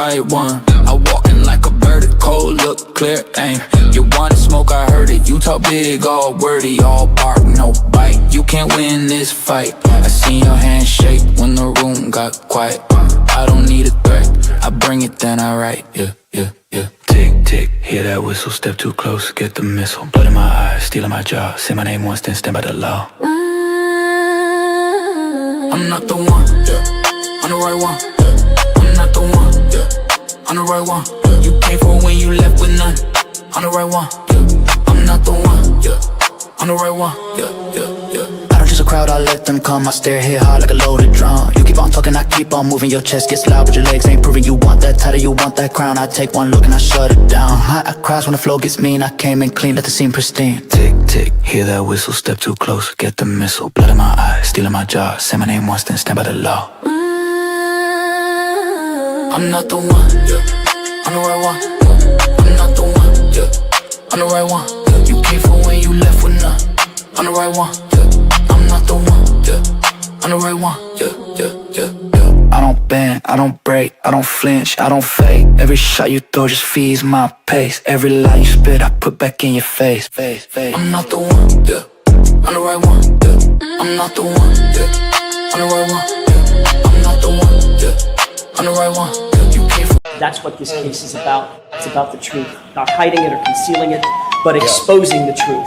right one. I walk in like a vertical, look clear, aim. You wanted smoke, I heard it. You talk big, all wordy, all bark, no bite. You can't win this fight. I seen your hand shake when the room got quiet. I don't need a threat, I bring it, then I write. Yeah, yeah, yeah. Tick, tick, hear that whistle, step too close, get the missile. Blood in my eyes, stealing my jaw. Say my name once, then stand by the law. I'm not the one, yeah. I'm the right one, yeah. I'm not the one, yeah. I'm the right one, yeah. You came for when you left with none. I'm the right one, yeah. I'm not the one, yeah. I'm the right one, yeah, yeah, yeah. I don't just a crowd, I let them come. I stare here hard like a loaded drum. You keep on talking, I keep on moving. Your chest gets loud, but your legs ain't proving. You want that title, you want that crown. I take one look and I shut it down. I crash when the flow gets mean. I came in clean, let the scene pristine. Tick, tick, hear that whistle, step too close, get the missile. Blood in my eyes, stealing my jaw. Say my name once, then stand by the law. I'm not the one, yeah. I'm the right one, yeah. I'm not the one, yeah. I'm the right one, yeah. You came for when you left with none. I'm the right one, yeah. I'm not the one, yeah. I'm the right one, yeah, yeah, yeah, yeah. I don't bend, I don't break, I don't flinch, I don't fake. Every shot you throw just feeds my pace. Every lie you spit, I put back in your face. I'm not the one, yeah. I'm the right one, yeah. I'm not the one, yeah. I'm the right one, yeah. I'm not the one, yeah. I'm the right one, yeah. You came for. That's what this case is about. It's about the truth, not hiding it or concealing it, but exposing the truth.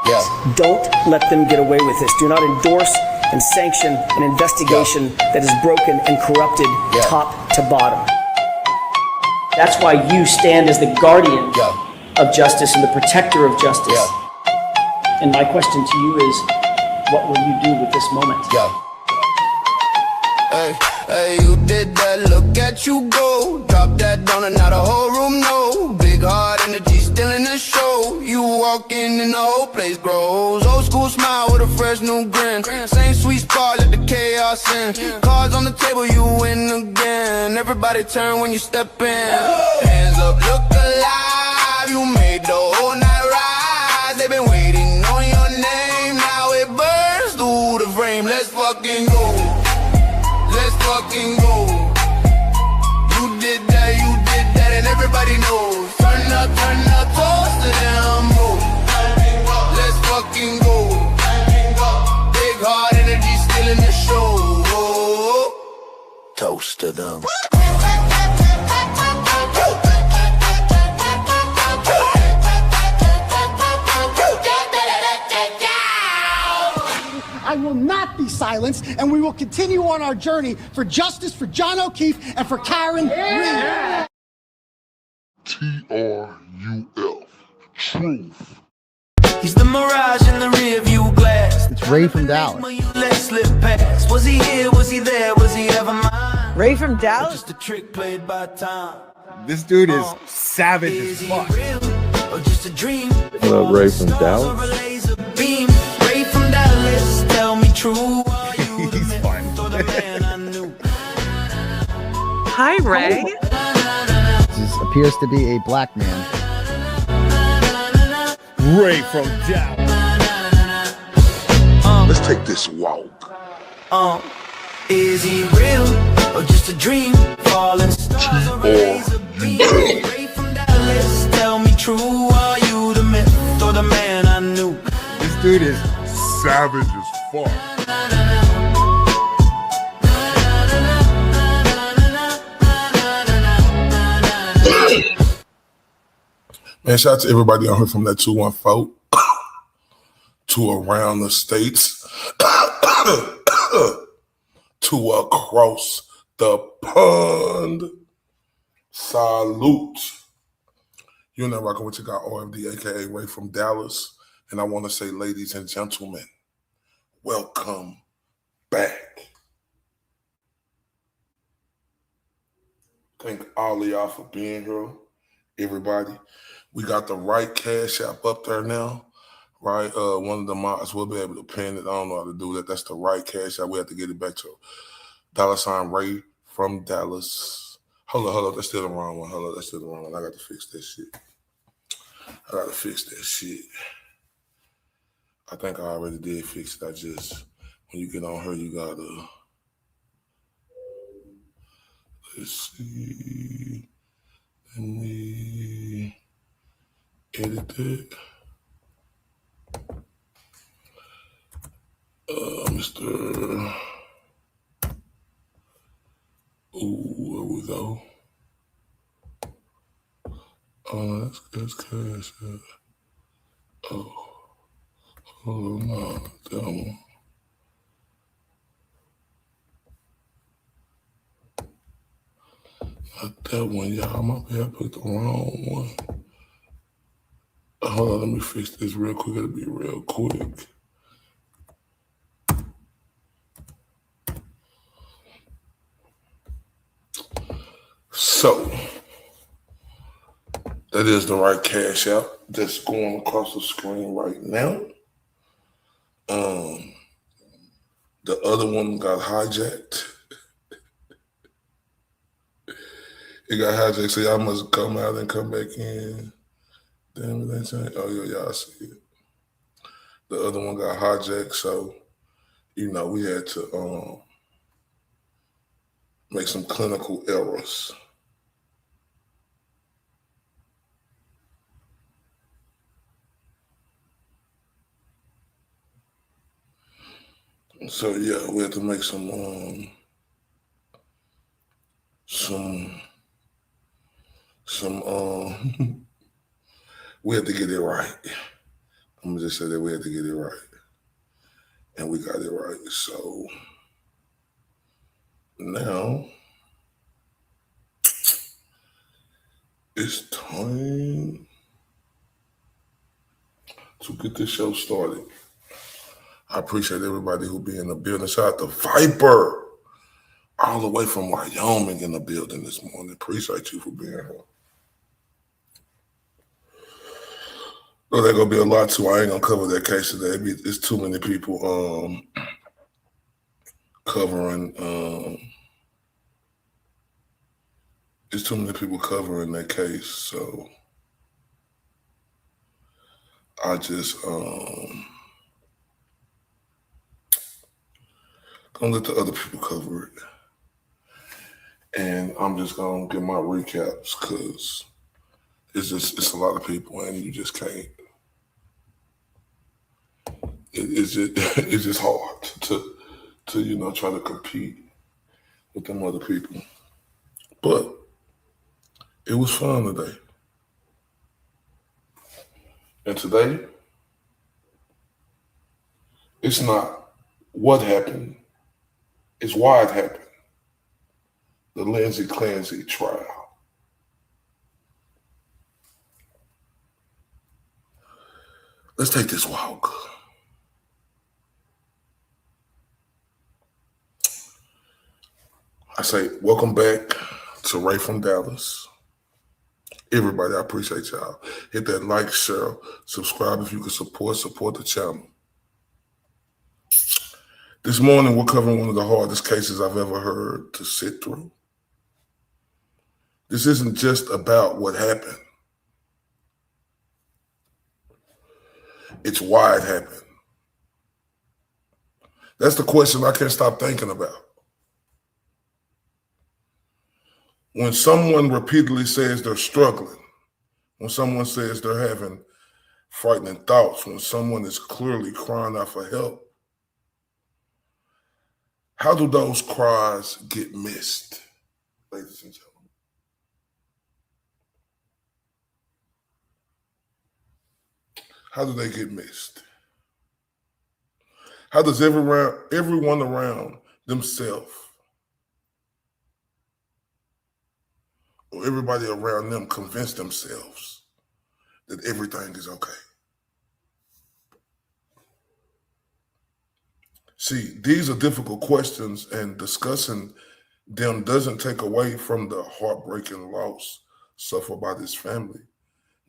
Yeah. Don't let them get away with this. Do not endorse and sanction an investigation that is broken and corrupted top to bottom. That's why you stand as the guardian of justice and the protector of justice. And my question to you is, what will you do with this moment? Hey, hey, you did that, look at you go. Drop that down and now the whole room know. Big heart energy still in the show. You walk in and the whole place grows. Old school smile with a fresh new grin. Same sweet spot, let the chaos in. Cards on the table, you win again. Everybody turn when you step in. Hands up, look alive. You made the whole night rise. They've been waiting on your name. Now it burns through the frame. Let's fucking go. Let's fucking go. You did that, and everybody knows. Turn up, toast to them, bro. Let's fucking go. Big heart energy still in the show. Toast to them. I will not be silenced, and we will continue on our journey for justice for John O'Keefe and for Karen Reed. TRUF. Truth. He's the mirage in the rearview glass. It's Ray from Dallas. Was he here? Was he there? Was he ever mine? Ray from Dallas? Just a trick played by time. This dude is savage as fuck. Or just a dream? What up, Ray from Dallas? Ray from Dallas, tell me true. He's fun. Hi, Ray. This appears to be a black man. Ray from Dallas. Let's take this walk. Is he real or just a dream? Falling stars or rays of beam. Ray from Dallas, tell me true. Are you the myth or the man I knew? This dude is Savage as fuck. Man, shout out to everybody out here from that 214 to around the states to across the pond. Salute. You're not rocking with your guy OMD, aka Ray from Dallas. And I want to say, ladies and gentlemen, welcome back. Thank all of y'all for being here, everybody. We got the right Cash App up there now, right? One of the mods will be able to pin it. I don't know how to do that. That's the right Cash App. We have to get it back to $ Ray from Dallas. Hold on. That's still the wrong one. That's still the wrong one. I got to fix that shit. I think I already did fix it. When you get on her, you gotta, Let's see. Let me edit that. Mr. Ooh, there we go. Oh, that's cash. Oh, hold on, no, that one. Not that one, y'all. My bad, I put the wrong one. Hold on, let me fix this real quick. It'll be real quick. So, that is the right cash out that's going across the screen right now. The other one got hijacked. It got hijacked, so y'all must come out and come back in. Damn it, ain't. Oh, yeah, y'all see it. The other one got hijacked, so, we had to make some clinical errors. So, yeah, we had to make some we had to get it right. I'm gonna just say that we had to get it right. And we got it right. So now it's time to get this show started. I appreciate everybody who be in the building. Shout out to Viper, all the way from Wyoming in the building this morning. Appreciate you for being here. Well, there's gonna be a lot too. I ain't gonna cover that case today. It's too many people covering. It's too many people covering that case, so I just gonna let the other people cover it, and I'm just gonna give my recaps because it's a lot of people, and you just can't. It's just hard to try to compete with them other people, but it was fun today. And today, it's not what happened, it's why it happened. The Lindsey Clancy trial. Let's take this walk. I say, welcome back to Ray from Dallas. Everybody, I appreciate y'all. Hit that like, share, subscribe if you can support the channel. This morning, we're covering one of the hardest cases I've ever heard to sit through. This isn't just about what happened. It's why it happened. That's the question I can't stop thinking about. When someone repeatedly says they're struggling, when someone says they're having frightening thoughts, when someone is clearly crying out for help, how do those cries get missed, ladies and gentlemen? How do they get missed? How does everyone around themselves or everybody around them convince themselves that everything is okay? See, these are difficult questions, and discussing them doesn't take away from the heartbreaking loss suffered by this family.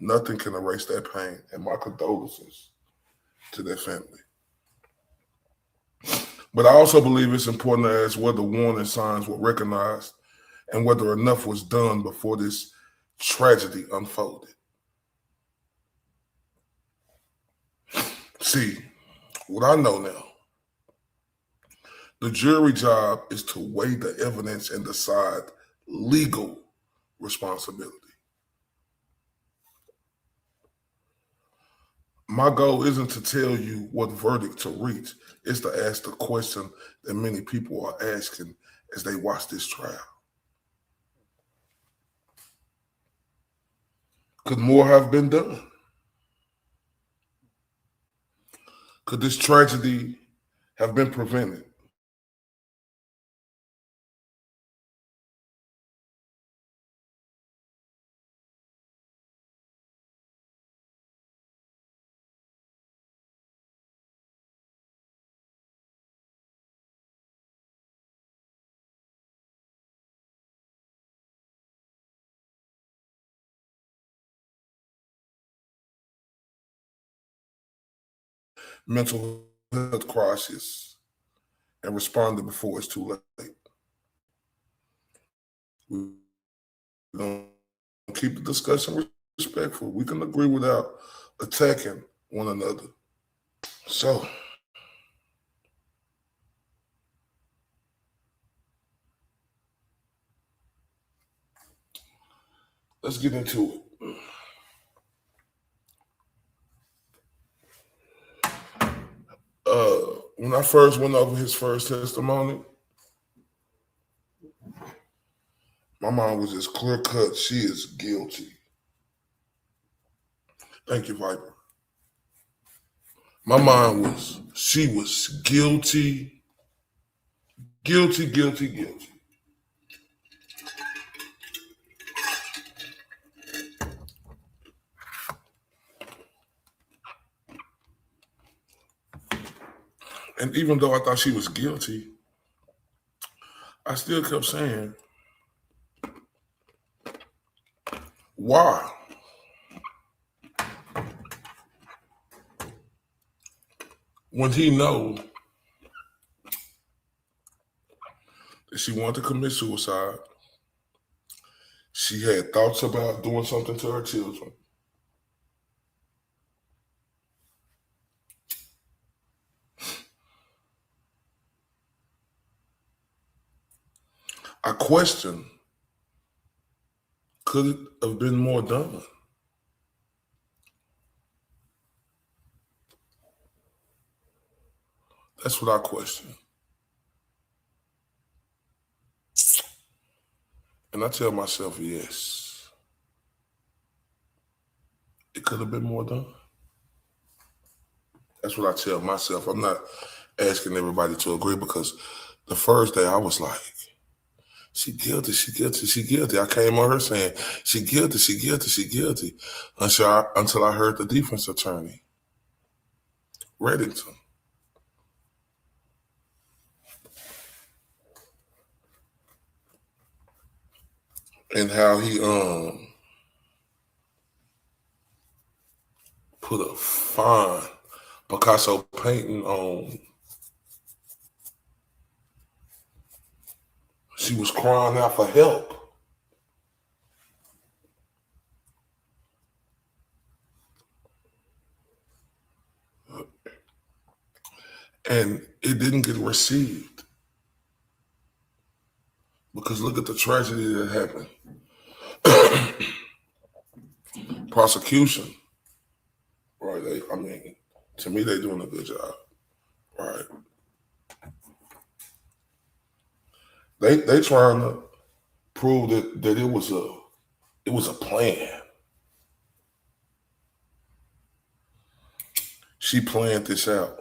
Nothing can erase that pain, and my condolences to that family. But I also believe it's important to ask whether warning signs were recognized and whether enough was done before this tragedy unfolded. See, what I know now, the jury job is to weigh the evidence and decide legal responsibility. My goal isn't to tell you what verdict to reach. It's to ask the question that many people are asking as they watch this trial. Could more have been done? Could this tragedy have been prevented? Mental health crisis and responded before it's too late. We're going to keep the discussion respectful. We can agree without attacking one another. So, let's get into it. When I first went over his first testimony, my mind was just clear cut. She is guilty. Thank you, Viper. My mind was, she was guilty, guilty, guilty, guilty. And even though I thought she was guilty, I still kept saying, why? When he knows that she wanted to commit suicide, she had thoughts about doing something to her children. I question, could it have been more done? That's what I question. And I tell myself, yes, it could have been more done. That's what I tell myself. I'm not asking everybody to agree, because the first day I was like, she guilty, she guilty, she guilty. I came on her saying, she guilty, she guilty, she guilty, until I heard the defense attorney, Reddington. And how he put a fine Picasso painting on. She was crying out for help. And it didn't get received. Because look at the tragedy that happened. Prosecution, right? To me, they're doing a good job, right? They trying to prove that it was a plan. She planned this out.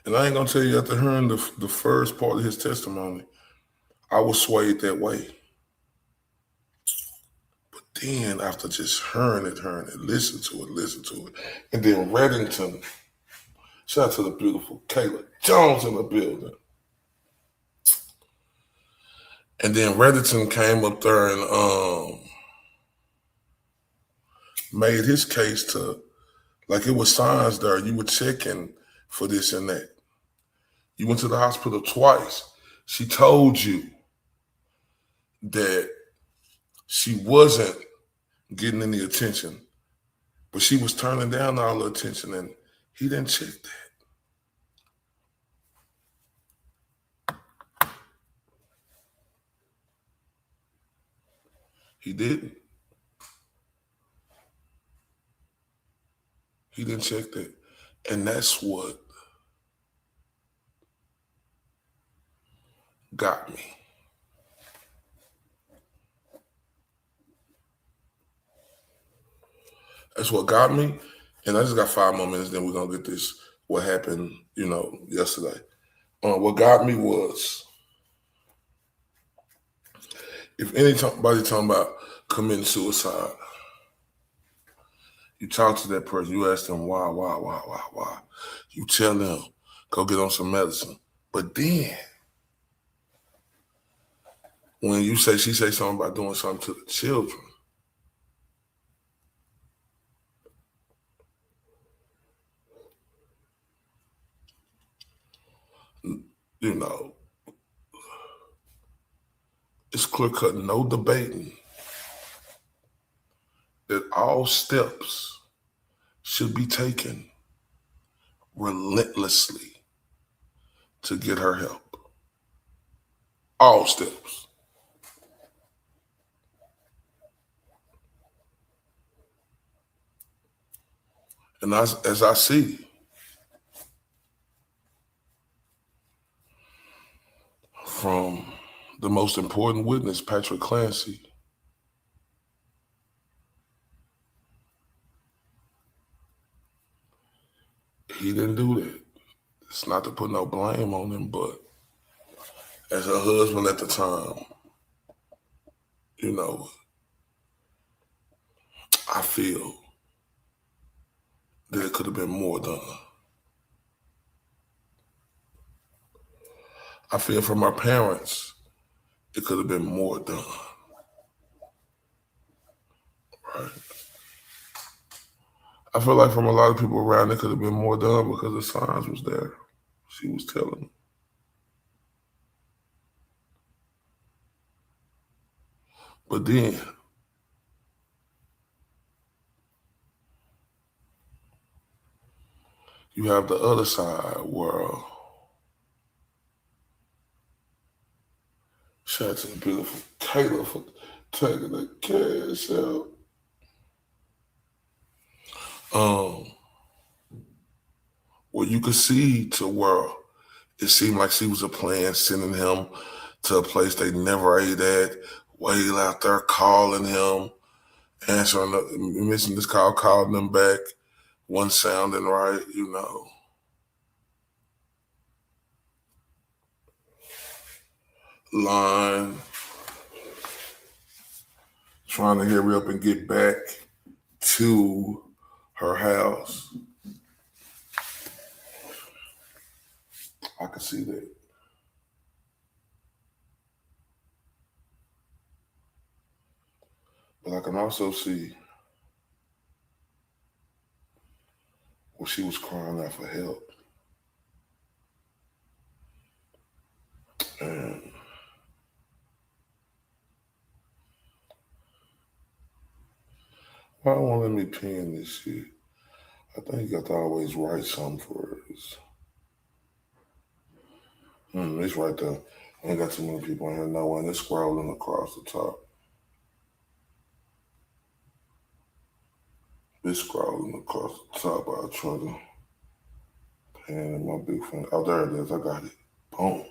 And I ain't gonna tell you, after hearing the first part of his testimony, I was swayed that way. But then after just hearing it, listen to it. And then Reddington, shout out to the beautiful Kayla Jones in the building. And then Reddington came up there and made his case to, like it was signs there. You were checking for this and that. You went to the hospital twice. She told you that she wasn't getting any attention, but she was turning down all the attention, and he didn't check that. He didn't. He didn't check that. And that's what got me. That's what got me. And I just got 5 more minutes, then we're going to get this, what happened, yesterday. What got me was, if anybody talking about committing suicide, you talk to that person, you ask them why. You tell them, go get on some medicine. But then, when she say something about doing something to the children, it's clear cut, no debating that all steps should be taken relentlessly to get her help. All steps. And as I see, from the most important witness, Patrick Clancy, he didn't do that. It's not to put no blame on him, but as her husband at the time, I feel that it could have been more done. I feel from our parents, it could have been more done. Right? I feel like from a lot of people around, it could have been more done because the signs was there. She was telling them. But then, you have the other side where, shout out to the beautiful Kayla for taking the cash out. Well, you could see to where it seemed like she was a plan, sending him to a place they never ate at, way out there calling him, answering, missing this call, calling them back, wasn't sounding right, Lying, trying to hurry up and get back to her house. I could see that. But I can also see where she was crying out for help. And why won't let me pin this shit? I think you got to always write something first. It's right there. I ain't got too many people in here knowing. It's scrolling across the top. It's scrolling across the top. I'll try to pin in my big friend. Oh, there it is. I got it. Boom.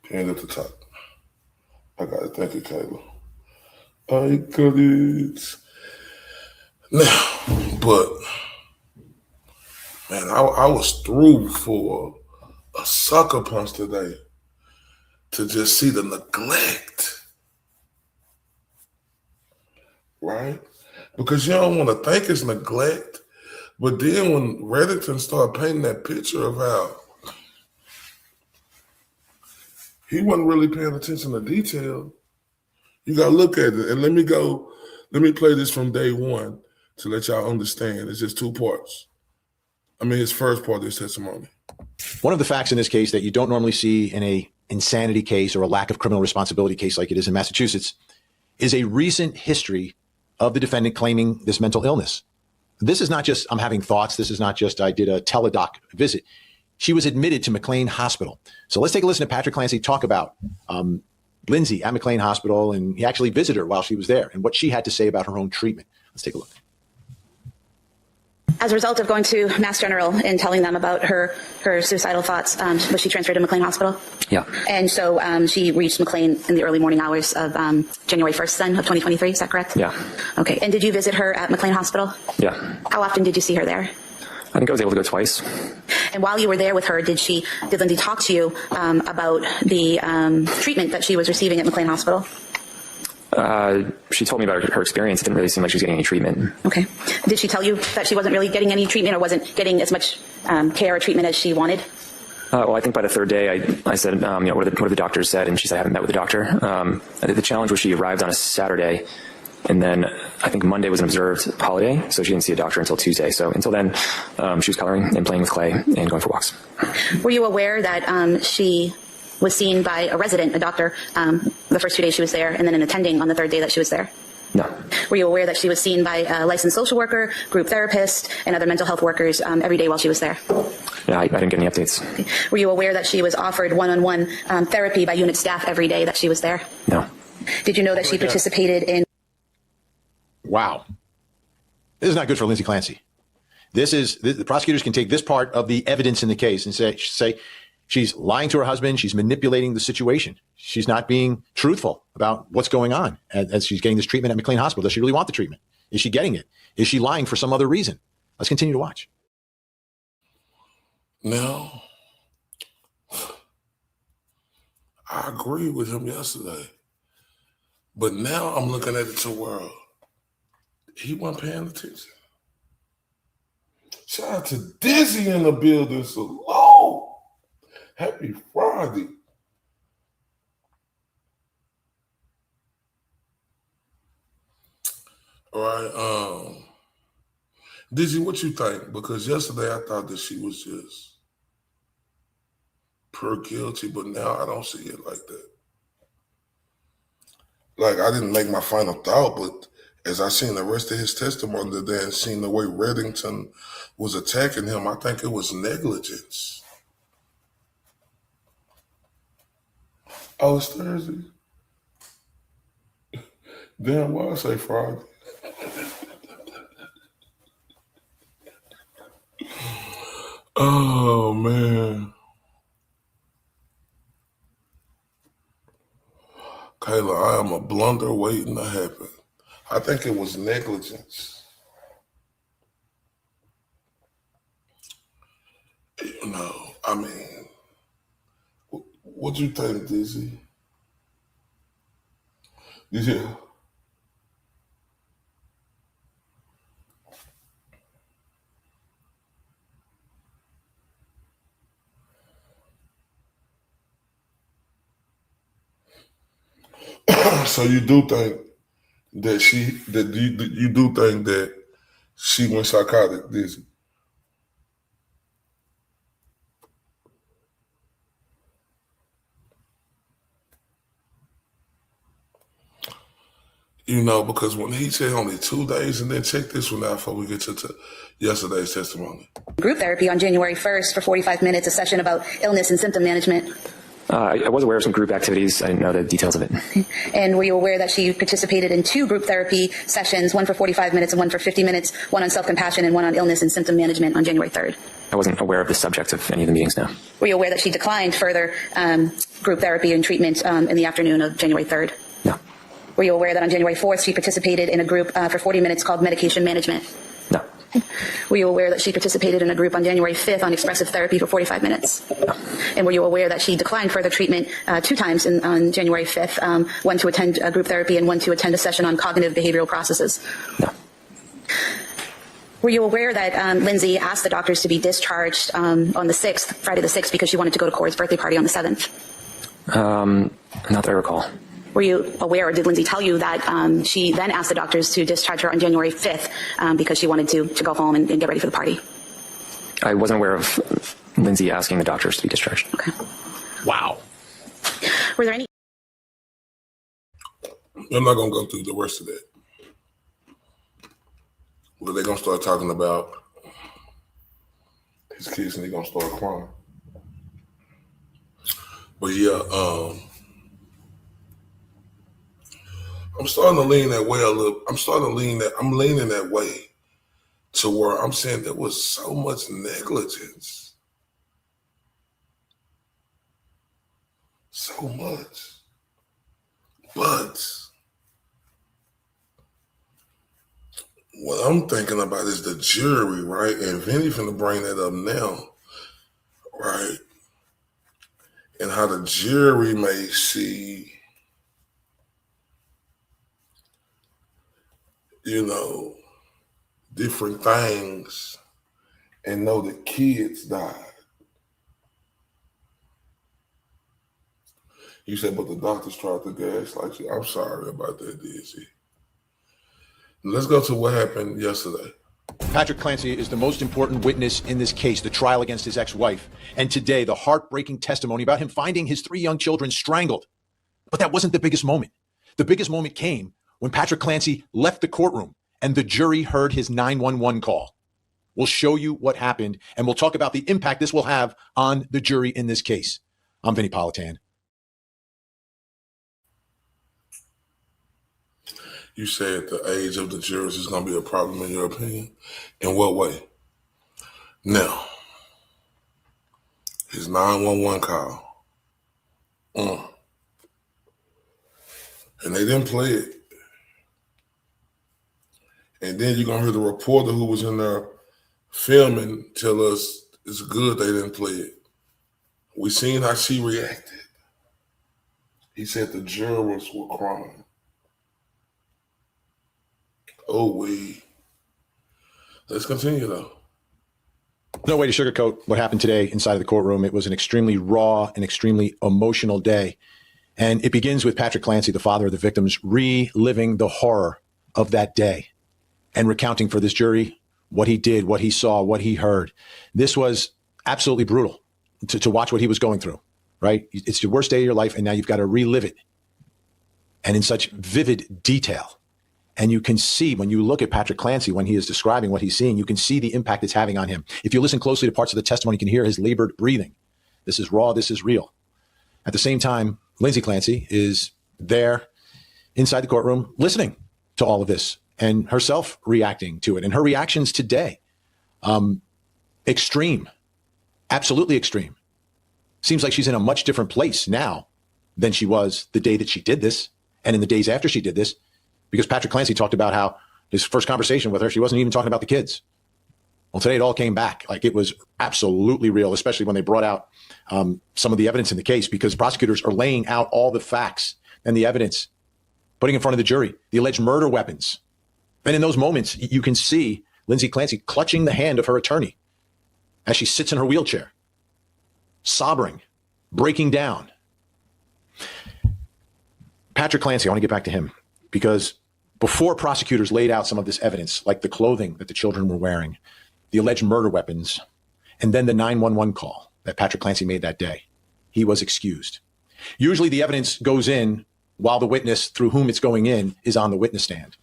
Pinned at the top. I got it. Thank you, Kayla. I got it. Now, but, man, I was through for a sucker punch today to just see the neglect, right? Because you don't want to think it's neglect, but then when Reddington started painting that picture of how he wasn't really paying attention to detail, you got to look at it. And let me play this from day one to let y'all understand. It's just 2 parts. His first part of his testimony. One of the facts in this case that you don't normally see in a insanity case or a lack of criminal responsibility case like it is in Massachusetts is a recent history of the defendant claiming this mental illness. This is not just, I'm having thoughts. This is not just, I did a teledoc visit. She was admitted to McLean Hospital. So let's take a listen to Patrick Clancy talk about Lindsey at McLean Hospital, and he actually visited her while she was there and what she had to say about her own treatment. Let's take a look. As a result of going to Mass General and telling them about her suicidal thoughts, was she transferred to McLean Hospital? Yeah. And so she reached McLean in the early morning hours of January 1st then of 2023, is that correct? Yeah. Okay, and did you visit her at McLean Hospital? Yeah. How often did you see her there? I think I was able to go twice. And while you were there with her, did Lindsey talk to you about the treatment that she was receiving at McLean Hospital? She told me about her experience. It didn't really seem like she was getting any treatment. Okay. Did she tell you that she wasn't really getting any treatment or wasn't getting as much care or treatment as she wanted? Well, I think by the third day, I said, what have the doctors said? And she said, I haven't met with the doctor. I think the challenge was she arrived on a Saturday, and then I think Monday was an observed holiday, so she didn't see a doctor until Tuesday. So until then, she was coloring and playing with clay and going for walks. Were you aware that she was seen by a resident, a doctor, the first 2 days she was there, and then an attending on the third day that she was there? No. Were you aware that she was seen by a licensed social worker, group therapist, and other mental health workers every day while she was there? Yeah, I didn't get any updates. Okay. Were you aware that she was offered one-on-one therapy by unit staff every day that she was there? No. Did you know that she participated in... Wow. This is not good for Lindsey Clancy. The prosecutors can take this part of the evidence in the case and say she's lying to her husband. She's manipulating the situation. She's not being truthful about what's going on as she's getting this treatment at McLean Hospital. Does she really want the treatment? Is she getting it? Is she lying for some other reason? Let's continue to watch. Now, I agree with him yesterday, but now I'm looking at it to where he wasn't paying attention. Shout out to Dizzy in the building. So, happy Friday. All right, Dizzy, what you think? Because yesterday I thought that she was just pure guilty, but now I don't see it like that. Like, I didn't make my final thought, but as I seen the rest of his testimony today and seen the way Reddington was attacking him, I think it was negligence. Oh, it's Thursday? Damn, why I say Friday? Oh, man. Kayla, I am a blunder waiting to happen. I think it was negligence. You know, I mean, what you think, Dizzy? Yeah. So you do think that you do think that she went psychotic, Dizzy? You know, because when he said only 2 days, and then check this one out before we get to yesterday's testimony. Group therapy on January 1st for 45 minutes, a session about illness and symptom management. I was aware of some group activities. I didn't know the details of it. And were you aware that she participated in 2 group therapy sessions, one for 45 minutes and one for 50 minutes, one on self-compassion and one on illness and symptom management on January 3rd? I wasn't aware of the subject of any of the meetings, no. Were you aware that she declined further group therapy and treatment in the afternoon of January 3rd? No. Were you aware that on January 4th she participated in a group for 40 minutes called medication management? No. Were you aware that she participated in a group on January 5th on expressive therapy for 45 minutes? No. And were you aware that she declined further treatment 2 times on January 5th, one to attend group therapy and one to attend a session on cognitive behavioral processes? No. Were you aware that Lindsey asked the doctors to be discharged on the 6th, Friday the 6th, because she wanted to go to Corey's birthday party on the 7th? Not that I recall. Were you aware, or did Lindsey tell you that she then asked the doctors to discharge her on January 5th because she wanted to go home and get ready for the party? I wasn't aware of Lindsey asking the doctors to be discharged. Okay. Wow. Were there any... I'm not going to go through the rest of that. Well, they're going to start talking about his kids and they're going to start crying. But yeah, I'm starting to lean that way a little. I'm leaning that way to where I'm saying there was so much negligence. So much. But what I'm thinking about is the jury, right? And Vinny finna bring that up now, right? And how the jury may see, different things and know that kids died. You said, but the doctors tried to gaslight you. I'm sorry about that, Dizzy. Let's go to what happened yesterday. Patrick Clancy is the most important witness in this case, the trial against his ex-wife. And today, the heartbreaking testimony about him finding his 3 young children strangled. But that wasn't the biggest moment. The biggest moment came when Patrick Clancy left the courtroom and the jury heard his 911 call. We'll show you what happened, and we'll talk about the impact this will have on the jury in this case. I'm Vinny Politan. You said the age of the jurors is going to be a problem in your opinion. In what way? Now, his 911 call. And they didn't play it. And then you're going to hear the reporter who was in there filming tell us it's good they didn't play it. We seen how she reacted. He said the jurors were crying. Let's continue though. No way to sugarcoat what happened today inside of the courtroom. It was an extremely raw and extremely emotional day. And it begins with Patrick Clancy, the father of the victims, reliving the horror of that day and recounting for this jury what he did, what he saw, what he heard. This was absolutely brutal to watch what he was going through, right? It's the worst day of your life, and now you've got to relive it. And in such vivid detail. And you can see when you look at Patrick Clancy, when he is describing what he's seeing, you can see the impact it's having on him. If you listen closely to parts of the testimony, you can hear his labored breathing. This is raw. This is real. At the same time, Lindsey Clancy is there inside the courtroom listening to all of this and herself reacting to it. And her reactions today, extreme, absolutely extreme. Seems like she's in a much different place now than she was the day that she did this and in the days after she did this. Because Patrick Clancy talked about how his first conversation with her, she wasn't even talking about the kids. Well, today it all came back. Like it was absolutely real, especially when they brought out some of the evidence in the case, because prosecutors are laying out all the facts and the evidence, putting in front of the jury, the alleged murder weapons. And in those moments, you can see Lindsey Clancy clutching the hand of her attorney as she sits in her wheelchair, sobbing, breaking down. Patrick Clancy, I want to get back to him. Because before prosecutors laid out some of this evidence, like the clothing that the children were wearing, the alleged murder weapons, and then the 911 call that Patrick Clancy made that day, he was excused. Usually the evidence goes in while the witness through whom it's going in is on the witness stand.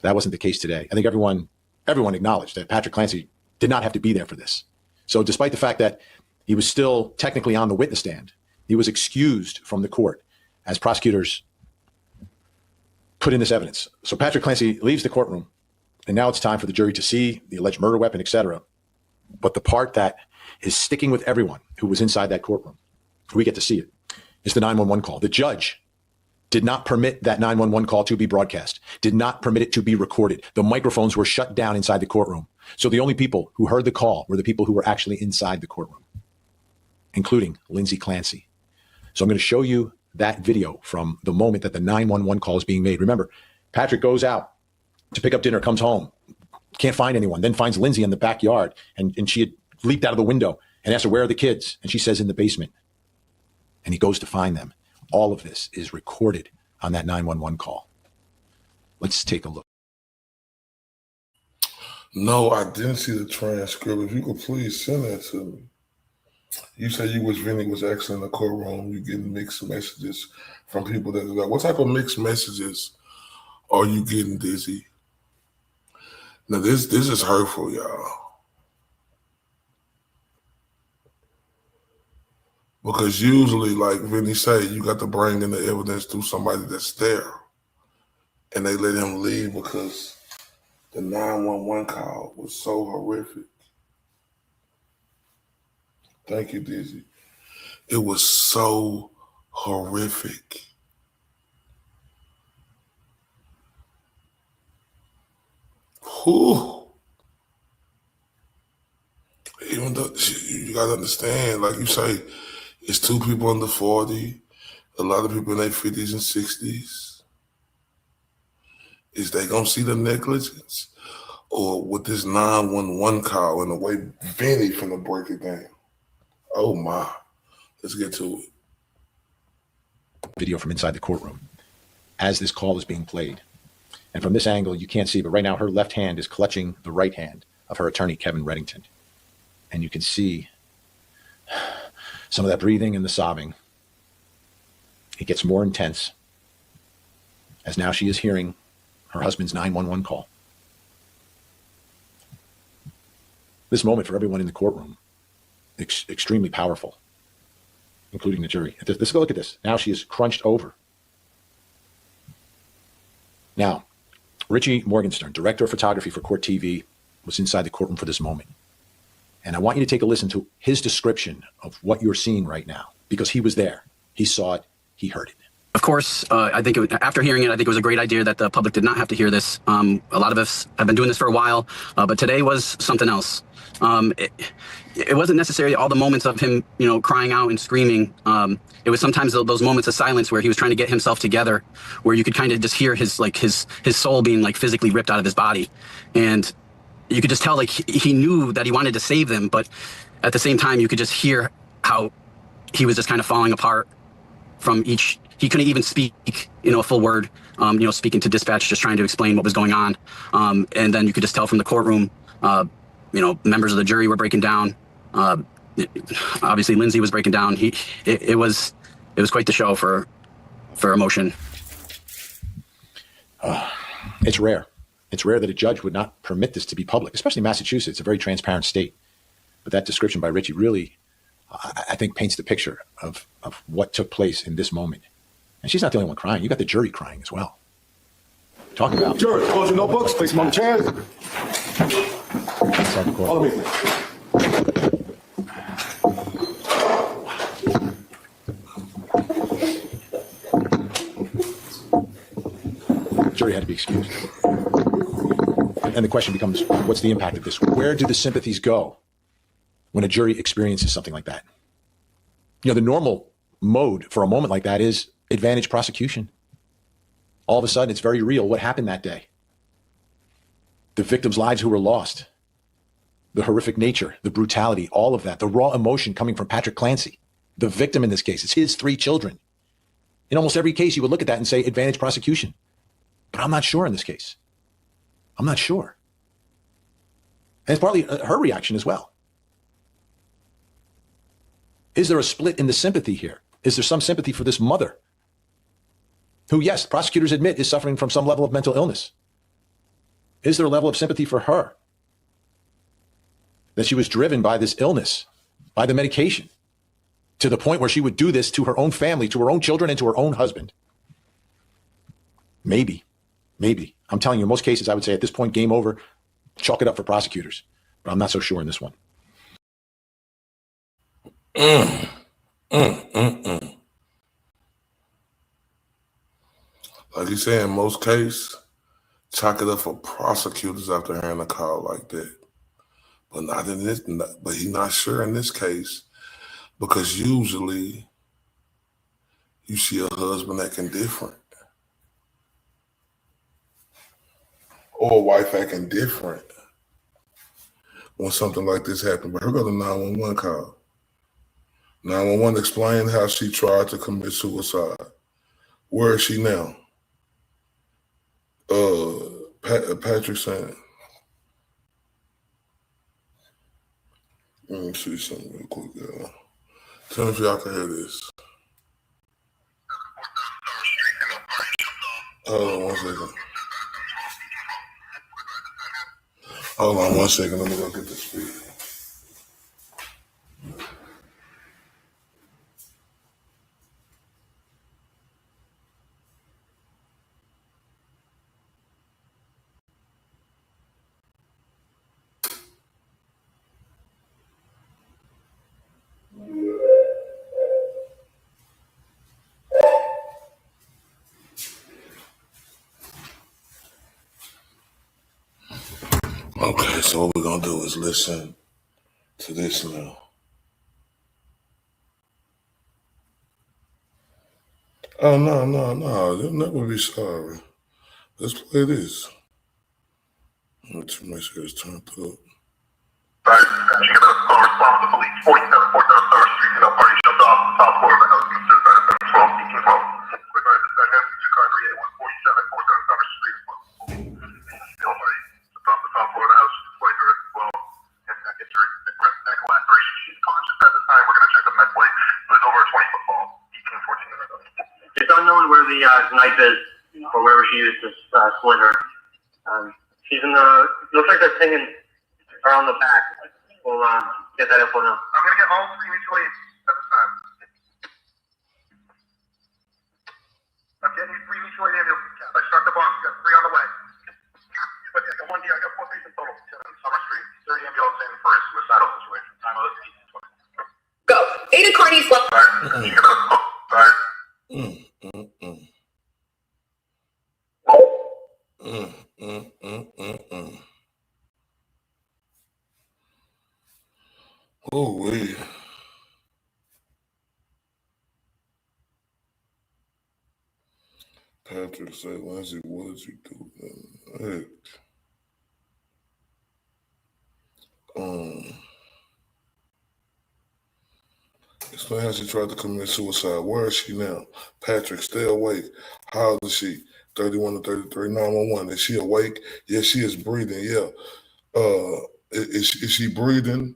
That wasn't the case today. I think everyone acknowledged that Patrick Clancy did not have to be there for this. So despite the fact that he was still technically on the witness stand, he was excused from the court as prosecutors put in this evidence. So Patrick Clancy leaves the courtroom, and now it's time for the jury to see the alleged murder weapon, etc. But the part that is sticking with everyone who was inside that courtroom, we get to see it, is the 911 call. The judge did not permit that 911 call to be broadcast, did not permit it to be recorded. The microphones were shut down inside the courtroom. So the only people who heard the call were the people who were actually inside the courtroom, including Lindsey Clancy. So I'm going to show you that video from the moment that the 911 call is being made. Remember, Patrick goes out to pick up dinner, comes home, can't find anyone, then finds Lindsey in the backyard, and she had leaped out of the window and asked her, where are the kids? And she says, in the basement. And he goes to find them. All of this is recorded on that 911 call. Let's take a look. No, I didn't see the transcript. If you could please send that to me. You said you wish Vinny was actually in the courtroom. You're getting mixed messages from people that are like, what type of mixed messages are you getting, Dizzy? Now, this is hurtful, y'all. Because usually, like Vinny said, you got to bring in the evidence through somebody that's there. and they let him leave because the 911 call was so horrific. Thank you, Dizzy. It was so horrific. Whew. Even though you gotta understand, like you say, it's two people under 40, a lot of people in their 50s and 60s. Is they gonna see the negligence? Or with this 911 call and the way Vinny finna break it down? Oh my. Let's get to it. Video from inside the courtroom as this call is being played. And from this angle, you can't see, but right now her left hand is clutching the right hand of her attorney, Kevin Reddington. And you can see some of that breathing and the sobbing. It gets more intense as now she is hearing her husband's 911 call. This moment for everyone in the courtroom, extremely powerful, including the jury. Look at this. Now she is crunched over. Now, Richie Morgenstern, director of photography for Court TV, was inside the courtroom for this moment. And I want you to take a listen to his description of what you're seeing right now, because he was there. He saw it. He heard it. Of course, I think after hearing it, I think it was a great idea that the public did not have to hear this. A lot of us have been doing this for a while, but today was something else. It wasn't necessarily all the moments of him, crying out and screaming. It was sometimes those moments of silence where he was trying to get himself together, where you could kind of just hear his soul being physically ripped out of his body. And you could just tell he knew that he wanted to save them, but at the same time, you could just hear how he was just kind of falling apart from each. He couldn't even speak, a full word, speaking to dispatch, just trying to explain what was going on. And then you could just tell from the courtroom, members of the jury were breaking down. Obviously, Lindsey was breaking down. It was quite the show for emotion. It's rare. It's rare that a judge would not permit this to be public, especially Massachusetts, a very transparent state. But that description by Richie really, I think, paints the picture of what took place in this moment. And she's not the only one crying. You got the jury crying as well. Talk about jury, close your notebooks, place them on the chairs. Follow me, please. The jury had to be excused. And the question becomes, what's the impact of this? Where do the sympathies go when a jury experiences something like that? The normal mode for a moment like that is advantage prosecution. All of a sudden, it's very real what happened that day. The victims' lives who were lost, the horrific nature, the brutality, all of that, the raw emotion coming from Patrick Clancy, the victim in this case. It's his 3 children. In almost every case, you would look at that and say advantage prosecution. But I'm not sure in this case. I'm not sure. And it's partly her reaction as well. Is there a split in the sympathy here? Is there some sympathy for this mother who, yes, prosecutors admit is suffering from some level of mental illness? Is there a level of sympathy for her? That she was driven by this illness, by the medication, to the point where she would do this to her own family, to her own children, and to her own husband? Maybe. I'm telling you, in most cases, I would say at this point, game over, chalk it up for prosecutors. But I'm not so sure in this one. Like you say, in most cases, chalk it up for prosecutors after hearing a call like that. But not in this. But he's not sure in this case, because usually you see a husband acting different, or a wife acting different when something like this happened. But here goes the 911 call. 911 explained how she tried to commit suicide. Where is she now? Patrick saying, let me see something real quick, y'all. Tell me if y'all can hear this. Hold on 1 second. Hold on 1 second. Let me go get the speed. Okay, so what we're gonna do is listen to this now. Oh no, you'll never be sorry. Let's play this. Let's make sure it's turned up. Right, she got a call response to police. 47th Street, party jumped off the top floor of the house. 12, 18, 12. Quick, dispatch has two car 38, 147, 47th Street. Still party jumped off the top floor of the house. Flight her as well. And neck injury, neck laceration. She's conscious at the time. We're going to check the med plate. It was over a 20-foot fall. 18, 14. It's unknown where the knife is or wherever she used to split her. She's in the, looks like they're pinging around the back. We'll get that info now. I'm going to get all three mutual aids at this time. I'm getting you three mutual aid ambulances. I start the box. You got three on the way. I got one here. I got 4 patients total. Summer Street. 30 ambulance in for a suicidal situation. Time of 18, 20. Go. Aided Carney's left. Oh, wait. Patrick said, Lindsey, what did you do? Hey. Explain how she tried to commit suicide. Where is she now? Patrick, stay awake. How old is she? 31 to 33, 911. Is she awake? Yes, she is breathing. Yeah. Is she breathing?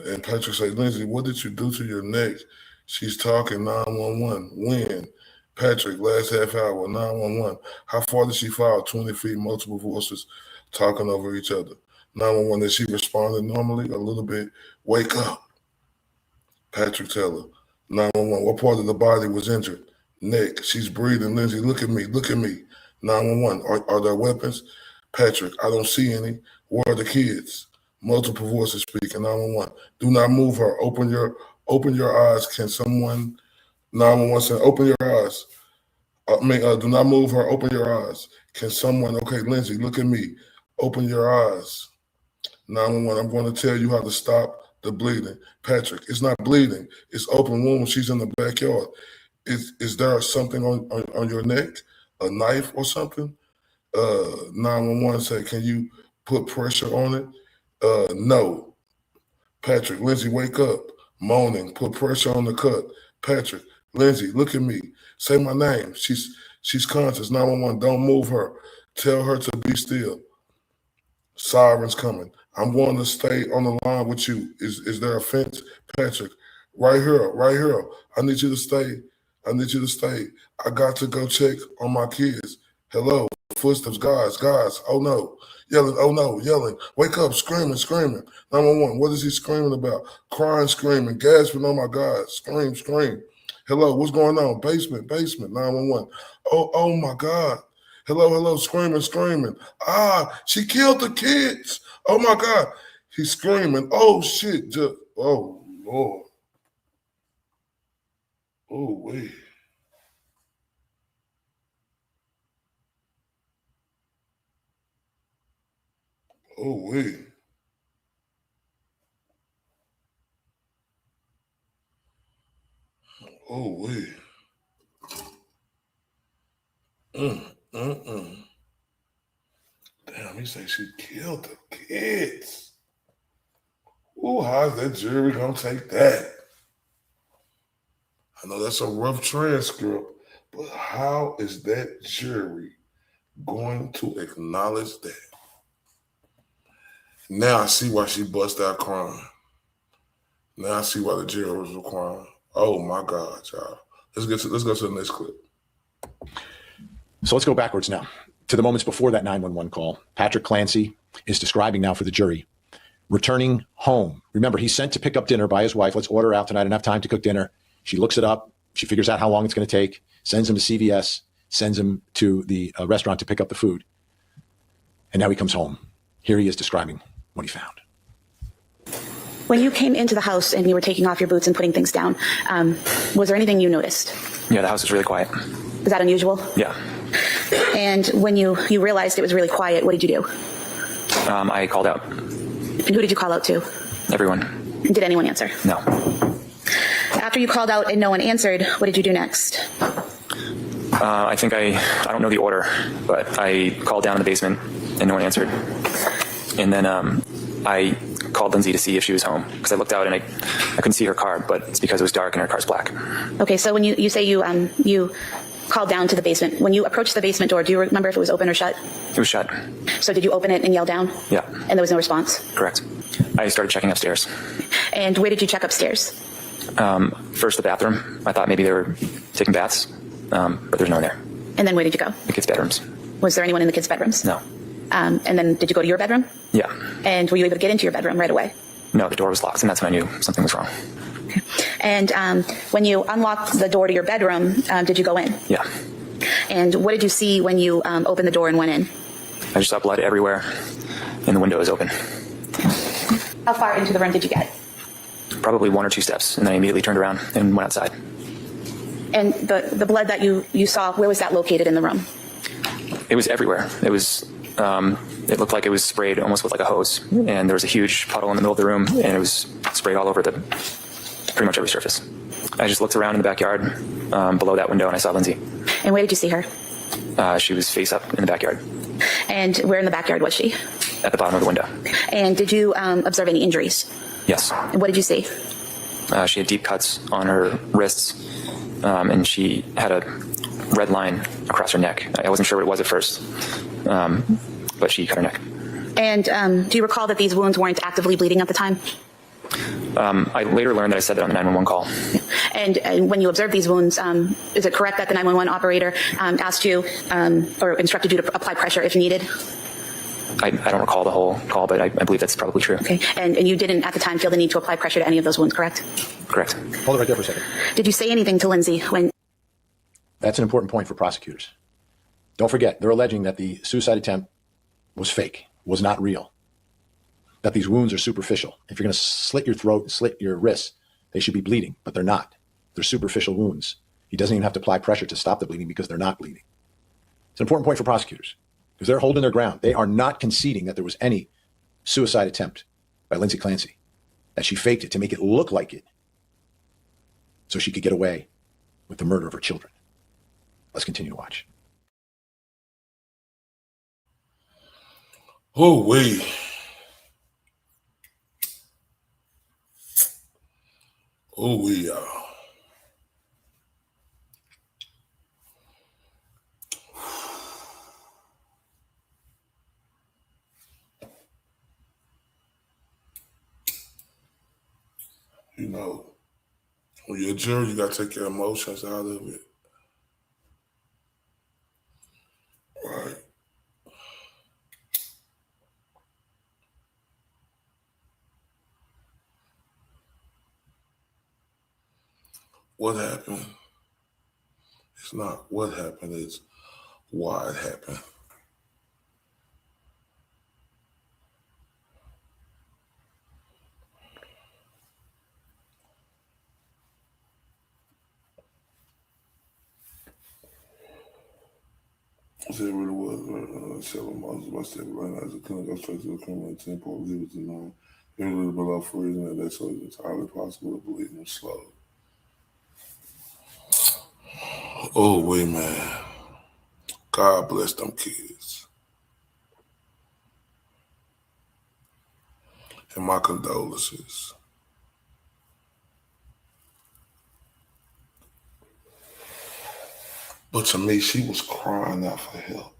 And Patrick said, Lindsey, what did you do to your neck? She's talking 911. When? Patrick, last half hour, 911. How far did she fall? 20 feet, multiple voices talking over each other. 911, is she responding normally? A little bit. Wake up. Patrick tell her. 911, what part of the body was injured? Neck. She's breathing. Lindsey, look at me. Look at me. 911, are there weapons? Patrick, I don't see any. Where are the kids? Multiple voices speaking. 911, do not move her. Open your eyes. Can someone? 911 said, open your eyes. Do not move her. Open your eyes. Can someone? Okay, Lindsey, look at me. Open your eyes. 911, I'm going to tell you how to stop the bleeding. Patrick, it's not bleeding. It's open wound. She's in the backyard. Is there something on your neck? A knife or something? 911 said, can you put pressure on it? No. Patrick, Lindsey, wake up. Moaning, put pressure on the cut. Patrick, Lindsey, look at me. Say my name. She's conscious. 911, don't move her. Tell her to be still. Sirens coming. I'm going to stay on the line with you. Is there a fence? Patrick, right here. I need you to stay. I got to go check on my kids. Hello, footsteps, guys. Oh no. Yelling. Wake up, screaming. 911, what is he screaming about? Crying, screaming, gasping, oh my God. Scream. Hello, what's going on? Basement, 911. Oh my God. Hello, screaming. She killed the kids. Oh my God. He's screaming. Oh shit. Oh Lord. Oh wait. Oh wait. Oh wait. Damn, he said she killed the kids. Ooh, how's that jury gonna take that? I know that's a rough transcript, but how is that jury going to acknowledge that? Now I see why she bust out crying. Now I see why the jurors were crying. Oh my God, y'all. Let's go to the next clip. So let's go backwards now to the moments before that 911 call. Patrick Clancy is describing now for the jury, returning home. Remember, he's sent to pick up dinner by his wife. Let's order out tonight. I don't have time to cook dinner. She looks it up. She figures out how long it's going to take, sends him to CVS, sends him to the restaurant to pick up the food. And now he comes home. Here he is describing what he found. When you came into the house and you were taking off your boots and putting things down, was there anything you noticed? Yeah, the house is really quiet. Is that unusual? Yeah. And when you realized it was really quiet, what did you do? I called out. And who did you call out to? Everyone. Did anyone answer? No. After you called out and no one answered, what did you do next? I think I don't know the order, but I called down in the basement and no one answered. And then I called Lindsey to see if she was home because I looked out and I couldn't see her car, but it's because it was dark and her car's black. Okay, so when you say you called down to the basement, when you approached the basement door, do you remember if it was open or shut? It was shut. So did you open it and yell down? Yeah. And there was no response? Correct. I started checking upstairs. And where did you check upstairs? First the bathroom. I thought maybe they were taking baths, but there's no one there. And then where did you go? The kids' bedrooms. Was there anyone in the kids' bedrooms? No. And then did you go to your bedroom? Yeah. And were you able to get into your bedroom right away? No, the door was locked, and that's when I knew something was wrong. Okay. And when you unlocked the door to your bedroom, did you go in? Yeah. And what did you see when you opened the door and went in? I just saw blood everywhere, and the window was open. How far into the room did you get? Probably 1 or 2 steps, and then I immediately turned around and went outside. And the blood that you saw, where was that located in the room? It was everywhere. It was. It looked like it was sprayed almost with like a hose, and there was a huge puddle in the middle of the room, and it was sprayed all over pretty much every surface. I just looked around in the backyard below that window, and I saw Lindsey. And where did you see her? She was face up in the backyard. And where in the backyard was she? At the bottom of the window. And did you observe any injuries? Yes. And what did you see? She had deep cuts on her wrists, and she had a red line across her neck. I wasn't sure what it was at first, but she cut her neck. And do you recall that these wounds weren't actively bleeding at the time? I later learned that I said that on the 911 call. And when you observed these wounds, is it correct that the 911 operator asked you or instructed you to apply pressure if needed? I don't recall the whole call, but I believe that's probably true. Okay. And you didn't at the time feel the need to apply pressure to any of those wounds, correct? Correct. Hold it right there for a second. Did you say anything to Lindsey when... That's an important point for prosecutors. Don't forget, they're alleging that the suicide attempt was fake, was not real, that these wounds are superficial. If you're going to slit your throat and slit your wrists, they should be bleeding, but they're not. They're superficial wounds. He doesn't even have to apply pressure to stop the bleeding because they're not bleeding. It's an important point for prosecutors because they're holding their ground. They are not conceding that there was any suicide attempt by Lindsey Clancy, that she faked it to make it look like it so she could get away with the murder of her children. Let's continue to watch. Oh, wait. Oh, we y'all. You know, when you're a jury, you got to take your emotions out of it. Right. What happened? It's not what happened, it's why it happened. It really was several months by state line as a couldn't go straight to the criminal intent, but believe it or not. It really below for reason that that's entirely possible to believe him slow. Oh, wait, man. God bless them kids. And my condolences. But to me, she was crying out for help.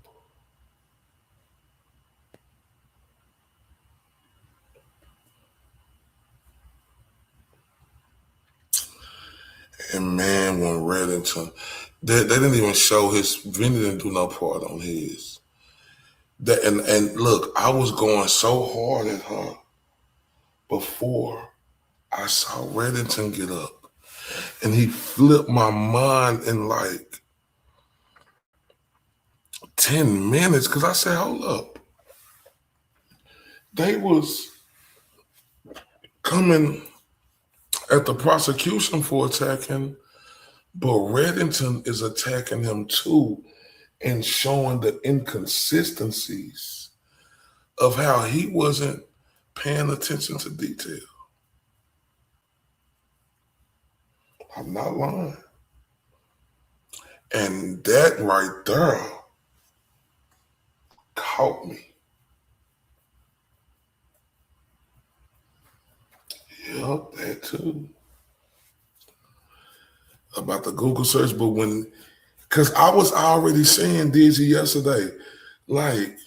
And man, when Reddington, they didn't even show his, Vinny didn't do no part on his. And look, I was going so hard at her before I saw Reddington get up. And he flipped my mind in like 10 minutes because I said, hold up. They was coming at the prosecution for attacking, but Reddington is attacking him too. and showing the inconsistencies of how he wasn't paying attention to detail. I'm not lying. And that right there caught me. Yep, that too. About the Google search, but because I was already saying Dizzy yesterday, like,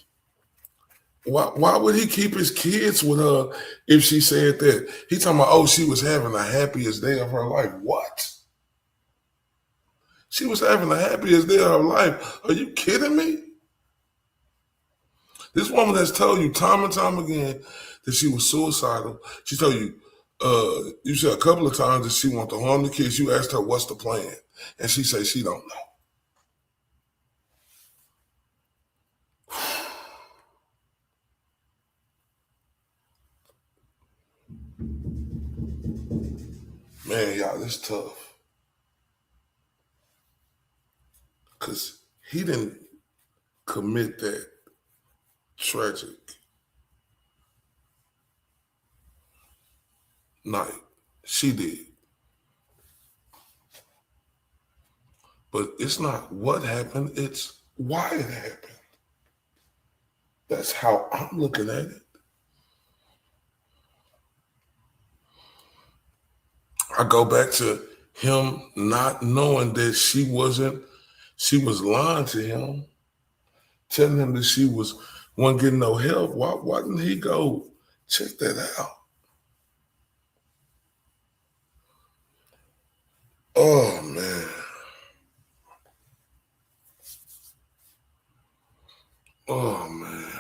why would he keep his kids with her if she said that? He talking about, oh, she was having the happiest day of her life. What? She was having the happiest day of her life. Are you kidding me? This woman has told you time and time again that she was suicidal. She told you, you said a couple of times that she wanted to harm the kids. You asked her, what's the plan? And she said she don't know. Man, y'all, this tough. Because he didn't commit that tragic night. She did. But it's not what happened, it's why it happened. That's how I'm looking at it. I go back to him not knowing that she was lying to him, telling him that she wasn't getting no help. Why didn't he go check that out? Oh, man. Oh, man.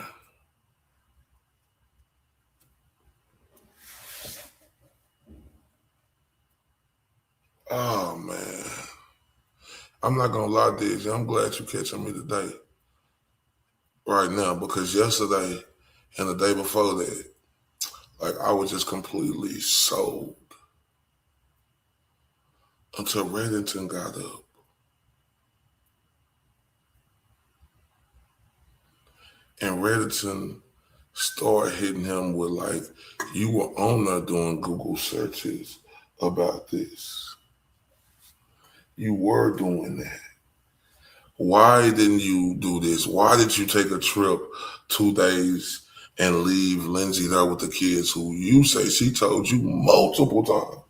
Oh, man. I'm not going to lie, Dizzy. I'm glad you're catching me today. Right now, because yesterday and the day before that, like, I was just completely sold until Reddington got up. And Reddington started hitting him with, like, you were on there doing Google searches about this. You were doing that. Why didn't you do this? Why did you take a trip 2 days and leave Lindsey there with the kids who you say she told you multiple times?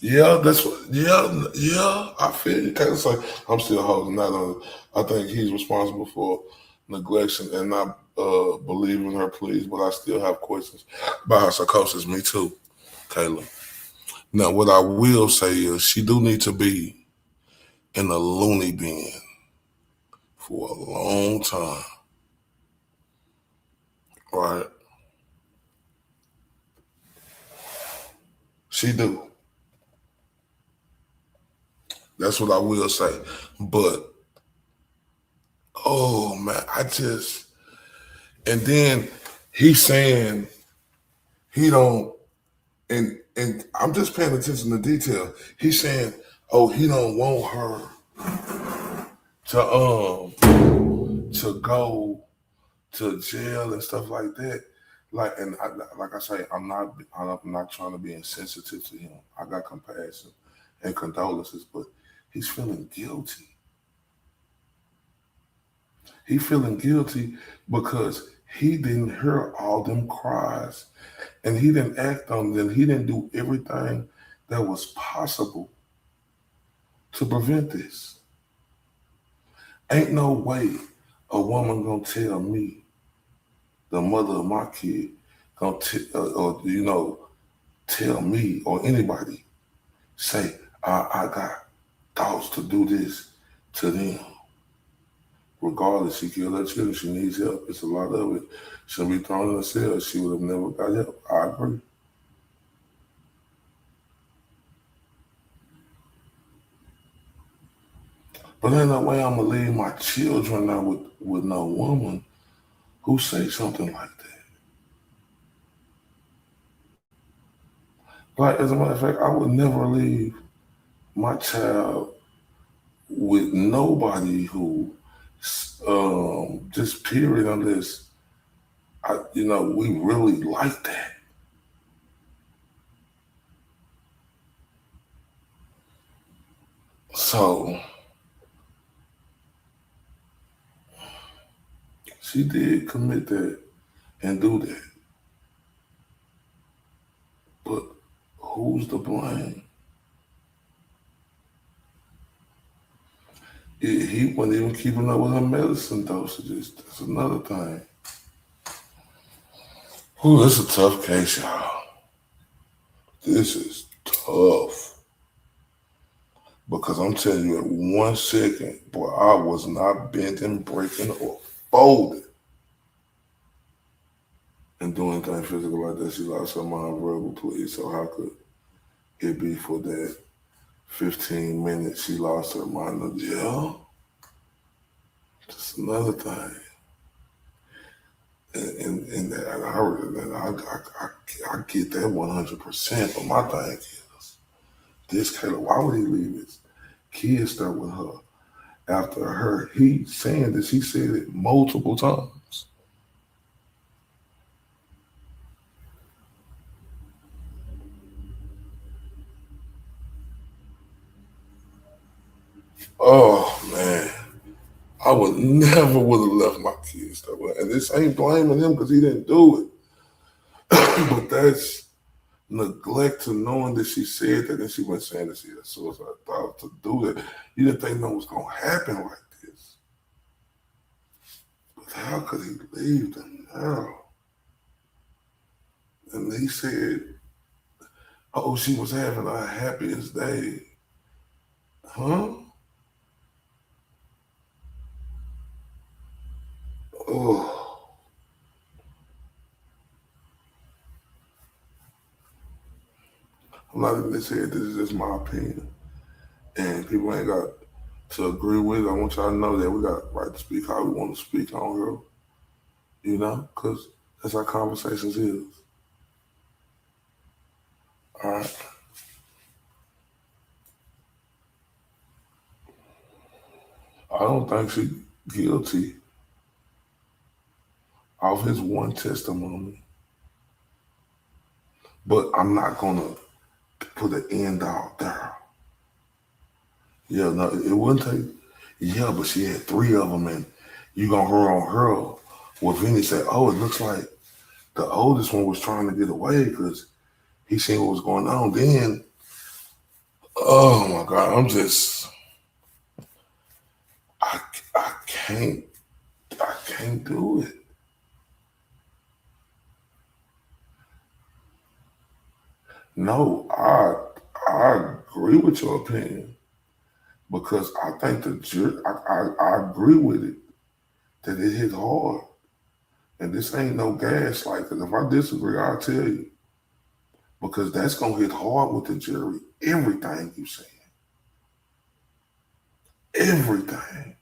Yeah, that's what, yeah, I feel you. Kind of like, I'm still holding that on. I think he's responsible for neglection and not believing her pleas, but I still have questions about her psychosis. Me too, Kayla. Now, what I will say is she do need to be in a loony bin for a long time, right? She do. That's what I will say. But, oh, man, and then he's saying he don't, and I'm just paying attention to detail. He's saying, oh, he don't want her to go to jail and stuff like that. Like, and like I say, I'm not trying to be insensitive to him. I got compassion and condolences, but he's feeling guilty. He feeling guilty because he didn't hear all them cries and he didn't act on them. He didn't do everything that was possible to prevent this. Ain't no way a woman gonna tell me, the mother of my kid, gonna tell me or anybody, say, I got thoughts to do this to them. Regardless, she killed her children, she needs help. It's a lot of it. She'll be thrown in a cell. She would have never got help. I agree. But ain't no way I'm gonna leave my children now with no woman who say something like that. Like, as a matter of fact, I would never leave my child with nobody who, just period, unless, we really like that. So she did commit that and do that. But who's to blame? He wasn't even keeping up with her medicine dosages. That's another thing. Ooh, this is a tough case, y'all. This is tough. Because I'm telling you, at 1 second, boy, I was not bending, breaking, or folding. And doing things physical like that. She lost her mind verbal, please. So how could it be for that 15 minutes she lost her mind in jail? Just another thing. And I get that 100%. But my thing is, this Kayla, why would he leave his kids there with her after her? He saying this, he said it multiple times. Oh man, I would never would have left my kids that way. And this ain't blaming him because he didn't do it. But that's neglect to knowing that she said that and she went saying that she had suicide thought to do that. You didn't think nothing was gonna happen like this. But how could he leave them now? And he said, oh, she was having her happiest day. Huh? Oh. I'm not even saying this is just my opinion. And people ain't got to agree with it. I want y'all to know that we got the right to speak how we want to speak on here. Because that's how conversations is. All right. I don't think she's guilty of his one testimony. But I'm not going to put an end out there. Yeah, no, it wouldn't take. Yeah, but she had 3 of them, and you gonna her on her. Well, Vinny said, oh, it looks like the oldest one was trying to get away because he seen what was going on. Then, oh my God, I can't do it. No, I agree with your opinion because I think the jury, I agree with it that it hit hard. And this ain't no gaslight, because if I disagree, I'll tell you. Because that's going to hit hard with the jury. Everything you saying. Everything.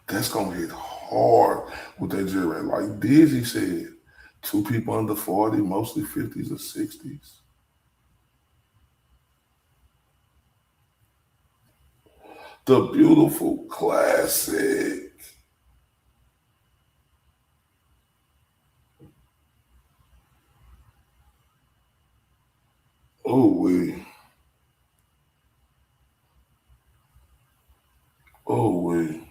That's going to hit hard with that jury. Like Dizzy said, 2 people under 40, mostly 50s or 60s. The beautiful classic. Oh, we. Oh, we.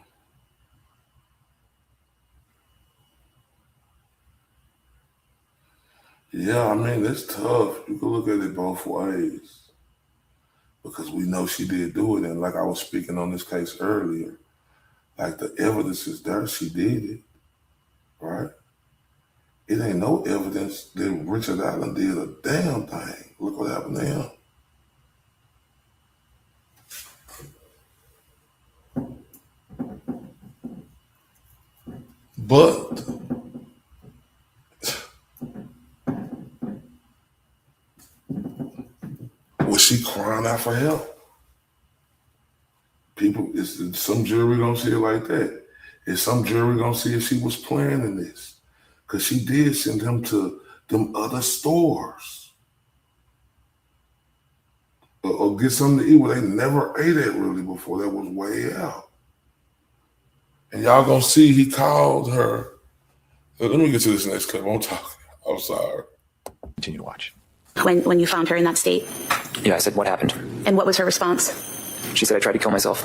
Yeah, I mean, it's tough. You can look at it both ways. Because we know she did do it. And like I was speaking on this case earlier, like the evidence is there, she did it, right? It ain't no evidence that Richard Allen did a damn thing. Look what happened to him. But was she crying out for help? People, is some jury gonna see it like that? Is some jury gonna see if she was planning this? Because she did send him to them other stores. or get something to eat where they never ate at really before. That was way out. And y'all gonna see he called her. Let me get to this next clip. I'm talking. I'm sorry. Continue to watch. When you found her in that state? Yeah, I said, what happened? And what was her response? She said I tried to kill myself.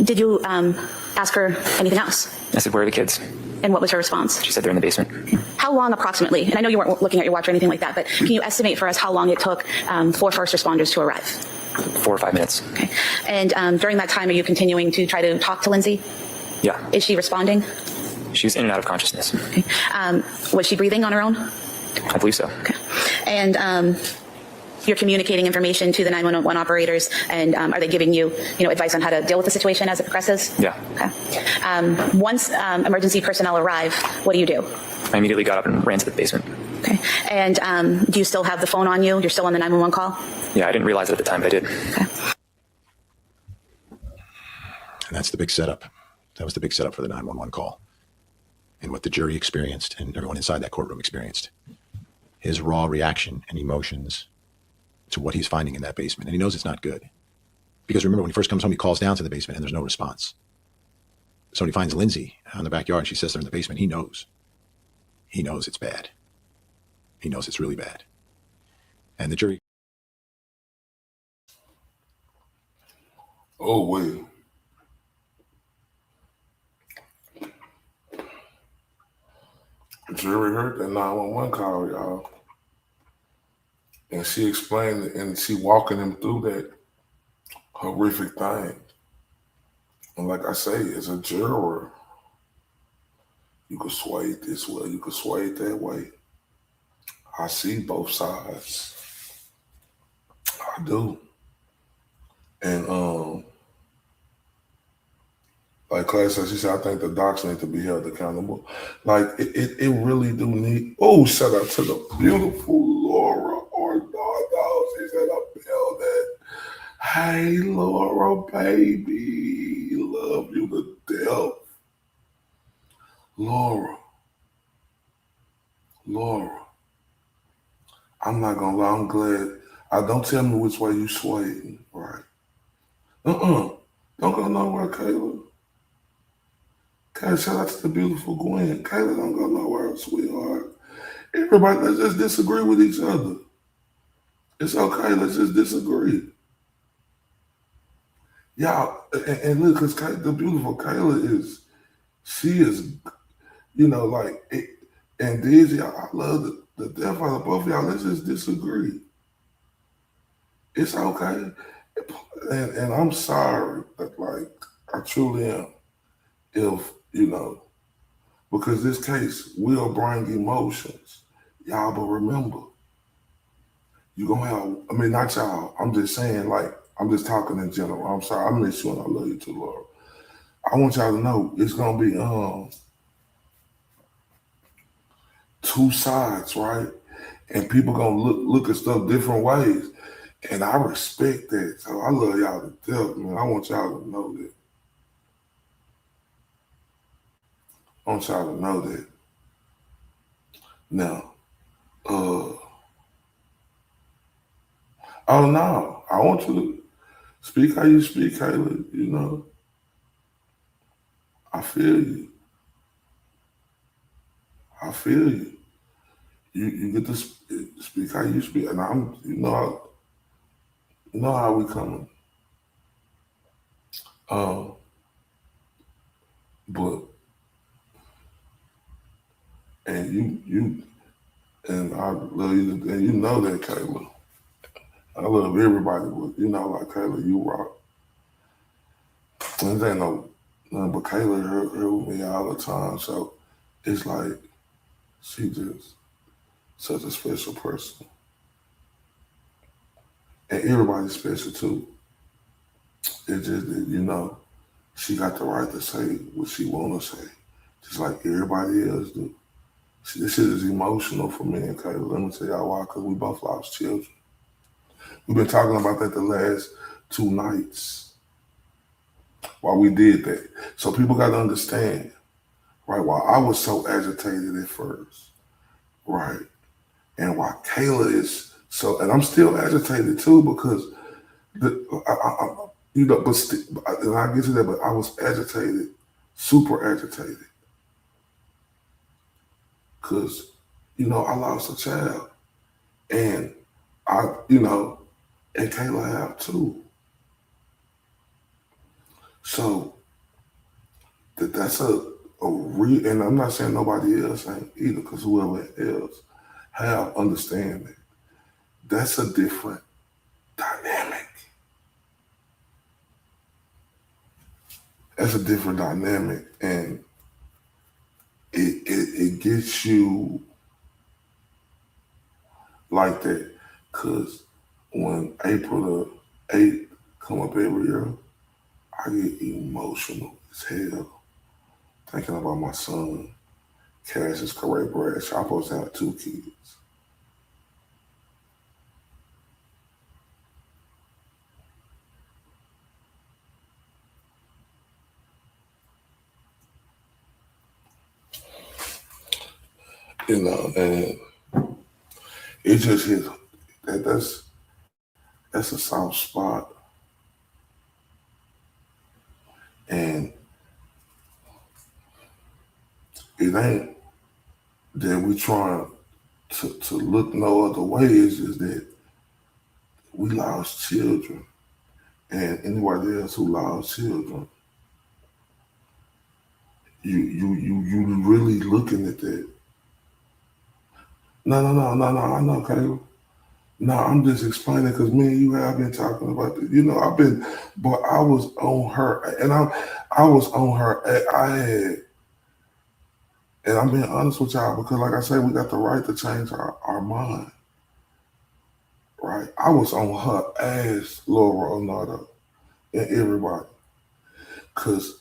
Did you ask her anything else? I said, where are the kids? And what was her response? She said they're in the basement. How long approximately, and I know you weren't looking at your watch or anything like that, but can you estimate for us how long it took for first responders to arrive? 4 or 5 minutes. Okay. And during that time, are you continuing to try to talk to Lindsey? Yeah. Is she responding? She was in and out of consciousness. Okay. Was she breathing on her own? I believe so. Okay. And you're communicating information to the 911 operators, and are they giving you, advice on how to deal with the situation as it progresses? Yeah. Okay. Once emergency personnel arrive, what do? I immediately got up and ran to the basement. Okay. And do you still have the phone on you? You're still on the 911 call? Yeah, I didn't realize it at the time, but I did. Okay. And that's the big setup. That was the big setup for the 911 call. And what the jury experienced and everyone inside that courtroom experienced. His raw reaction and emotions to what he's finding in that basement. And he knows it's not good. Because remember, when he first comes home, he calls down to the basement and there's no response. So when he finds Lindsey out in the backyard and she says they're in the basement, he knows. He knows it's bad. He knows it's really bad. And the jury. Oh, wait. The jury heard that 911 call, y'all. And she explained it, and she walking him through that horrific thing. And like I say, as a juror, you could sway it this way, you could sway it that way. I see both sides. I do. And like Clay said, she said, I think the docs need to be held accountable. Like it really do need. Oh, shout out to the beautiful Laura Orlando. She said, I feel that. Hey, Laura, baby, love you to death. Laura, I'm not gonna lie. I'm glad. Don't tell me which way you swayed, right? Don't go nowhere, Kayla. Kayla, shout out to the beautiful Gwen. Kayla, don't go nowhere, sweetheart. Everybody, let's just disagree with each other. It's okay, let's just disagree. Y'all, and look, because the beautiful Kayla she is, like, and Dizzy, I love the death out of both of y'all. Let's just disagree. It's okay. And I'm sorry, but like, I truly am. If, because this case will bring emotions. Y'all, but remember, you're going to have, not y'all, I'm just saying, like, I'm just talking in general. I'm sorry, I miss you and I love you too, Laura. I want y'all to know it's going to be two sides, right? And people going to look at stuff different ways. And I respect that. So I love y'all to death, man. I want y'all to know that. I want y'all to know that. Now, oh no, I want you to speak how you speak, Kayla, I feel you. I feel you. You get to speak how you speak, and I'm, how we coming. But, and you, and I love you, and you know that, Kayla. I love everybody, but like Kayla, you rock. And there ain't nothing but Kayla here with me all the time, so it's like she just such a special person. And everybody's special too. It's just that, she got the right to say what she want to say, just like everybody else do. See, this shit is emotional for me and Kayla. Let me tell y'all why, because we both lost children. We've been talking about that the last 2 nights while we did that. So people got to understand, right, while I was so agitated at first, right, and while Kayla is So, and I'm still agitated too because and I get to that, but I was agitated, super agitated, because, I lost a child, and and Kayla have too. So that's a real, and I'm not saying nobody else ain't either, because whoever else have understanding. That's a different dynamic. That's a different dynamic, and it gets you like that, because when April the 8th come up every year, I get emotional as hell thinking about my son, Cassius Correa Bradshaw. I'm supposed to have 2 kids. And it just hits that's a soft spot. And it ain't that we trying to look no other way. It's just that we lost children, and anybody else who lost children, you really looking at that. No, I know, Caleb. No, I'm just explaining because me and you have been talking about this. But I was on her, and I was on her. I had, and I'm being honest with y'all because, like I said, we got the right to change our mind, right? I was on her ass, Laura Onata, and everybody, because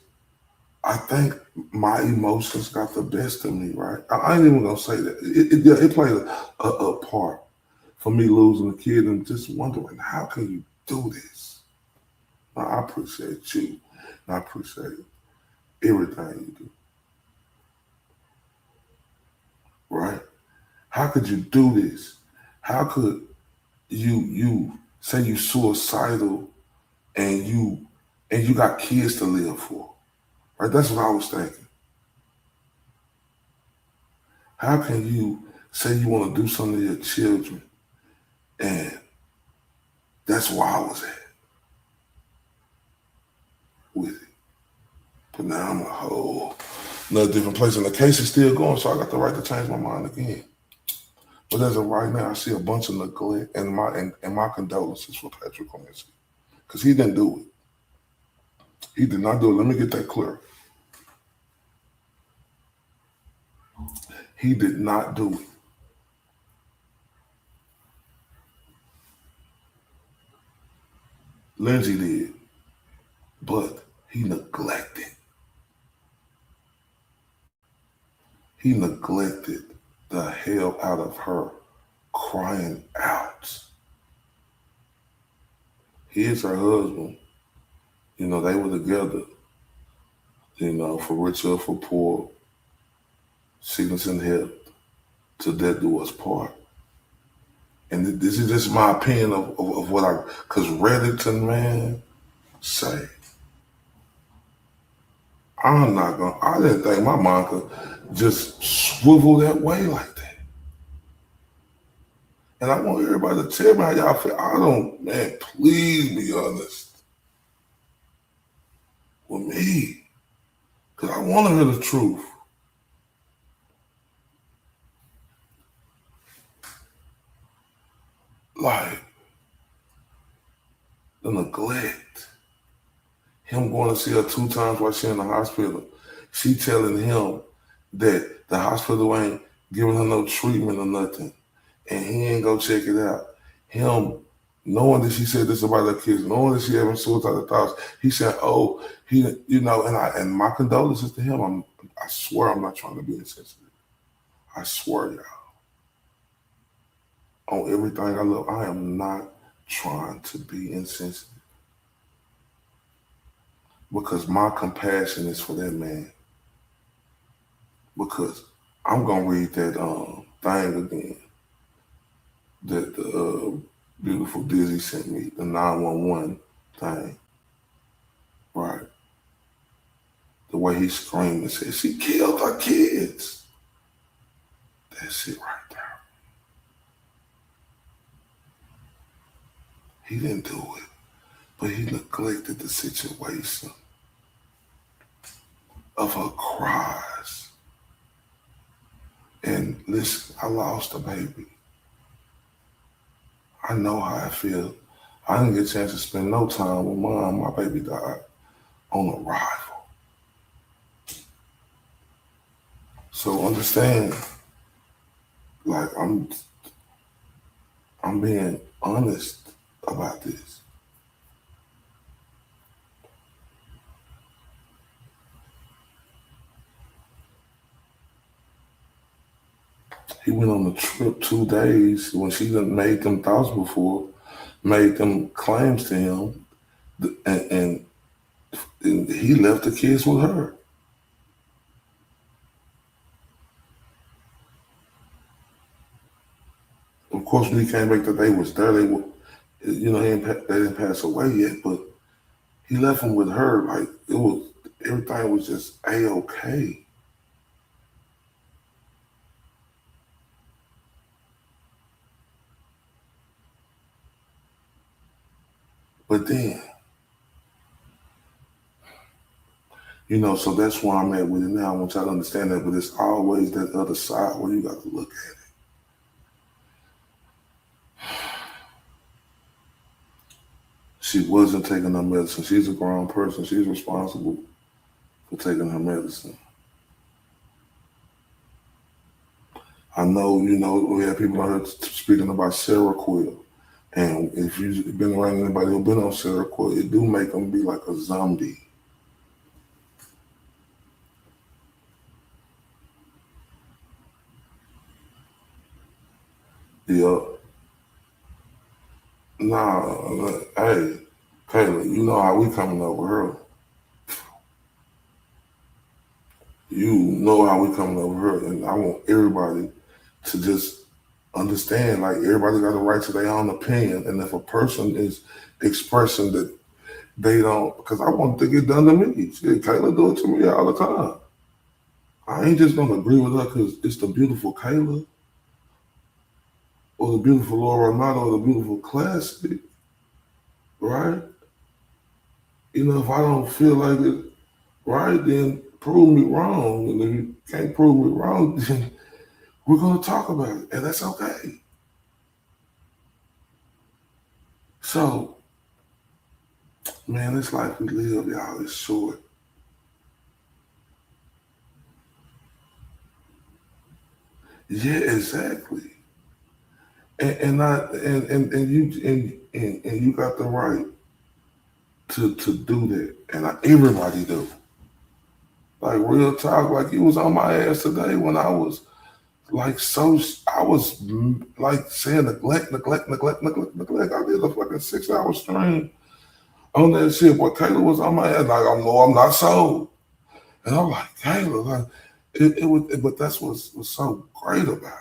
I think my emotions got the best of me, right? I ain't even gonna say that. It played a part for me losing a kid and just wondering, how can you do this? Now, I appreciate you. And I appreciate everything you do. Right? How could you do this? How could you say you suicidal and you got kids to live for? Right? That's what I was thinking. How can you say you want to do something to your children, and that's where I was at with it? But now I'm a whole another different place, and the case is still going, so I got the right to change my mind again. But as of right now, I see a bunch of neglect, and my condolences for Patrick Clancy, because he didn't do it. He did not do it. Let me get that clear. He did not do it. Lindsey did, but he neglected. He neglected the hell out of her, crying out. He is her husband. They were together, for richer or for poor, sickness and health, till death do us part. And this is just my opinion of what because Reddington, man, say, I didn't think my mom could just swivel that way like that. And I want everybody to tell me how y'all feel. Man, please be honest with me, because I want to hear the truth. Like, the neglect. Him going to see her 2 times while she's in the hospital. She telling him that the hospital ain't giving her no treatment or nothing, and he ain't go check it out. Him knowing that she said this about her kids, knowing that she having suicidal thoughts, he said, "Oh, and my condolences to him. I swear I'm not trying to be insensitive. I swear, y'all, on everything I love, I am not trying to be insensitive, because my compassion is for that man. Because I'm gonna read that thing again. that the beautiful Dizzy sent me, the 911 thing, right? The way he screamed and said, she killed her kids. That's it right there. He didn't do it, but he neglected the situation of her cries. And listen, I lost a baby. I know how I feel. I didn't get a chance to spend no time with mom. My baby died on arrival. So understand, like I'm being honest about this. He went on the trip 2 days when she done made them thoughts before, made them claims to him, and he left the kids with her. Of course, when he came back that they was there, they were, you know, they didn't pass away yet, but he left them with her. Like it was, everything was just A-okay. But then, you know, so that's why I'm at with it now. I want y'all to understand that, but it's always that other side where you got to look at it. She wasn't taking her medicine. She's a grown person. She's responsible for taking her medicine. I know, you know, we have people out here speaking about Seroquel. And if you've been around anybody who's been on Seroquel, it do make them be like a zombie. Yeah. Nah, hey, Kayla, you know how we coming over her. You know how we coming over her. And I want everybody to just understand, like, everybody got a right to their own opinion. And if a person is expressing that they don't, because I want it to get done to me. Shit, Kayla do it to me all the time. I ain't just gonna agree with her because it's the beautiful Kayla or the beautiful Laura Amato or the beautiful Classic, right? You know, if I don't feel like it, right, then prove me wrong. And if you can't prove me wrong, then we're gonna talk about it, and that's okay. So, man, this life we live, y'all, is short. Yeah, exactly. And you got the right to do that. And everybody do. Like real talk, like you was on my ass today when I was like I was like saying neglect. I did a fucking 6-hour stream on that shit. But Kayla was on my ass, like I know I'm not sold. And I'm like, Kayla, like it was, but that's what's so great about it.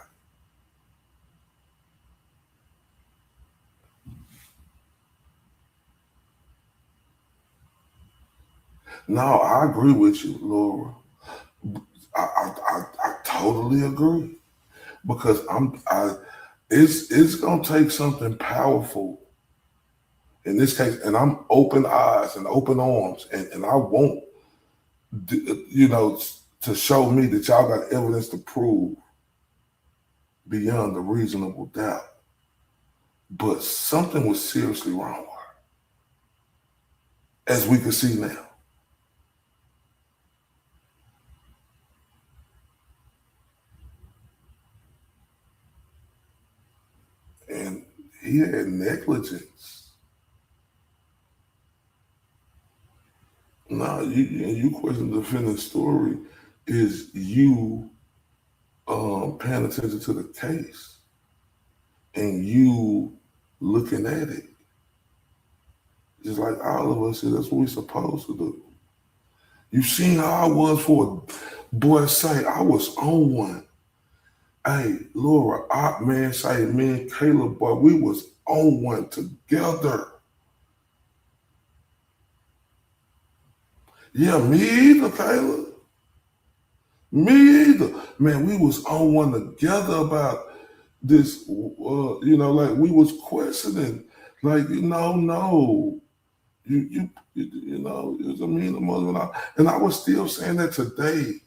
No, I agree with you, Laura. I totally agree because it's gonna take something powerful in this case, and I'm open eyes and open arms, and I want you know to show me that y'all got evidence to prove beyond a reasonable doubt. But something was seriously wrong with her, as we can see now. And he had negligence. Now, you question the defendant's story is you paying attention to the case and you looking at it. Just like all of us, that's what we're supposed to do. You seen how I was for a boy's sake. I was on one. Hey, Laura, man, say me and Caleb, boy, we was on one together. Yeah, me either, Caleb. Me either. Man, we was on one together about this, like we was questioning, like, no, you it was a mean mother, and I was still saying that today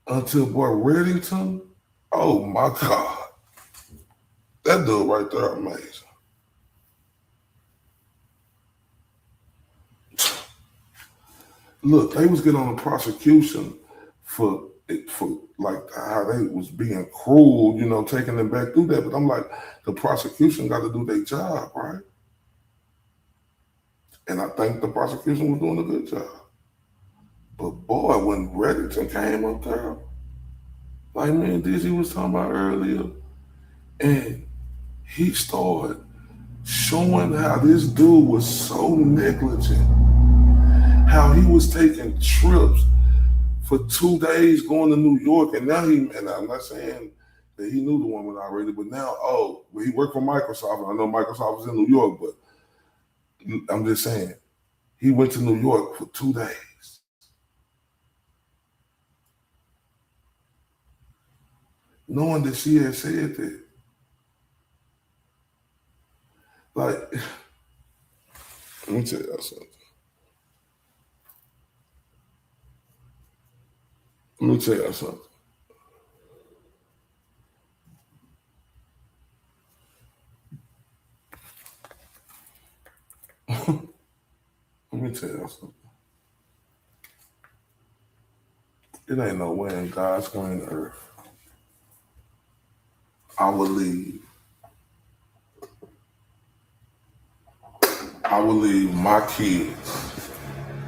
until boy Reddington, oh my God, that dude right there, amazing. Look, they was getting on the prosecution for like how they was being cruel, taking them back through that. But I'm like, the prosecution got to do their job, right? And I think the prosecution was doing a good job. But boy, when Reddington came up there, like me and Dizzy was talking about earlier, and he started showing how this dude was so negligent, how he was taking trips for 2 days going to New York, and now and I'm not saying that he knew the woman already, but now, he worked for Microsoft, and I know Microsoft was in New York, but I'm just saying, he went to New York for 2 days. Knowing that she had said that. Like, let me tell y'all something. Let me tell y'all something. Let me tell y'all something. It ain't no way in God's green earth I would leave my kids.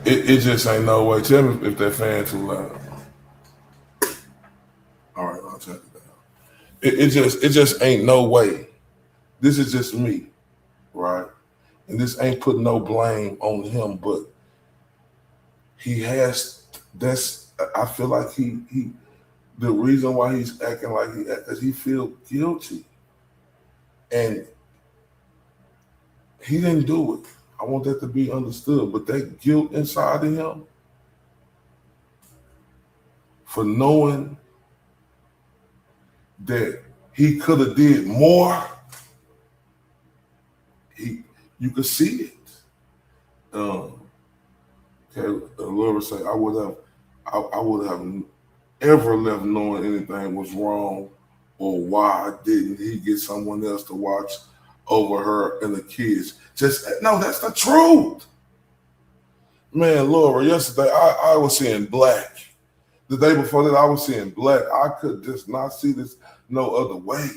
It just ain't no way. Tell me if that fan too loud. All right, I'll check it down. It just ain't no way. This is just me, right? And this ain't putting no blame on him, but I feel like he the reason why he's acting like he act, because he feel guilty. And he didn't do it. I want that to be understood. But that guilt inside of him for knowing that he could have did more, you could see it. Laura say, I would have ever left knowing anything was wrong, or why didn't he get someone else to watch over her and the kids? No, that's the truth. Man, Laura, yesterday I was seeing black. The day before that, I was seeing black. I could just not see this no other way.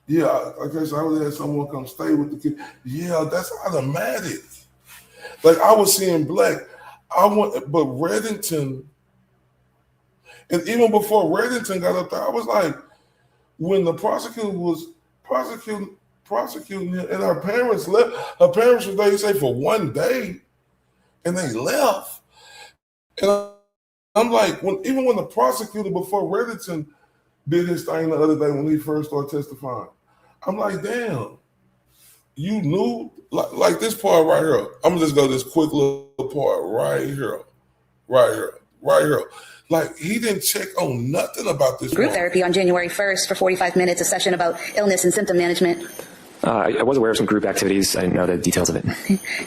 Yeah, I guess I would have someone come stay with the kid. Yeah, that's automatic. Like, I was seeing black. But Reddington, and even before Reddington got up there, I was like, when the prosecutor was prosecuting him, and her parents left. Her parents were there, you say, for 1 day, and they left. And I'm like, even when the prosecutor before Reddington did his thing the other day when he first started testifying, I'm like, damn, you knew, like this part right here. I'm gonna just go this quick little part right here. Like, he didn't check on nothing about this. Group therapy on January 1st for 45 minutes, a session about illness and symptom management. I was aware of some group activities. I didn't know the details of it.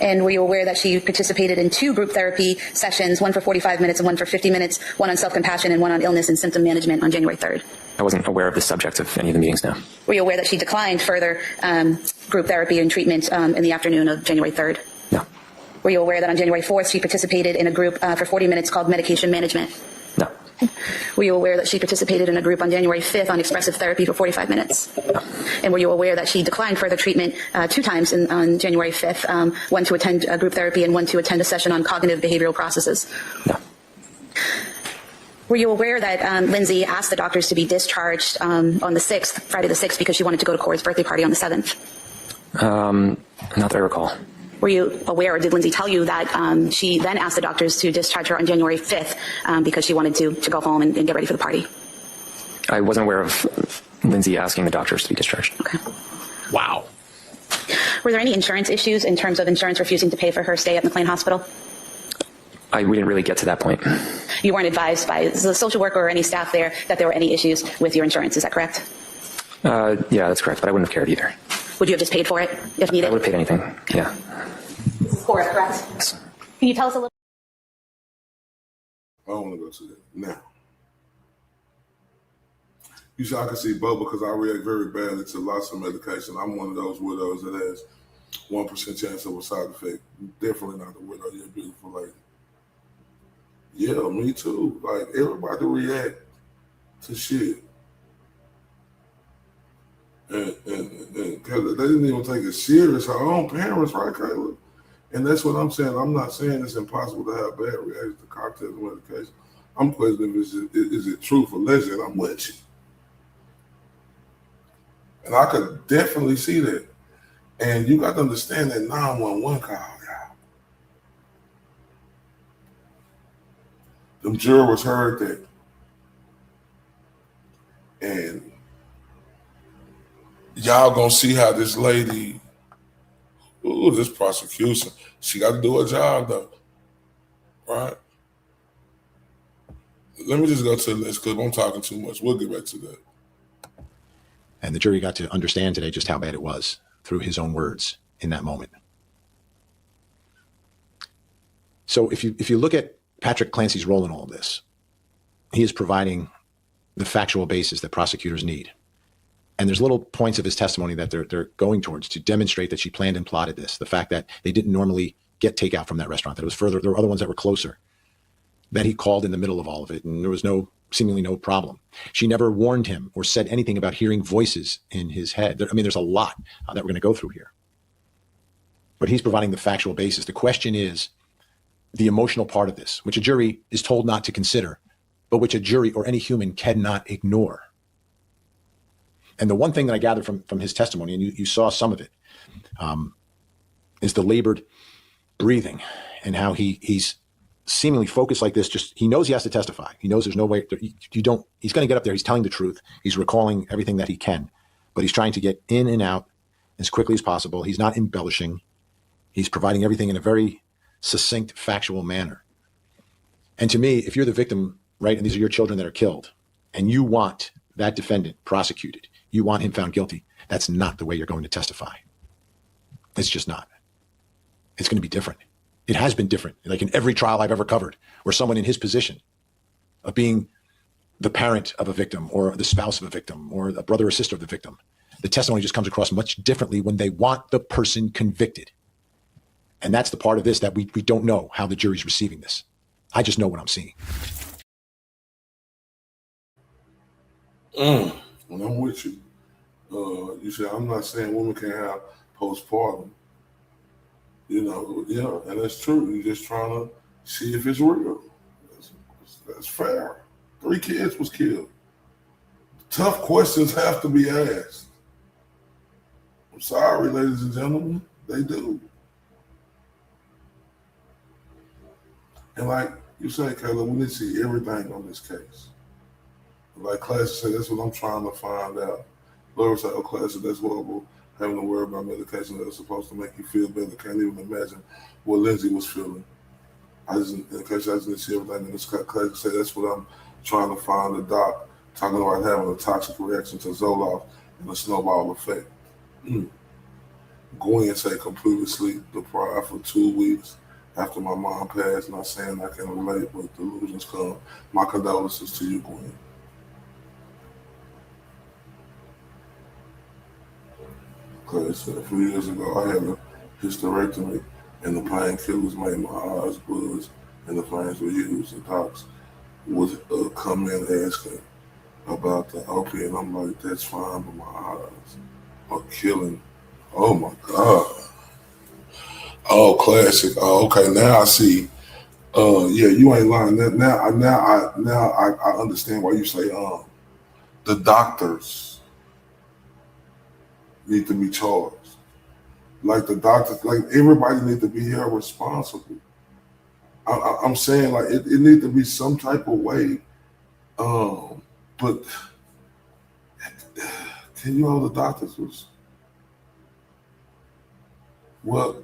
And were you aware that she participated in 2 group therapy sessions, one for 45 minutes and one for 50 minutes, one on self-compassion and one on illness and symptom management on January 3rd? I wasn't aware of the subject of any of the meetings, no. Were you aware that she declined further group therapy and treatment in the afternoon of January 3rd? No. Were you aware that on January 4th she participated in a group for 40 minutes called medication management? No. Were you aware that she participated in a group on January 5th on expressive therapy for 45 minutes? No. And were you aware that she declined further treatment 2 times on January 5th, one to attend group therapy and one to attend a session on cognitive behavioral processes? No. Were you aware that Lindsey asked the doctors to be discharged on the 6th, Friday the 6th, because she wanted to go to Corey's birthday party on the 7th? Not that I recall. Were you aware, or did Lindsey tell you that she then asked the doctors to discharge her on January 5th because she wanted to go home and get ready for the party? I wasn't aware of Lindsey asking the doctors to be discharged. Okay. Wow. Were there any insurance issues in terms of insurance refusing to pay for her stay at McLean Hospital? We didn't really get to that point. You weren't advised by the social worker or any staff there that there were any issues with your insurance, is that correct? Yeah, that's correct, but I wouldn't have cared either. Would you have just paid for it if needed? I would have paid anything, yeah. This is Cora, correct? Yes. Can you tell us a little? I don't want to go to that now. You see, I can see both because I react very badly to lots of medication. I'm one of those widows that has 1% chance of a side effect. Definitely not the widow. You're a beautiful lady. Yeah, me too. Like, everybody react to shit. And cause they didn't even take it serious. Our own parents, right, Kayla? And that's what I'm saying. I'm not saying it's impossible to have bad reactions to cocktails and medication. I'm questioning is it truth or legend. I'm with you. And I could definitely see that. And you got to understand that 911 call, y'all. Them jurors heard that. And y'all gonna see how this lady, this prosecution, she got to do her job though, right? Let me just go to the next clip. I'm talking too much. We'll get back to that. And the jury got to understand today just how bad it was through his own words in that moment. So if you look at Patrick Clancy's role in all of this, he is providing the factual basis that prosecutors need. And there's little points of his testimony that they're going towards to demonstrate that she planned and plotted this. The fact that they didn't normally get takeout from that restaurant, that it was further, there were other ones that were closer, that he called in the middle of all of it, and there was seemingly no problem. She never warned him or said anything about hearing voices in his head. I mean, there's a lot that we're going to go through here. But he's providing the factual basis. The question is the emotional part of this, which a jury is told not to consider, but which a jury or any human cannot ignore. And the one thing that I gathered from his testimony, and you saw some of it, is the labored breathing and how he's seemingly focused like this. Just, he knows he has to testify. He knows there's no way he's going to get up there. He's telling the truth. He's recalling everything that he can, but he's trying to get in and out as quickly as possible. He's not embellishing. He's providing everything in a very succinct, factual manner. And to me, if you're the victim, right, and these are your children that are killed, and you want that defendant prosecuted, you want him found guilty, that's not the way you're going to testify. It's just not. It's going to be different. It has been different, like in every trial I've ever covered, where someone in his position of being the parent of a victim or the spouse of a victim or a brother or sister of the victim, the testimony just comes across much differently when they want the person convicted. And that's the part of this that we don't know how the jury's receiving this. I just know what I'm seeing. And I'm with you. You said, I'm not saying women can't have postpartum. You know, yeah, and that's true. You're just trying to see if it's real. That's fair. 3 kids was killed. Tough questions have to be asked. I'm sorry, ladies and gentlemen, they do. And like you say, Kayla, we need to see everything on this case. Like Classy said, that's what I'm trying to find out. Laura said, oh, Classy, that's horrible, having to worry about medication that's supposed to make you feel better. Can't even imagine what Lindsey was feeling. In case I didn't see everything in this Classy said, that's what I'm trying to find the doc, talking about having a toxic reaction to Zoloft and a snowball effect. Gwen said completely sleep deprived for 2 weeks after my mom passed. Not saying I can relate, but delusions come. My condolences to you, Gwen. Because a few years ago, I had a hysterectomy, and the painkillers made my eyes buzz, and the flames were used. The docs would come in asking about the OP, and I'm like, that's fine, but my eyes are killing. Oh my God. Oh, classic. Oh, okay, now I see. Yeah, you ain't lying. Now I understand why you say the doctors need to be charged. Like the doctors, like everybody need to be held responsible. I'm saying like it needs to be some type of way. But can you all the doctors was well?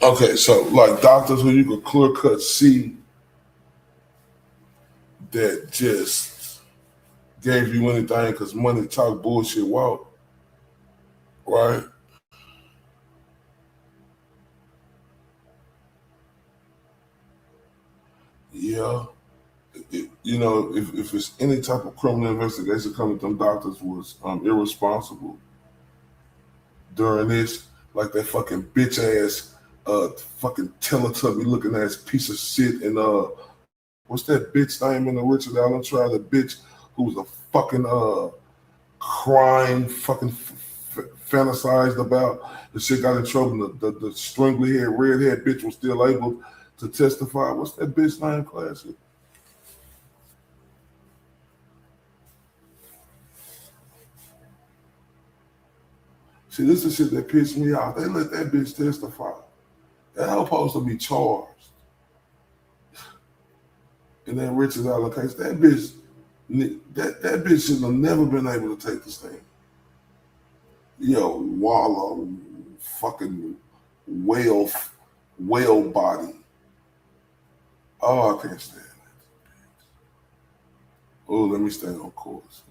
Okay, so like doctors who you could clear cut see that just gave you anything because money talk bullshit walk, right? Yeah. You know, if it's any type of criminal investigation coming from doctors was irresponsible during this, like that fucking bitch ass fucking Teletubby looking ass piece of shit and what's that bitch name in the Richard Allen trial? The bitch who was a fucking crime fucking fantasized about. The shit got in trouble. The stringly haired, red haired bitch was still able to testify. What's that bitch name, Classic? See, this is shit that pissed me off. They let that bitch testify. That hoe supposed to be charged. In that Richard Allen case, that bitch should have never been able to take the stand. Yo, wallow, fucking whale body. Oh, I can't stand it. Oh, let me stay on course.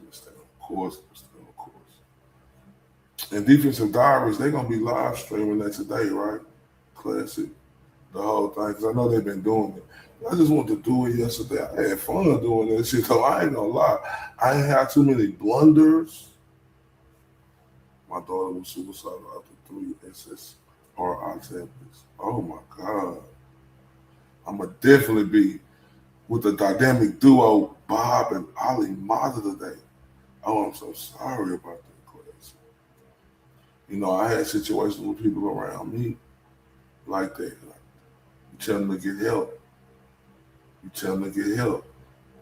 And Defensive Diaries, they're gonna be live streaming that today, right? Classic, the whole thing, because I know they've been doing it. I just wanted to do it yesterday. I had fun doing that shit, so I ain't gonna lie. I ain't had too many blunders. My daughter was suicidal after 3 SSRI tablets. Oh my God. I'ma definitely be with the dynamic duo Bob and Ali Mata today. Oh, I'm so sorry about that. You know, I had situations with people around me like that. Like, you tell them to get help.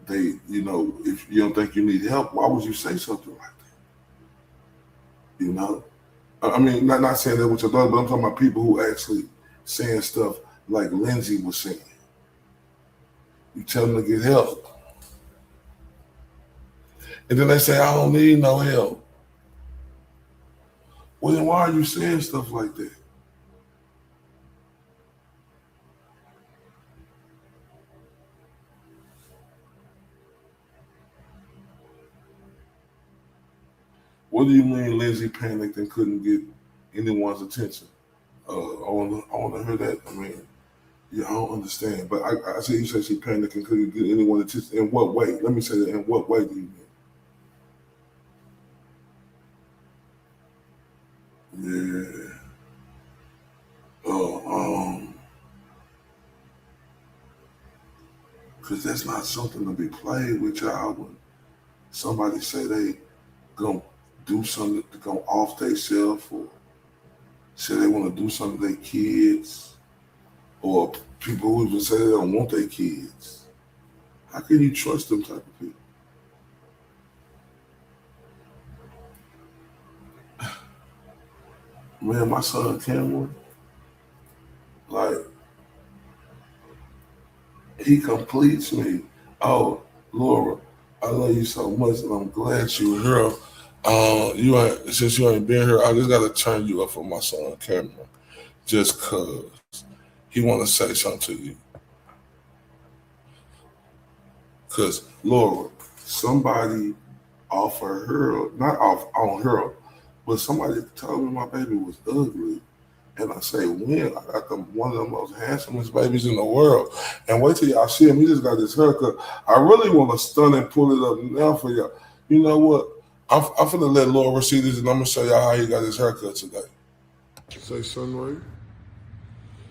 They, you know, if you don't think you need help, why would you say something like that? You know? I mean, not saying that with your daughter, but I'm talking about people who actually saying stuff like Lindsey was saying. You tell them to get help. And then they say, I don't need no help. Well, then why are you saying stuff like that? What do you mean Lindsey panicked and couldn't get anyone's attention? I want to hear that. I mean, yeah, I don't understand. But I see you say she panicked and couldn't get anyone's attention. In what way? Let me say that. In what way do you mean? Yeah. Because that's not something to be played with, y'all. When somebody say they gonna do something to go off themselves, or say they want to do something to their kids, or people who even say they don't want their kids. How can you trust them type of people? Man, my son Cameron, like, he completes me. Oh, Laura, I love you so much, and I'm glad you're here. Since you ain't been here, I just gotta turn you up for my son Cameron, just cause he want to say something to you. Cause Laura, somebody offered her, not off on her, but somebody told me my baby was ugly. And I say, when? I got one of the most handsomest babies in the world. And wait till y'all see him. He just got this haircut. I really want to stun and pull it up now for y'all. You know what? I'm finna let Laura see this, and I'm gonna show y'all how he got his haircut today. Say Sunray.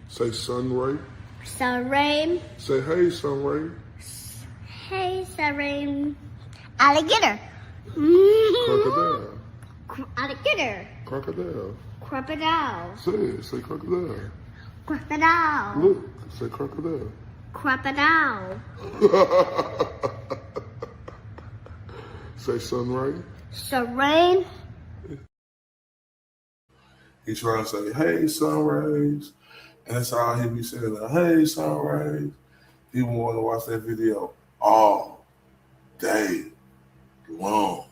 Say Sunray. Sunray. Say hey, Sunray. Hey, Sunray. Alligator. Crocodile. Alligator. Crocodile. Crocodile. Say it. Say crocodile. Crocodile. Look, say crocodile. Crocodile. Say sun rays. Sun rays. He trying to say, hey, sun rays. And that's all he be saying, hey, sun rays. He want to watch that video all day long.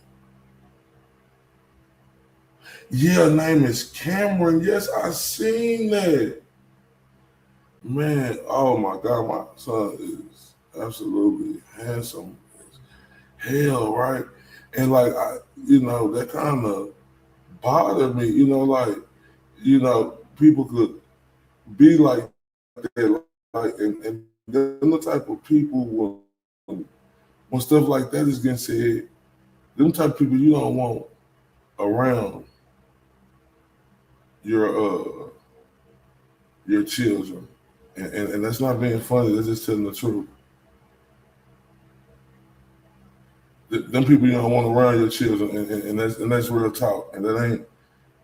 Yeah, name is Cameron. Yes, I seen that. Man, oh my God, my son is absolutely handsome as hell, right? And like, that kind of bothered me, people could be like that, like, and they're the type of people when stuff like that is getting said, them type of people you don't want around your children. And that's not being funny, that's just telling the truth. Them people you don't want around your children, and that's real talk. And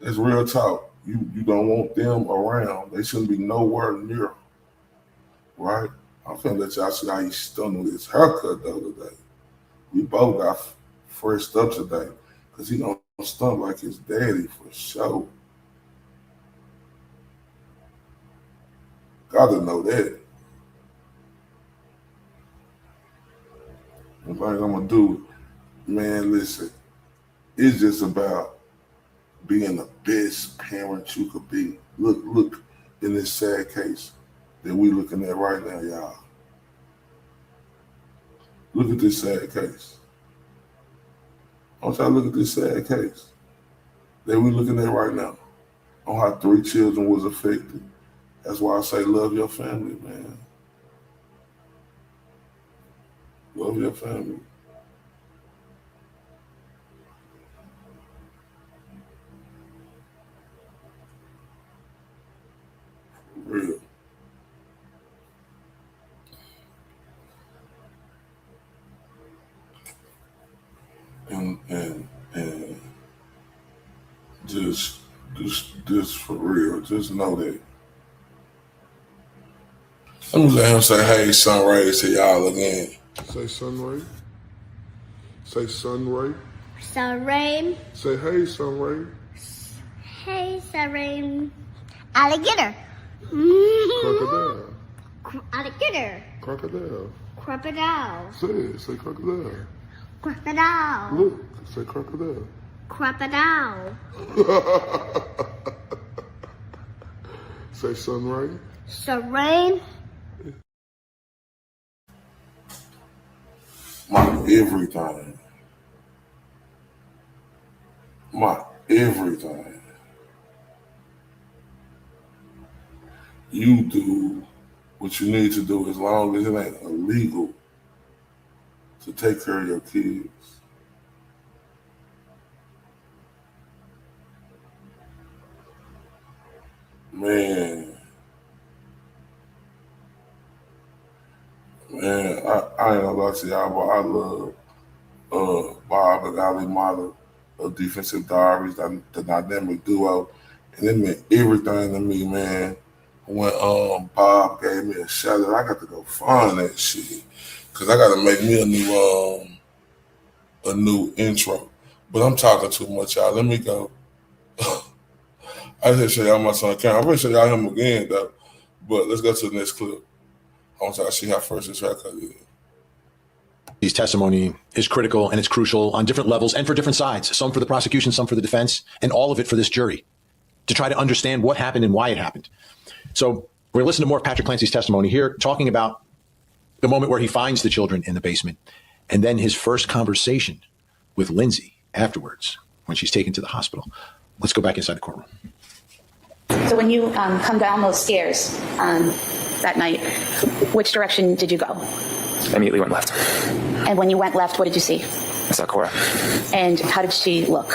that's real talk. You don't want them around. They shouldn't be nowhere near. Right? I'm finna let y'all see how he's stunned with his haircut the other day. We both got freshed up today because he don't stunt like his daddy for sure. Gotta know that. What I'm gonna do, man, listen, it's just about being the best parent you could be. Look in this sad case that we looking at right now, y'all. Look at this sad case. I want y'all to look at this sad case that we looking at right now on how 3 children was affected. That's why I say love your family, man. Love your family. For real. And just for real, just know that. Let me let him say, hey, sun rays to y'all again. Say sun ray. Say sun ray. Sun rays. Say hey, sun ray. Hey, sun rays. Alligator. Crocodile. Alligator. Crocodile. Crocodile. Say crocodile. Crocodile. Look, say crocodile. Crocodile. Say sun ray. Sun rays. My everything. My everything. You do what you need to do as long as it ain't illegal to take care of your kids. Man, I ain't gonna lie to y'all, but I love Bob and Ali Mata of Defensive Diaries, the dynamic duo, and it meant everything to me, man. When Bob gave me a shout out, I got to go find that shit because I got to make me a new intro. But I'm talking too much, y'all. Let me go. I just show y'all my son Cam. I'm gonna show y'all him again though. But let's go to the next clip. I want y'all to see how first this haircut is. His testimony is critical and it's crucial on different levels and for different sides, some for the prosecution, some for the defense, and all of it for this jury to try to understand what happened and why it happened. So we're listening to more of Patrick Clancy's testimony here, talking about the moment where he finds the children in the basement and then his first conversation with Lindsey afterwards when she's taken to the hospital. Let's go back inside the courtroom. So when you come down those stairs that night, which direction did you go? I immediately went left. And when you went left, what did you see? I saw Cora. And how did she look?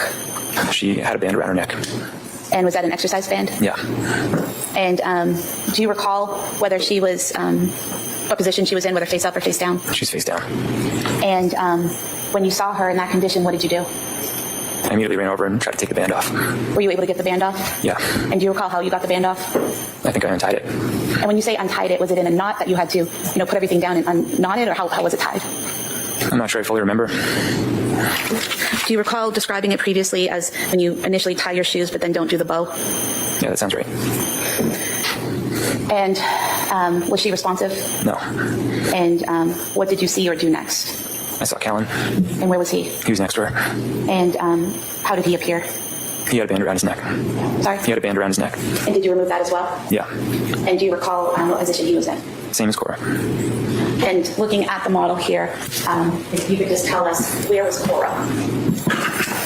She had a band around her neck. And was that an exercise band? Yeah. And do you recall whether she was, what position she was in, whether face up or face down? She's face down. And when you saw her in that condition, what did you do? I immediately ran over and tried to take the band off. Were you able to get the band off? Yeah. And do you recall how you got the band off? I think I untied it. And when you say untied it, was it in a knot that you had to, put everything down and unknot it, or how was it tied? I'm not sure I fully remember. Do you recall describing it previously as when you initially tie your shoes but then don't do the bow? Yeah, that sounds right. And was she responsive? No. And what did you see or do next? I saw Callan. And where was he? He was next to her. And how did he appear? He had a band around his neck. Sorry? He had a band around his neck. And did you remove that as well? Yeah. And do you recall what position he was in? Same as Cora. And looking at the model here, if you could just tell us, where was Cora?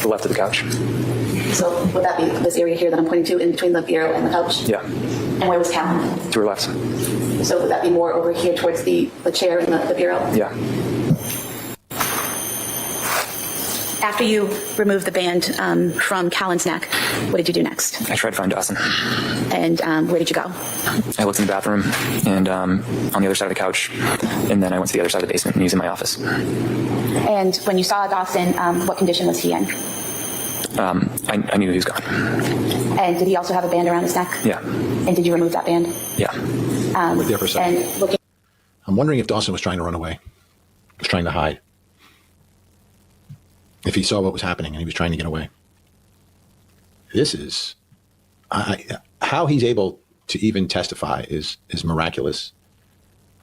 The left of the couch. So would that be this area here that I'm pointing to, in between the bureau and the couch? Yeah. And where was Callan? To her left. So would that be more over here towards the chair and the bureau? Yeah. After you removed the band from Callan's neck, what did you do next? I tried to find Dawson. And where did you go? I looked in the bathroom and on the other side of the couch, and then I went to the other side of the basement and he was in my office. And when you saw Dawson, what condition was he in? I knew he was gone. And did he also have a band around his neck? Yeah. And did you remove that band? Yeah. Wait there for a second. And looking. I'm wondering if Dawson was trying to run away, was trying to hide. If he saw what was happening and he was trying to get away. This is, how he's able to even testify is miraculous.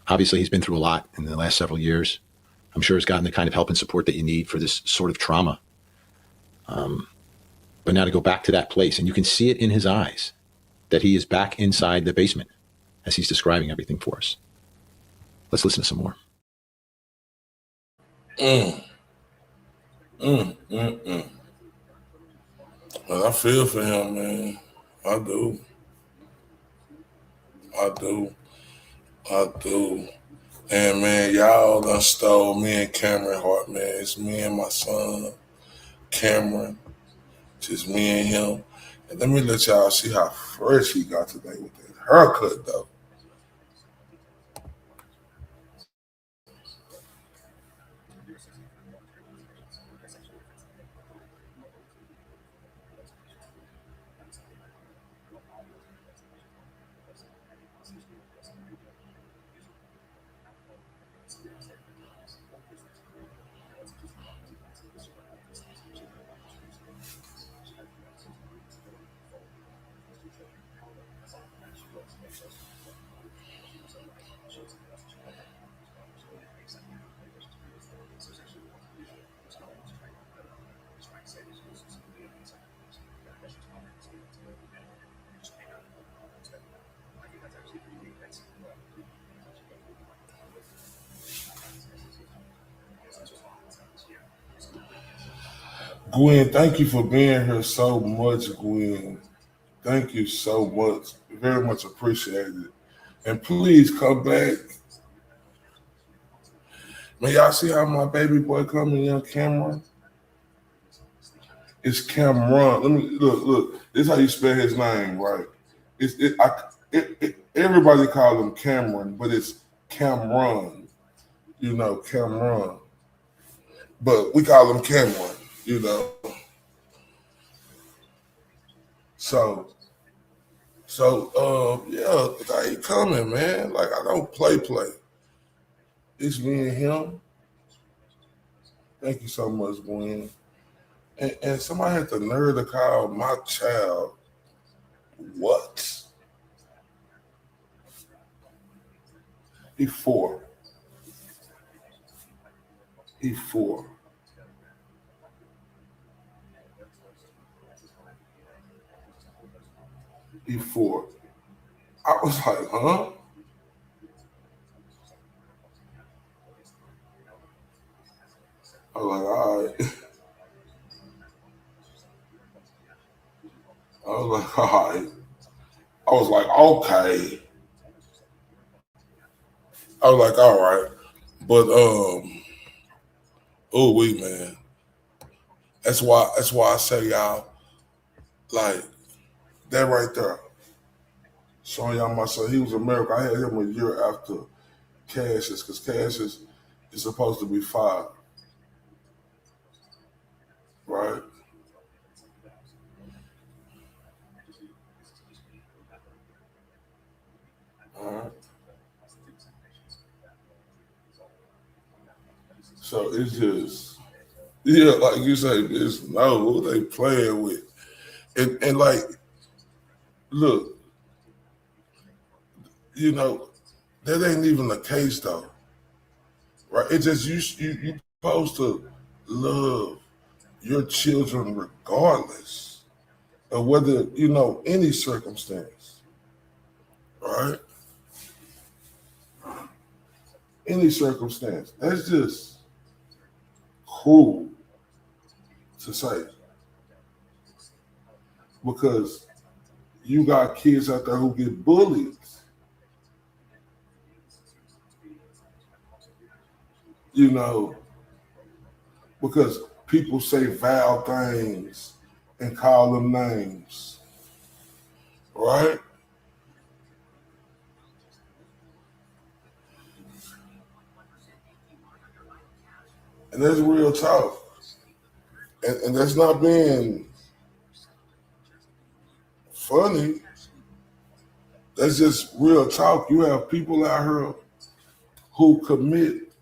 Obviously, he's been through a lot in the last several years. I'm sure he's gotten the kind of help and support that you need for this sort of trauma. But now to go back to that place, and you can see it in his eyes, that he is back inside the basement as he's describing everything for us. Let's listen to some more. Well, I feel for him, man. I do. And man, y'all done stole me and Cameron heart, man. It's me and my son, Cameron. Just me and him. And let me let y'all see how fresh he got today with that haircut, though. Gwen, thank you for being here so much, Gwen. Thank you so much. Very much appreciated. And please come back. Man, y'all see how my baby boy coming in, Cameron? It's Cameron. Let me look. This is how you spell his name, right? Everybody call him Cameron, but it's Cameron. Cameron. But we call him Cameron. So yeah, I ain't coming, man. Like, I don't play. It's me and him. Thank you so much, Gwen. And somebody had the nerve to call my child what? He's 4. He's 4. He's 4. I was like, huh? I was like, all right. I was like, all right. I was like, okay. I was like, all right. But man. That's why I say, y'all, like, that right there. Showing y'all my son. He was American. I had him a year after Cassius, because Cassius is supposed to be 5. Right? So it's just, yeah, like you say, it's no, who they playing with. And like, look, you know, that ain't even the case though, right? It's just you supposed to love your children regardless of whether, you know, any circumstance, right? Any circumstance. That's just cruel to say. Because you got kids out there who get bullied. You know, because people say vile things and call them names, right? And that's real talk. And that's not being funny. That's just real talk. You have people out here who commit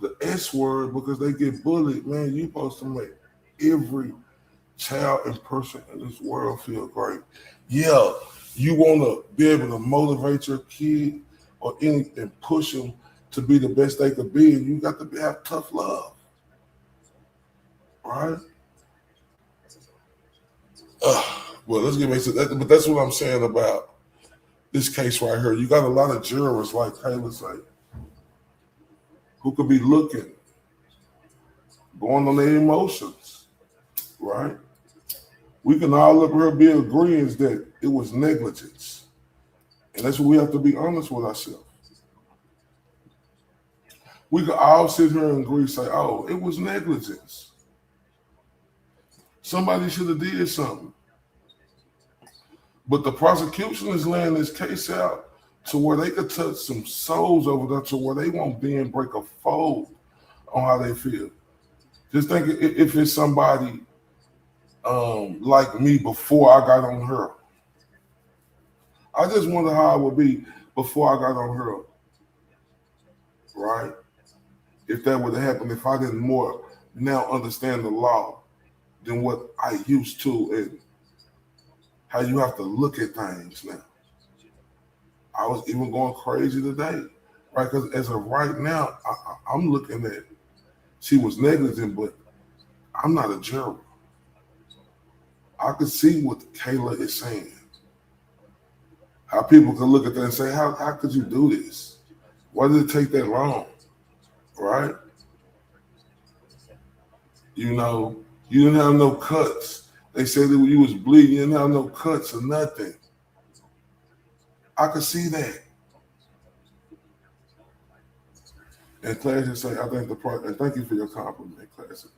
the S word because they get bullied. Man, you're supposed to make every child and person in this world feel great. Yeah, you want to be able to motivate your kid or anything, push them to be the best they could be, and you got to have tough love, right? Well, let's get back to that. But that's what I'm saying about this case right here. You got a lot of jurors, like Kayla said, who could be looking, going on their emotions, right? We can all up here be agreeing that it was negligence. And that's what we have to be honest with ourselves. We could all sit here and agree, say, oh, it was negligence. Somebody should have did something. But the prosecution is laying this case out to where they could touch some souls over there to where they won't bend, break a fold on how they feel. Just think if it's somebody like me before I got on her. I just wonder how I would be before I got on her, right? If that would have happened, if I didn't more now understand the law than what I used to, and how you have to look at things now. I was even going crazy today, right? Because as of right now, I'm looking at, she was negligent, but I'm not a juror. I could see what Kayla is saying. How people could look at that and say, how could you do this? Why did it take that long? Right? You know, you didn't have no cuts. They said that when you was bleeding, you didn't have no cuts or nothing. I could see that. And Classic say, I think and thank you for your compliment, Classic,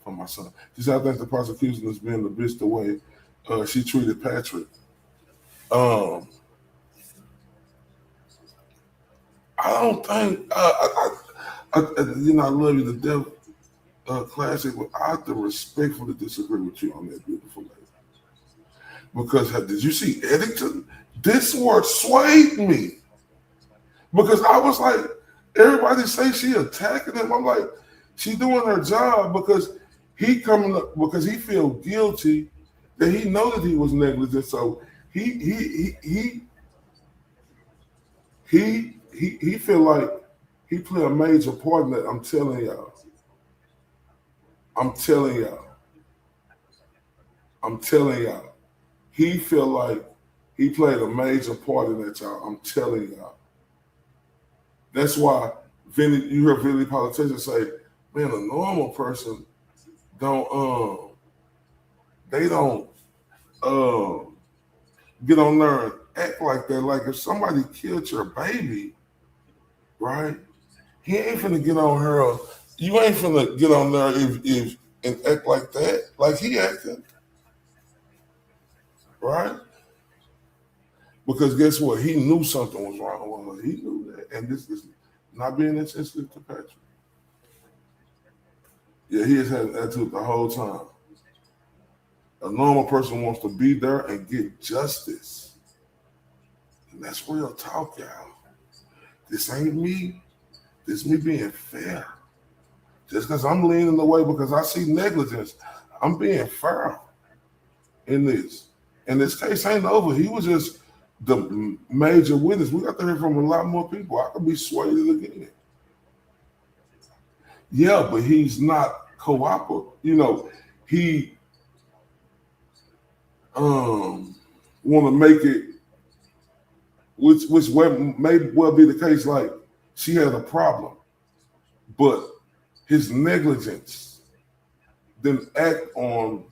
from my son. She said, I think the prosecution has been the bitch the way she treated Patrick. I don't think, you know, I love you to death, Classic, but I have to respectfully disagree with you on that, beautiful lady. Because did you see Eddington? This word swayed me. Because I was like, everybody say she attacking him. I'm like, she doing her job because he coming up, because he feel guilty that he know that he was negligent. So he feel like he play a major part in that. I'm telling y'all. He feel like he played a major part in that, y'all. I'm telling y'all. That's why you hear Vinny politicians say, man, a normal person don't get on there and act like that. Like if somebody killed your baby, right? He ain't finna get on her. You ain't finna get on there if and act like that, like he acting, right? Because guess what? He knew something was wrong with her. He knew that, and this is not being insensitive to Patrick. Yeah, he has had an attitude the whole time. A normal person wants to be there and get justice. And that's real talk, y'all. This ain't me. This me being fair. Just because I'm leaning away because I see negligence, I'm being fair in this. And this case ain't over. He was just the major witness. We got to hear from a lot more people. I could be swayed again. Yeah, but he's not cooperative. You know, he want to make it, which may well be the case, like she had a problem, but his negligence didn't act on,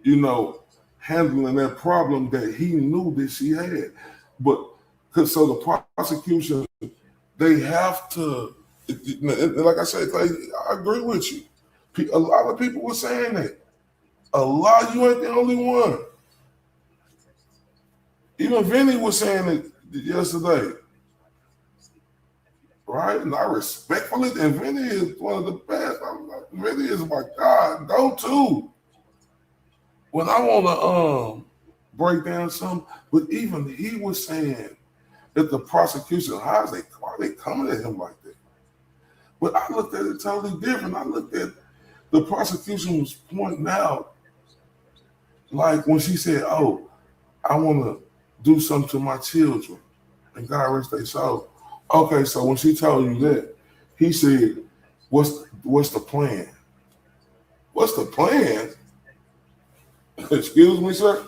you know, handling that problem that he knew that she had. But so the prosecution, they have to, like I said, like, I agree with you. A lot of people were saying that. A lot, you ain't the only one. Even Vinny was saying it yesterday. Right? And I respectfully, and Vinny is one of the best. Vinny is my God, go-to. When I want to break down something, but even he was saying that the prosecution, why are they coming at him like that? But I looked at it totally different. I looked at the prosecution was pointing out, like when she said, oh, I want to do something to my children, and God rest their soul. Okay, so when she told you that, he said, what's the plan? What's the plan? Excuse me, sir?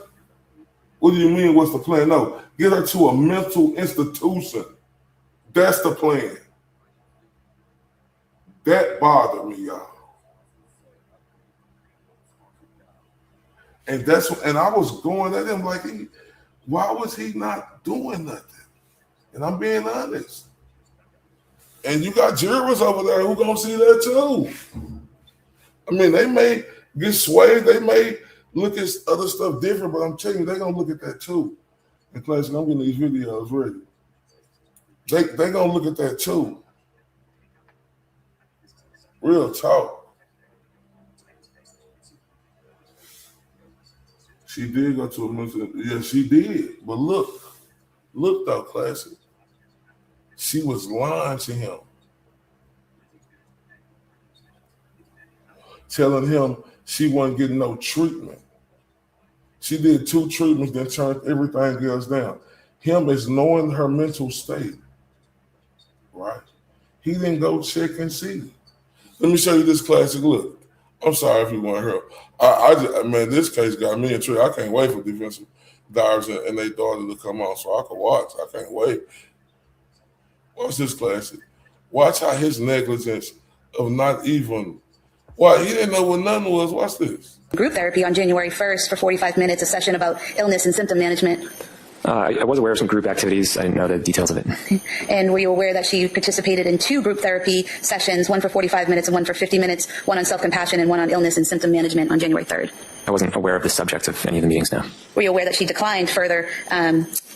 What do you mean, what's the plan? No, get her to a mental institution. That's the plan. That bothered me, y'all. And I was going at him like, why was he not doing nothing? And I'm being honest. And you got jurors over there who gonna see that too. I mean, they may get swayed, they may look at other stuff different, but I'm telling you, they're gonna look at that too. And class, I'm getting these videos ready. They gonna look at that too. Real talk. She did go to a mental, yeah, she did. But look though, classic. She was lying to him, telling him she wasn't getting no treatment. She did 2 treatments, then turned everything else down. Him is knowing her mental state, right? He didn't go check and see. Let me show you this classic look. I'm sorry if you want to hear. Man, this case got me in trouble. I can't wait for defensive divers and their daughter to come on so I can watch. I can't wait. Watch this classic. Watch how his negligence of not even, he didn't know what nothing was. Watch this. Group therapy on January 1st for 45 minutes, a session about illness and symptom management. I was aware of some group activities. I didn't know the details of it. And were you aware that she participated in 2 group therapy sessions, one for 45 minutes and one for 50 minutes, one on self-compassion and one on illness and symptom management on January 3rd? I wasn't aware of the subject of any of the meetings, no. Were you aware that she declined further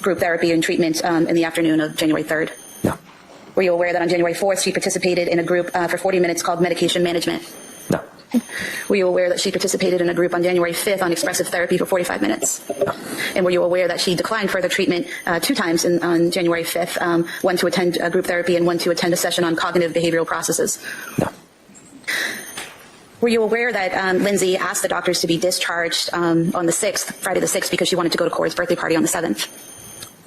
group therapy and treatment in the afternoon of January 3rd? No. Were you aware that on January 4th she participated in a group for 40 minutes called medication management? No. Were you aware that she participated in a group on January 5th on expressive therapy for 45 minutes? No. And were you aware that she declined further treatment 2 times on January 5th, one to attend group therapy and one to attend a session on cognitive behavioral processes? No. Were you aware that Lindsey asked the doctors to be discharged on the 6th, Friday the 6th, because she wanted to go to Corey's birthday party on the 7th?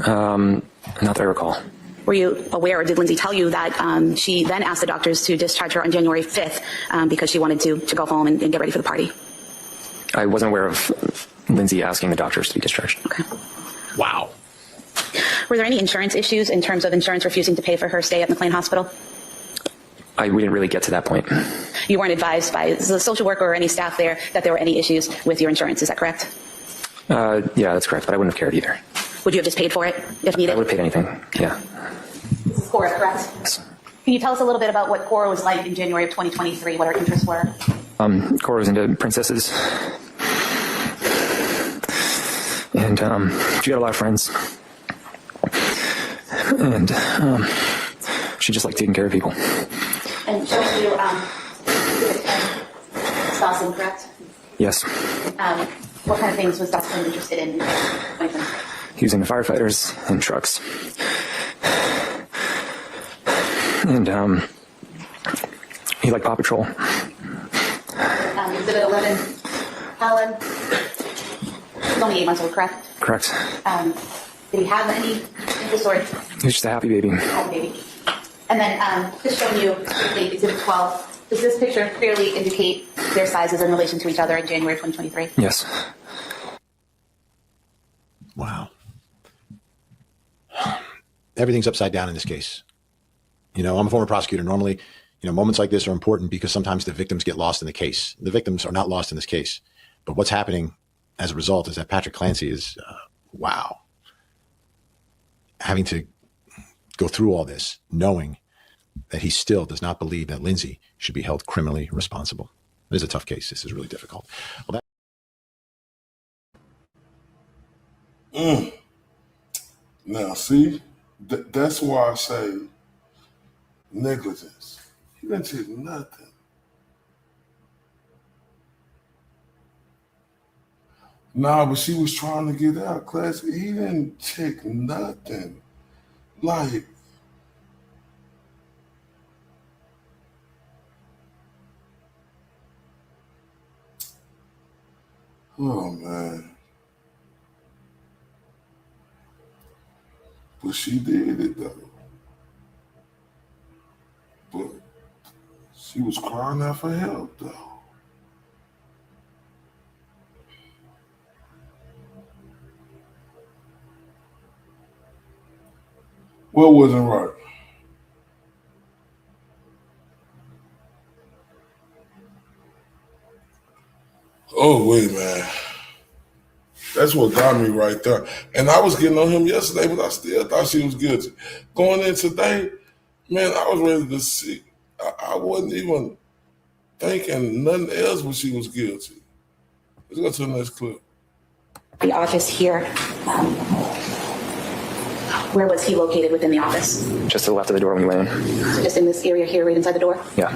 Not that I recall. Were you aware, or did Lindsey tell you that she then asked the doctors to discharge her on January 5th because she wanted to go home and get ready for the party? I wasn't aware of Lindsey asking the doctors to be discharged. Okay. Wow. Were there any insurance issues in terms of insurance refusing to pay for her stay at McLean Hospital? We didn't really get to that point. You weren't advised by the social worker or any staff there that there were any issues with your insurance, is that correct? Yeah, that's correct, but I wouldn't have cared either. Would you have just paid for it if needed? I would have paid anything, yeah. Cora, correct? Yes. Can you tell us a little bit about what Cora was like in January of 2023, what her interests were? Cora was into princesses. And she had a lot of friends. And she just liked taking care of people. And she went to Dawson, correct? Yes. What kind of things was Dawson interested in 2023? He was into firefighters and trucks. and he liked Paw Patrol. Exhibit 11, Helen. He's only 8 months old, correct? Correct. Did he have any interest or He was just a happy baby. happy baby? And then just showing you quickly Exhibit 12. Does this picture clearly indicate their sizes in relation to each other in January 2023? Yes. Wow. Everything's upside down in this case. You know, I'm a former prosecutor. Normally, you know, moments like this are important because sometimes the victims get lost in the case. The victims are not lost in this case. But what's happening as a result is that Patrick Clancy is, wow, having to go through all this, knowing that he still does not believe that Lindsey should be held criminally responsible. It is a tough case. This is really difficult. Well, Now, see, that's why I say negligence. He didn't take nothing. Nah, but she was trying to get out, class. He didn't check nothing. Like, oh man. But she did it though. But she was crying out for help though. What wasn't right? Oh, wait, man. That's what got me right there. And I was getting on him yesterday, but I still thought she was guilty. Going in today, man, I was ready to see. I wasn't even thinking nothing else but she was guilty. Let's go to the next clip. The office here. Where was he located within the office? Just to the left of the door when you went in. So just in this area here, right inside the door? Yeah.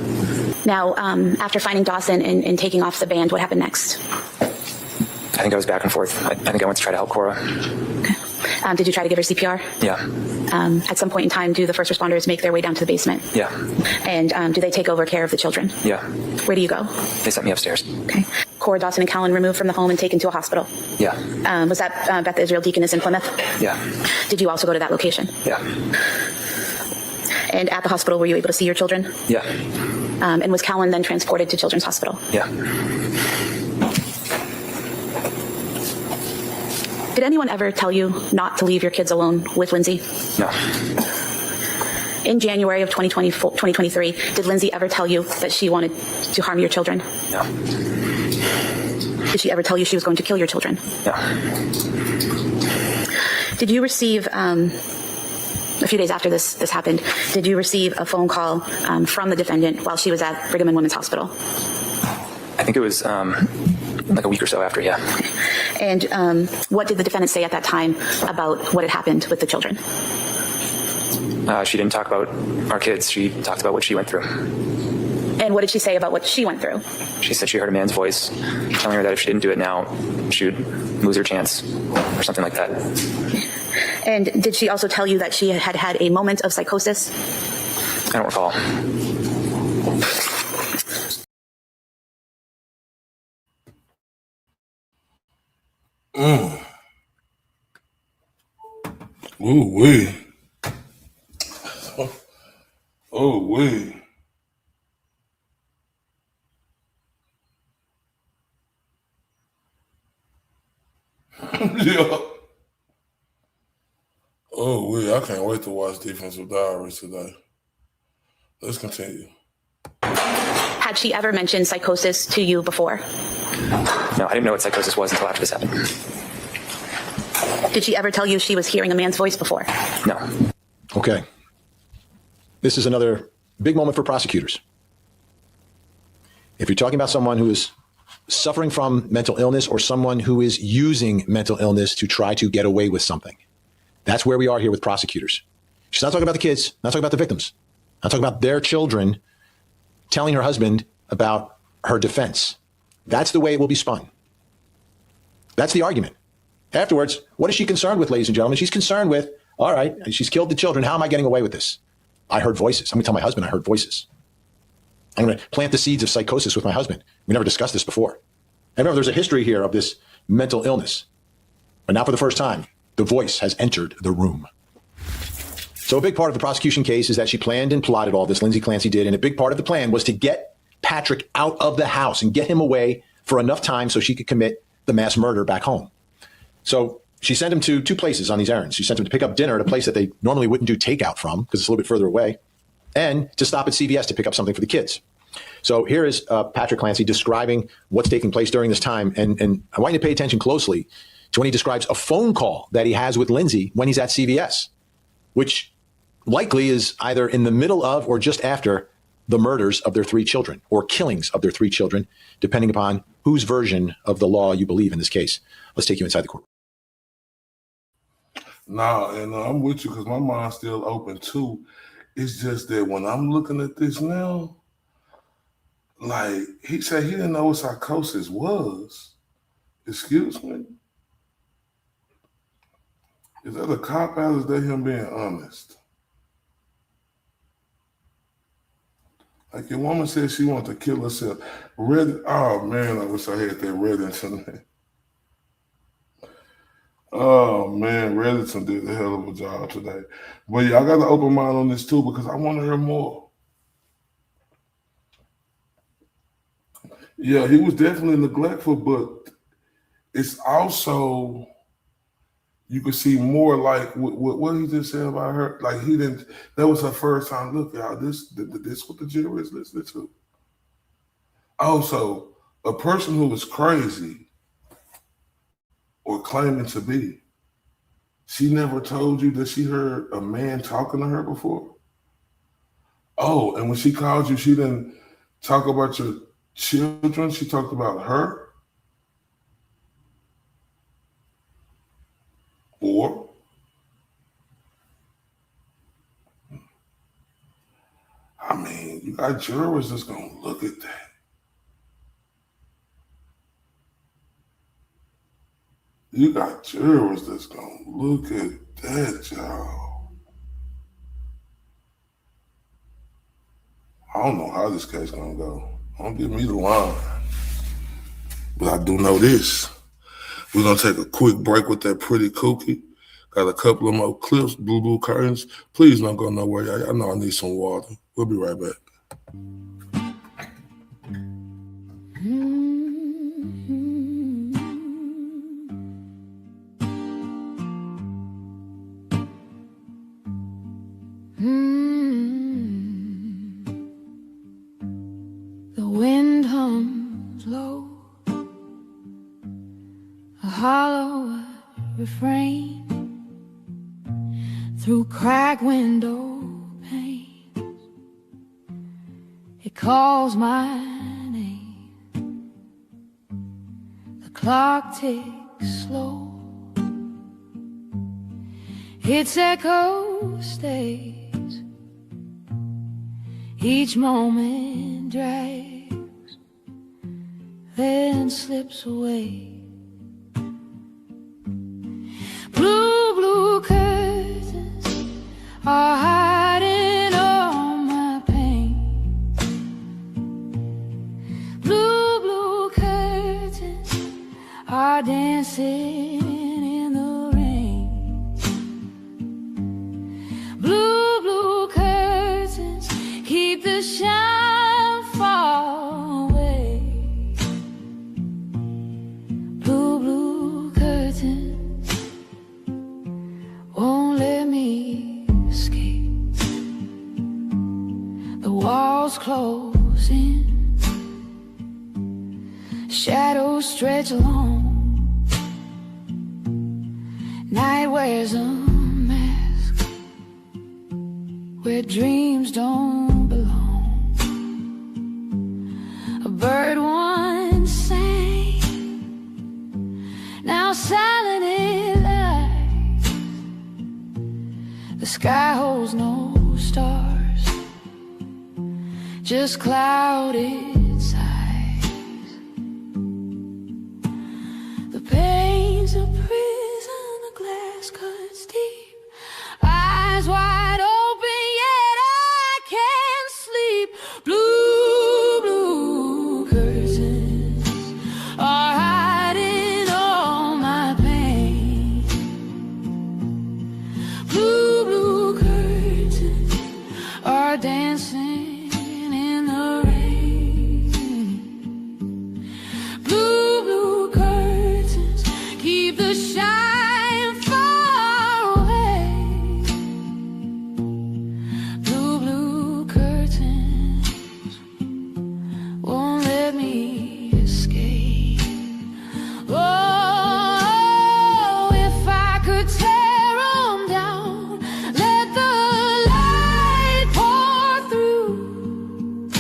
Now, after finding Dawson and taking off the band, what happened next? I think I was back and forth. I think I went to try to help Cora. Okay. Did you try to give her CPR? Yeah. At some point in time, do the first responders make their way down to the basement? Yeah. And do they take over care of the children? Yeah. Where do you go? They sent me upstairs. Okay. Cora, Dawson, and Callan removed from the home and taken to a hospital? Yeah. Was that Beth Israel Deaconess in Plymouth? Yeah. Did you also go to that location? Yeah. And at the hospital, were you able to see your children? Yeah. And was Callan then transported to Children's Hospital? Yeah. Did anyone ever tell you not to leave your kids alone with Lindsey? No. In January of 2023, did Lindsey ever tell you that she wanted to harm your children? No. Did she ever tell you she was going to kill your children? No. Did you receive, a few days after this happened, did you receive a phone call from the defendant while she was at Brigham and Women's Hospital? I think it was like a week or so after, yeah. And what did the defendant say at that time about what had happened with the children? She didn't talk about our kids. She talked about what she went through. And what did she say about what she went through? She said she heard a man's voice telling her that if she didn't do it now, she would lose her chance or something like that. And did she also tell you that she had had a moment of psychosis? I don't recall. Ooh, wee. Oh, wee. Yeah. Oh, wee. I can't wait to watch Defensive Diaries today. Let's continue. Had she ever mentioned psychosis to you before? No, I didn't know what psychosis was until after this happened. Did she ever tell you she was hearing a man's voice before? No. Okay. This is another big moment for prosecutors. If you're talking about someone who is suffering from mental illness or someone who is using mental illness to try to get away with something, that's where we are here with prosecutors. She's not talking about the kids, not talking about the victims, not talking about their children telling her husband about her defense. That's the way it will be spun. That's the argument. Afterwards, what is she concerned with, ladies and gentlemen? She's concerned with, all right, she's killed the children. How am I getting away with this? I heard voices. I'm going to tell my husband I heard voices. I'm going to plant the seeds of psychosis with my husband. We never discussed this before. And remember, there's a history here of this mental illness. But now for the first time, the voice has entered the room. So a big part of the prosecution case is that she planned and plotted all this, Lindsey Clancy did, and a big part of the plan was to get Patrick out of the house and get him away for enough time so she could commit the mass murder back home. So she sent him to 2 places on these errands. She sent him to pick up dinner at a place that they normally wouldn't do takeout from because it's a little bit further away, and to stop at CVS to pick up something for the kids. So here is Patrick Clancy describing what's taking place during this time. And I want you to pay attention closely to when he describes a phone call that he has with Lindsey when he's at CVS, which likely is either in the middle of or just after the murders of their 3 children or killings of their 3 children, depending upon whose version of the law you believe in this case. Let's take you inside the court. Nah, and I'm with you because my mind's still open too. It's just that when I'm looking at this now, like he said he didn't know what psychosis was. Excuse me? Is that a cop-out or is that him being honest? Like your woman said she wanted to kill herself. Oh man, I wish I had that Reddington. Oh man, Reddington did a hell of a job today. But yeah, I got an open mind on this too because I want to hear more. Yeah, he was definitely neglectful, but it's also, you could see more like what he just said about her. Like he didn't, that was her first time. Look, y'all, this what the jury is listening to. Also, a person who is crazy or claiming to be, she never told you that she heard a man talking to her before? Oh, and when she called you, she didn't talk about your children, she talked about her? Or I mean, you got jurors that's gonna look at that. You got jurors that's gonna look at that, y'all. I don't know how this case gonna go. Don't give me the line. But I do know this. We're gonna take a quick break with that pretty cookie. Got a couple of more clips, blue curtains. Please don't go nowhere. Y'all know I need some water. We'll be right back. The wind hums low, a hollow refrain through cracked window panes. It calls my name. The clock ticks slow. Its echo stays. Each moment drags, then slips away. Blue curtains are hiding all my pain. Blue curtains are dancing in the rain. Blue curtains keep the shine far away. Blue curtains won't let me escape. The walls close in, shadows stretch along. Night wears a mask where dreams don't belong. A bird once sang, now silent it lies. The sky holds no stars, just clouded sighs. The pain's a prison, the glass cuts deep, eyes wide open yet blue curtains are hiding all my pain. Blue, blue curtains are dancing in the rain. Blue, blue curtains keep the shine far away. Blue, blue curtains won't let me escape. Oh, if I could tear 'em down, let the light pour through.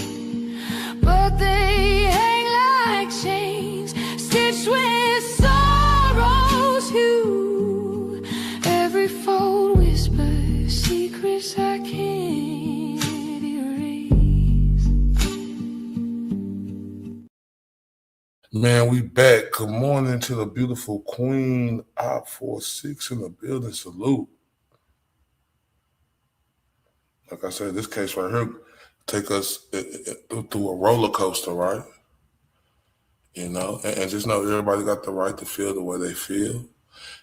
But they hang like chains, stitched with sorrow's hue. Every fold whispers secrets I can't erase. Man, we back. Good morning to the beautiful Queen Op 46 in the building. Salute. Like I said, this case right here take us through a roller coaster, right? You know, and just know everybody got the right to feel the way they feel.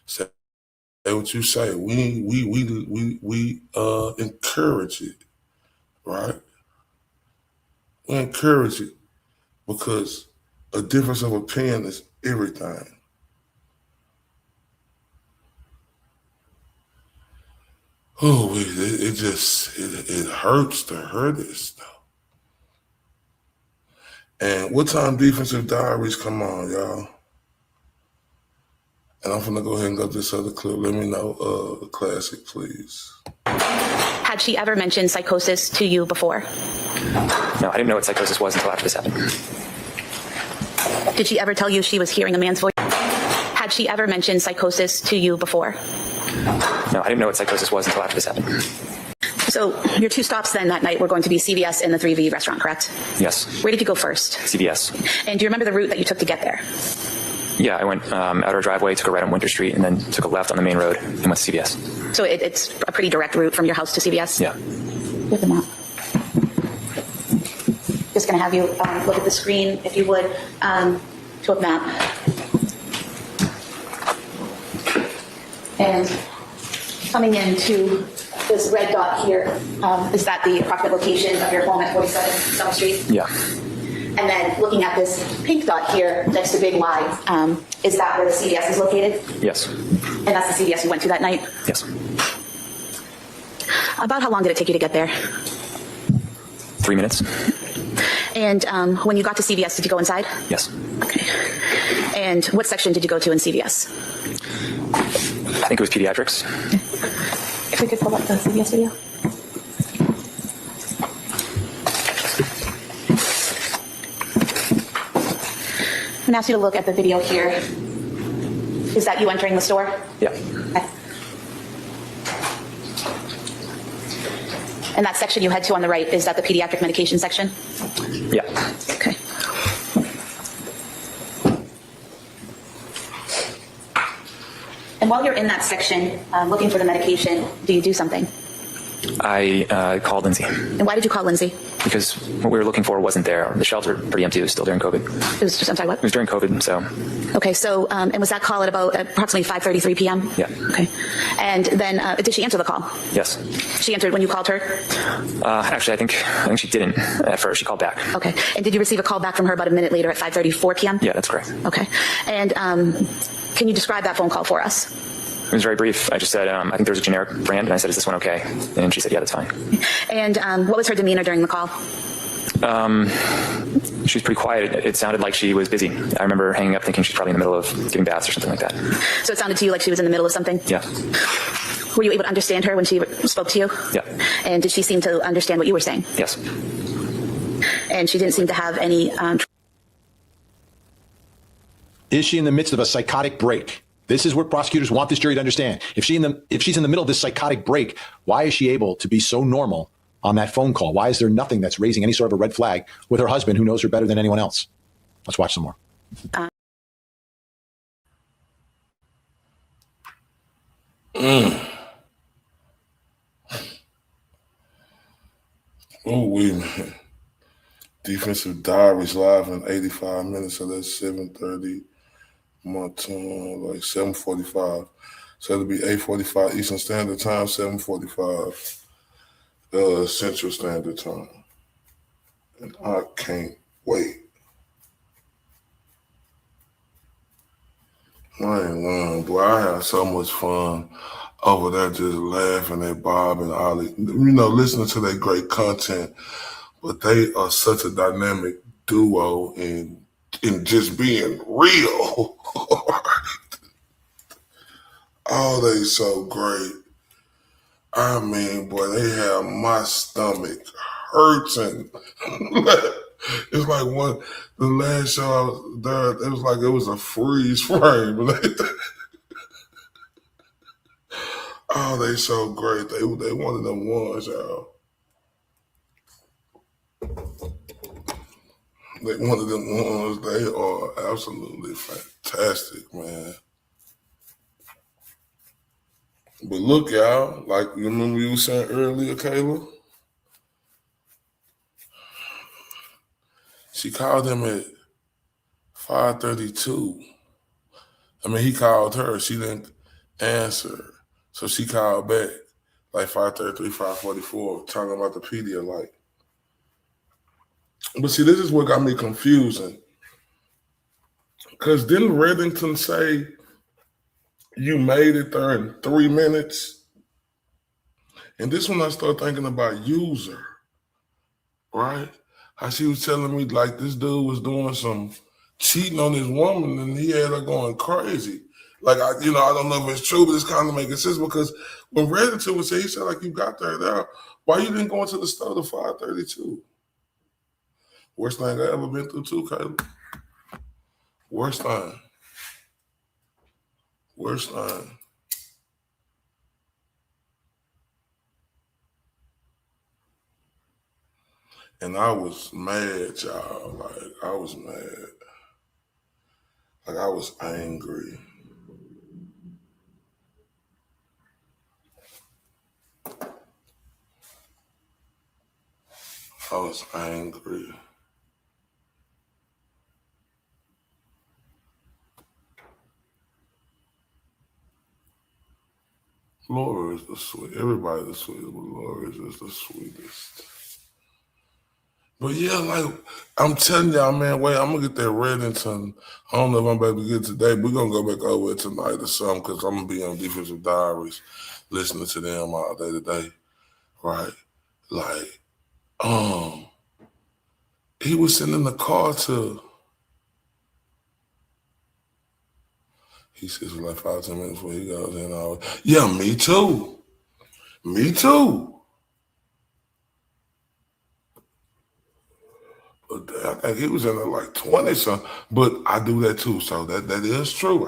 Say what you say. We encourage it, right? We encourage it because a difference of opinion is everything. Oh, it hurts to hear this stuff. And what time Defensive Diaries come on, y'all? And I'm gonna go ahead and go to this other clip. Let me know, classic, please. Had she ever mentioned psychosis to you before? No, I didn't know what psychosis was until after this happened. Did she ever tell you she was hearing a man's voice? Had she ever mentioned psychosis to you before? No, I didn't know what psychosis was until after this happened. So your two stops then that night were going to be CVS and the 3V restaurant, correct? Yes. Where did you go first? CVS. And do you remember the route that you took to get there? Yeah, I went out our driveway, took a right on Winter Street, and then took a left on the main road and went to CVS. So it's a pretty direct route from your house to CVS? Yeah. With the map. Just going to have you look at the screen, if you would, to a map. And coming into this red dot here, is that the approximate location of your home at 47 Summer Street? Yeah. And then looking at this pink dot here next to Big Y, is that where the CVS is located? Yes. And that's the CVS you went to that night? Yes. About how long did it take you to get there? 3 minutes. And when you got to CVS, did you go inside? Yes. Okay. And what section did you go to in CVS? I think it was pediatrics. If we could pull up the CVS video. I'm going to ask you to look at the video here. Is that you entering the store? Yeah. Okay. And that section you head to on the right, is that the pediatric medication section? Yeah. Okay. And while you're in that section, looking for the medication, do you do something? I called Lindsey. And why did you call Lindsey? Because what we were looking for wasn't there. The shelves were pretty empty. It was still during COVID. It was just, I'm sorry, what? It was during COVID, so. Okay, so, and was that call at about approximately 5:33 p.m.? Yeah. Okay. And then, did she answer the call? Yes. She answered when you called her? Actually, I think she didn't at first. She called back. Okay. And did you receive a call back from her about a minute later at 5:34 p.m.? Yeah, that's correct. Okay. And can you describe that phone call for us? It was very brief. I just said, I think there was a generic brand, and I said, is this one okay? And she said, yeah, that's fine. And what was her demeanor during the call? She was pretty quiet. It sounded like she was busy. I remember hanging up thinking she's probably in the middle of giving baths or something like that. So it sounded to you like she was in the middle of something? Yeah. Were you able to understand her when she spoke to you? Yeah. And did she seem to understand what you were saying? Yes. And she didn't seem to have any... Is she in the midst of a psychotic break? This is what prosecutors want this jury to understand. If she's in the middle of this psychotic break, why is she able to be so normal on that phone call? Why is there nothing that's raising any sort of a red flag with her husband, who knows her better than anyone else? Let's watch some more. Oh, wait a minute. Defensive Diaries live in 85 minutes, so that's 7:30 my time, like 7:45. So it'll be 8:45 Eastern Standard Time, 7:45 Central Standard Time. And I can't wait. I ain't lying, boy. I had so much fun over there just laughing at Bob and Ollie, listening to their great content. But they are such a dynamic duo in just being real. Oh, they so great. I mean, boy, they have my stomach hurting. It's like the last show I was there, it was like it was a freeze frame. Oh, they so great. They one of them ones, y'all. They one of them ones. They are absolutely fantastic, man. But look, y'all, like you remember you were saying earlier, Kayla? She called him at 5:32. I mean, he called her. She didn't answer. So she called back like 5:33, 5:44, talking about the Pedialyte. But see, this is what got me confusing. Because didn't Reddington say you made it there in 3 minutes? And this when I start thinking about user, right? How she was telling me like this dude was doing some cheating on his woman and he had her going crazy. Like, I don't know if it's true, but it's kind of making sense because when Reddington would say, he said like you got there, why you didn't go into the store to 5:32? Worst thing I ever been through too, Caleb. Worst thing. Worst thing. And I was mad, y'all. Like, I was mad. Like, I was angry. I was angry. Laura is the sweet. Everybody the sweetest, but Laura is just the sweetest. But yeah, like I'm telling y'all, man, wait, I'm gonna get that Reddington. I don't know if I'm about to get it today, but we're gonna go back over it tonight or something, because I'm gonna be on Defensive Diaries, listening to them all day today. Right? Like, he was sitting in the car he says like 5-10 minutes before he goes in. Yeah, me too. Me too. But I think he was in there like 20 something. But I do that too. So that is true.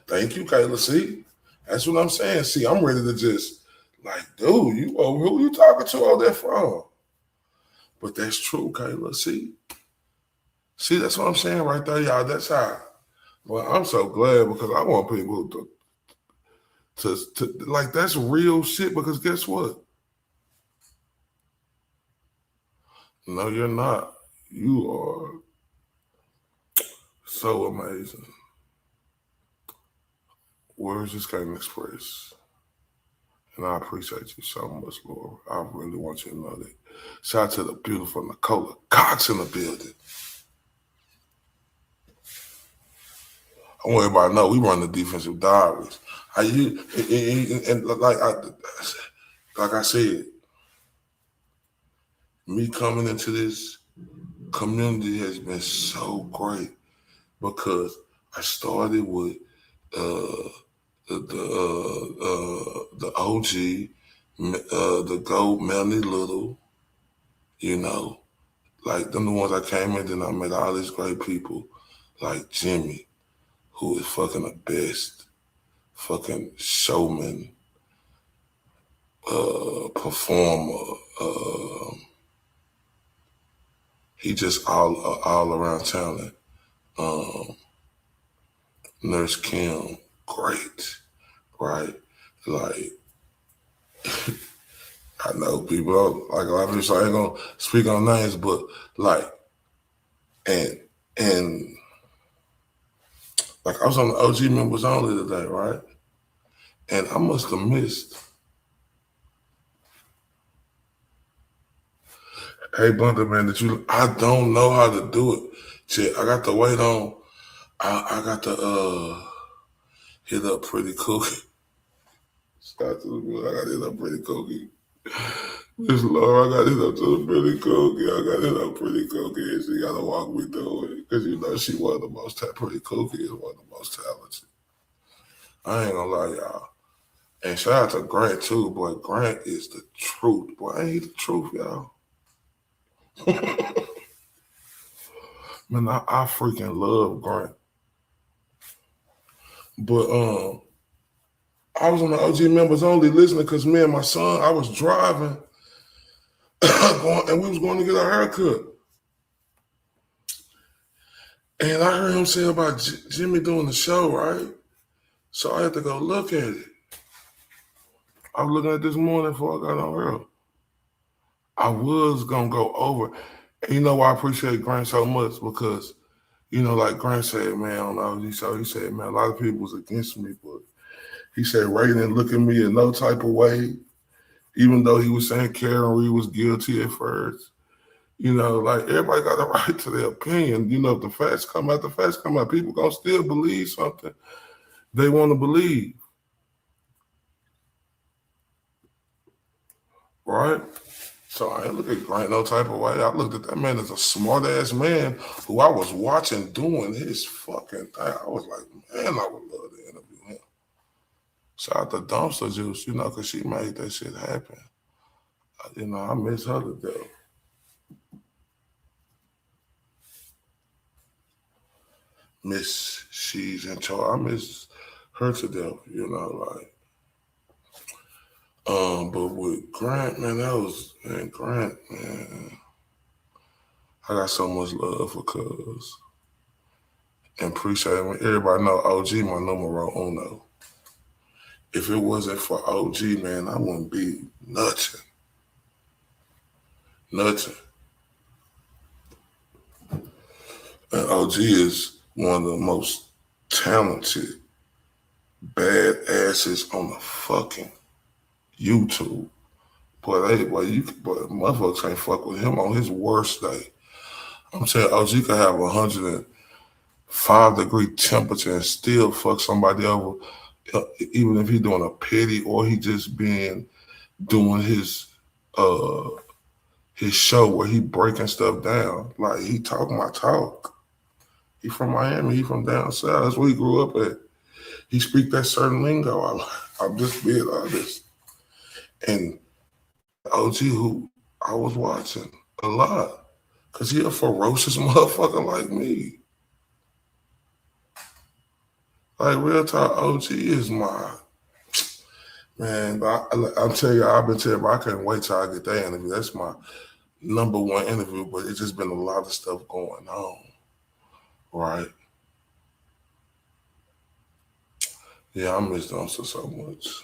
Thank you, Kayla. See? That's what I'm saying. See, I'm ready to just like, dude, who you talking to all that from? But that's true, Kayla. See? See, that's what I'm saying right there, y'all. That's how. Well, I'm so glad because I want people to like, that's real shit, because guess what? No, you're not. You are so amazing. Words just can't express. And I appreciate you so much, Laura. I really want you to know that. Shout out to the beautiful Nicola Cox in the building. I want everybody to know we run the Defensive Diaries. Like I said, me coming into this community has been so great because I started with the OG, the GOAT, Melanie Little, like them the ones I came in, then I met all these great people like Jimmy, who is fucking the best fucking showman, performer. He just all around talent. Nurse Kim, great, right? Like, I know people, like a lot of people, so I ain't gonna speak on names, but like, And like I was on the OG members only today, right? And I must have missed. Hey, Blunder, man, I don't know how to do it. Shit, I got to wait on, I got to hit up Pretty Cookie. Shout out to the good, I got to hit up Pretty Cookie. Miss Laura, I got to hit up to the Pretty Cookie. I got to hit up Pretty Cookie, and she got to walk me through it. Because, you know, she one of the most, Pretty Cookie is one of the most talented. I ain't gonna lie, y'all. And shout out to Grant, too, boy. Grant is the truth. Boy, ain't he the truth, y'all? Man, I freaking love Grant. But I was on the OG members only listening because me and my son, I was driving and we was going to get our haircut. And I heard him say about Jimmy doing the show, right? So I had to go look at it. I was looking at it this morning before I got on here. I was going to go over. And you know why I appreciate Grant so much? Because, you know, like Grant said, man, on the OG show, he said, man, a lot of people was against me, but he said Ray didn't look at me in no type of way, even though he was saying Karen Reed was guilty at first. You know, like everybody got a right to their opinion. You know, if the facts come out, people gonna still believe something they want to believe. Right? So I didn't look at Grant no type of way. I looked at that man as a smart ass man who I was watching doing his fucking thing. I was like, man, I would love to interview him. Shout out to Dumpster Juice, you know, because she made that shit happen. You know, I miss her to death. Miss She's in charge. I miss her to death, you know, like. But with Grant, man, Grant, man. I got so much love for Cuz. And appreciate it. Everybody know OG my numero uno. If it wasn't for OG, man, I wouldn't be nothing. Nothing. And OG is one of the most talented badasses on the fucking YouTube. But motherfuckers can't fuck with him on his worst day. I'm saying OG could have 105-degree temperature and still fuck somebody over, even if he doing a pity or he just doing his show where he breaking stuff down. Like he talking my talk. He from Miami. He from down south. That's where he grew up at. He speak that certain lingo. I'm just being honest. And OG, who I was watching a lot, because he a ferocious motherfucker like me. Like real talk, OG is my man. I'm telling you, I've been telling you, I couldn't wait till I get that interview. That's my number one interview, but it's just been a lot of stuff going on. Right? Yeah, I miss Dumpster so much.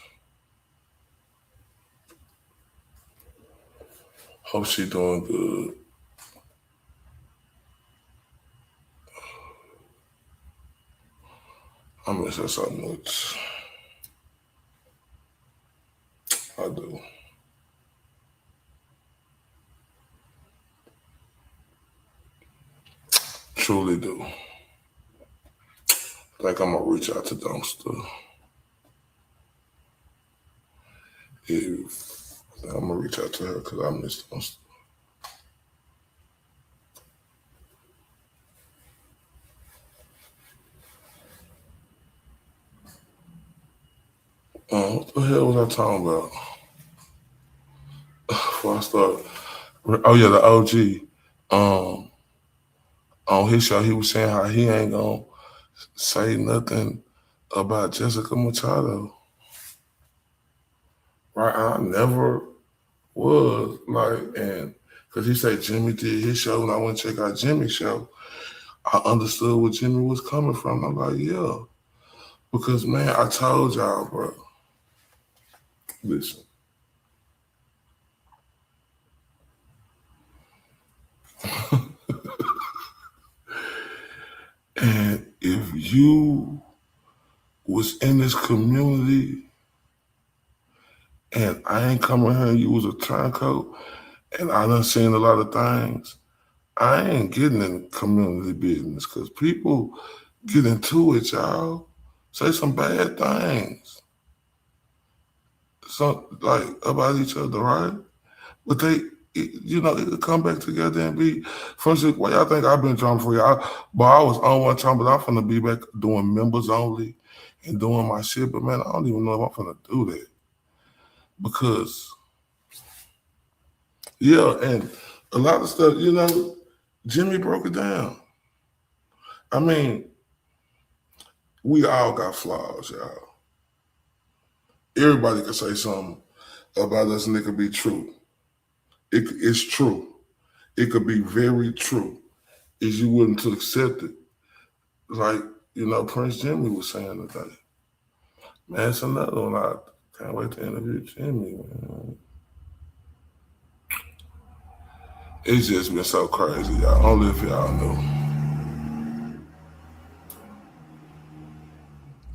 Hope she doing good. I miss her so much. I do. Truly do. I think I'm gonna reach out to Dumpster. I'm gonna reach out to her because I miss Dumpster. What the hell was I talking about? Before I start. Oh yeah, the OG. On his show, he was saying how he ain't gonna say nothing about Jessica Machado. Right? I never was and because he said Jimmy did his show, and I went to check out Jimmy's show. I understood where Jimmy was coming from. I'm like, yeah, because man, I told y'all, bro. Listen. And if you was in this community and I ain't coming here and you was a turncoat and I done seen a lot of things, I ain't getting in community business because people get into it, y'all. Say some bad things. Like about each other, right? But it'll come back together and be, for instance, why y'all think I've been drama free? I was on one time, but I'm finna be back doing members only and doing my shit. But man, I don't even know if I'm finna do that. Because, yeah, and a lot of stuff, Jimmy broke it down. I mean, we all got flaws, y'all. Everybody can say something about us and it could be true. It's true. It could be very true. Is you willing to accept it? Like, Prince Jimmy was saying today. Man, it's another one. I can't wait to interview Jimmy, man. It's just been so crazy, y'all. Only if y'all knew.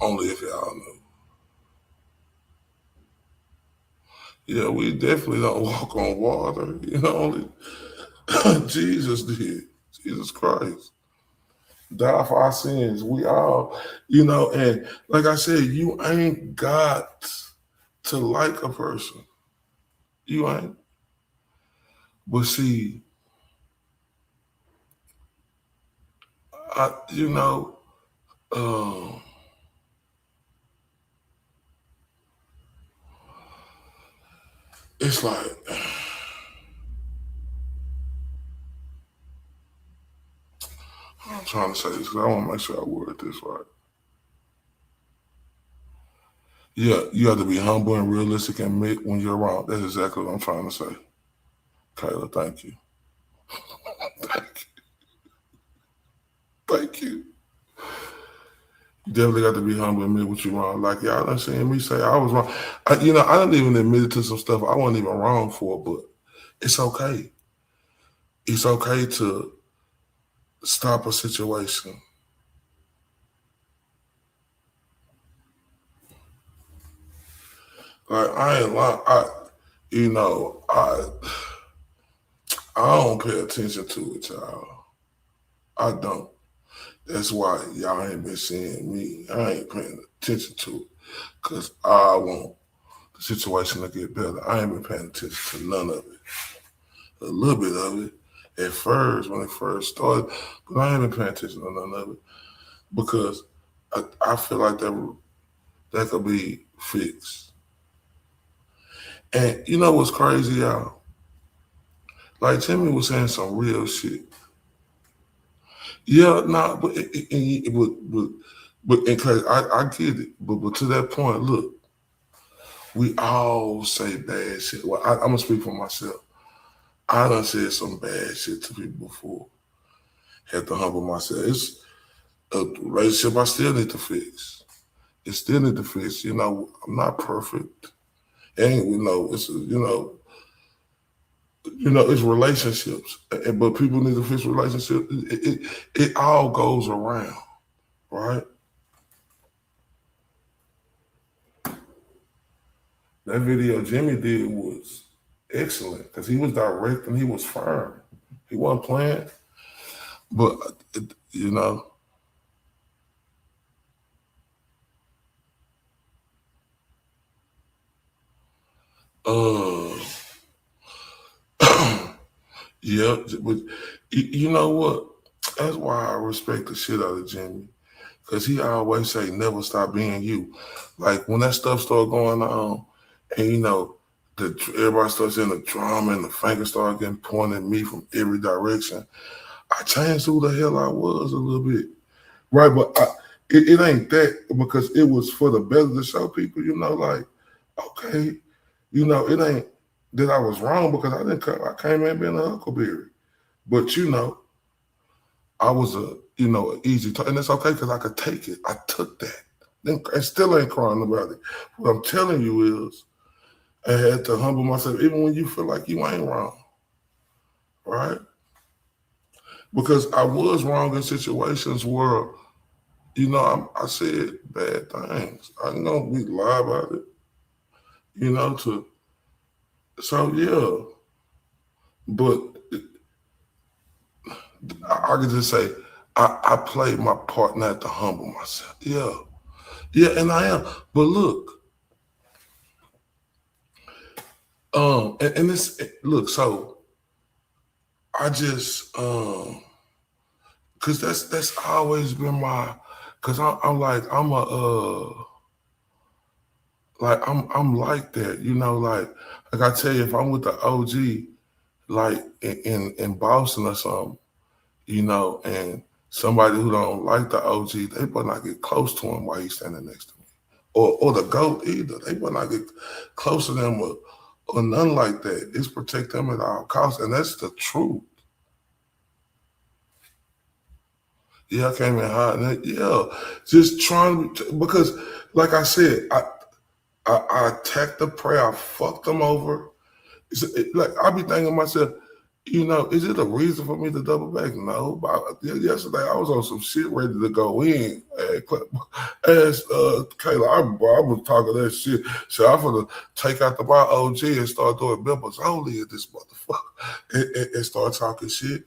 Only if y'all knew. Yeah, we definitely don't walk on water. Only Jesus did. Jesus Christ. Die for our sins. We all, and like I said, you ain't got to like a person. You ain't. But see, it's like, I'm trying to say this because I want to make sure I word this right. Yeah, you have to be humble and realistic and admit when you're wrong. That's exactly what I'm trying to say. Kayla, thank you. Thank you. You definitely got to be humble and admit what you're wrong. Like, y'all done seen me say I was wrong. I didn't even admit to some stuff I wasn't even wrong for, but it's okay. It's okay to stop a situation. Like, I ain't lying. I don't pay attention to it, y'all. I don't. That's why y'all ain't been seeing me. I ain't paying attention to it because I want the situation to get better. I ain't been paying attention to none of it. A little bit of it at first, when it first started, but I ain't been paying attention to none of it because I feel like that could be fixed. And you know what's crazy, y'all? Like Jimmy was saying some real shit. Yeah, but cause I get it. But to that point, look, we all say bad shit. Well, I'm gonna speak for myself. I done said some bad shit to people before. Had to humble myself. It's a relationship I still need to fix. It still need to fix. I'm not perfect. And it's relationships. But people need to fix relationships. It all goes around, right? That video Jimmy did was excellent because he was direct and he was firm. He wasn't playing. But, yeah, but you know what? That's why I respect the shit out of Jimmy. Because he always say, never stop being you. Like, when that stuff started going on, and, everybody starts seeing the drama and the finger started getting pointed at me from every direction, I changed who the hell I was a little bit. Right, but it ain't that because it was for the better to show people, like, okay, it ain't that I was wrong because I came in being a huckleberry. But, I was an easy talk, and it's okay because I could take it. I took that. I still ain't crying about it. What I'm telling you is I had to humble myself even when you feel like you ain't wrong, right? because I was wrong in situations where, you know, I said bad things. I ain't gonna be lie about it, you know, so yeah. But I can just say, I played my part not to humble myself. Yeah. Yeah, and I am. But look, and this, look, so I just, cause that's always been my, cause I'm like, I'm like that, you know, like I tell you, if I'm with the OG, like in Boston or something, you know, and somebody who don't like the OG, they better not get close to him while he's standing next to me. Or the GOAT either. They better not get close to them or nothing like that. It's protect them at all costs. And that's the truth. Yeah, I came in hot. Yeah, just trying to, because like I said, I attacked the prey. I fucked them over. Like I be thinking to myself, you know, is it a reason for me to double back? No. But yesterday I was on some shit ready to go in. As Kayla, I was talking that shit. So I'm gonna take out my OG and start doing members only at this motherfucker and start talking shit.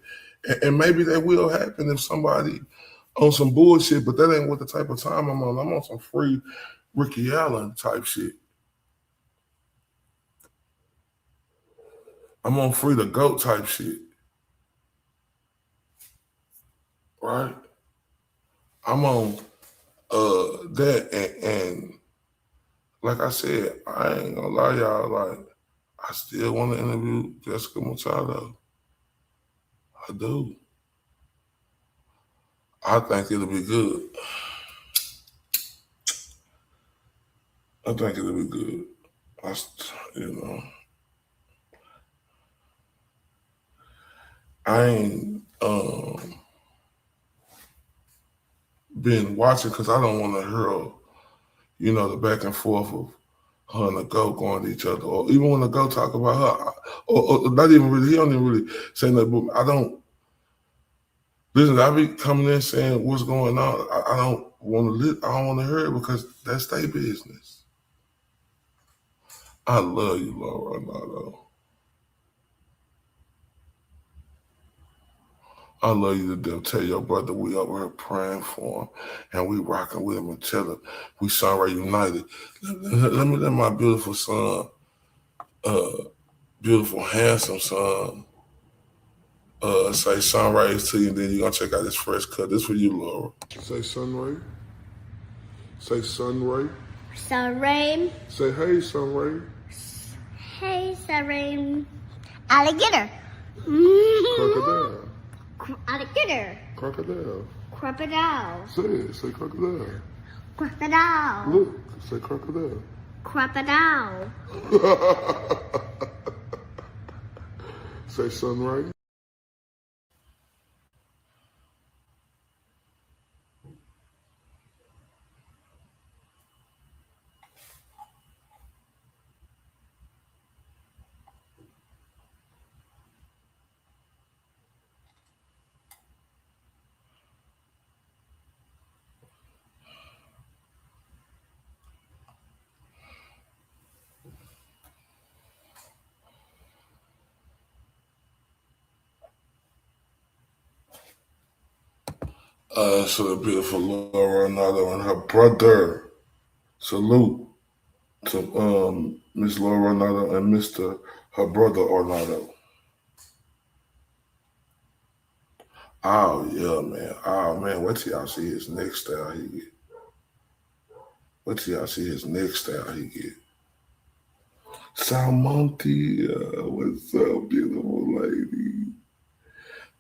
And maybe that will happen if somebody on some bullshit, but that ain't what the type of time I'm on. I'm on some free Ricky Allen type shit. I'm on free the GOAT type shit. Right? I'm on that and like I said, I ain't gonna lie, y'all, like I still want to interview Jessica Machado. I do. I think it'll be good. I think it'll be good. You know, I ain't been watching because I don't want to hear, you know, the back and forth of her and the GOAT going to each other, or even when the GOAT talk about her, or not even really, he don't even really say nothing, but I don't, listen, I be coming in saying what's going on. I don't want to hear it because that's their business. I love you, Laura Arnado. I love you to death. Tell your brother we over here praying for him and we rocking with him and tell him we Sunray United. Let me let my beautiful son, beautiful, handsome son, say sunrise to you, and then you're gonna check out this fresh cut. This for you, Laura. Say sunray. Say sunray. Sunray. Say hey, sunray. Hey, Sunray. Alligator. Crocodile. Alligator. Crocodile. Crocodile. Say it. Say crocodile. Crocodile. Look. Say crocodile. Crocodile. Say sunray. So the beautiful Laura Arnado and her brother. Salute to Miss Laura Arnado and Mr. her brother Arnado. Oh yeah, man. Oh man, wait till y'all see his next style he get. Wait till y'all see his next style he get. Salmonte, what's up, beautiful lady?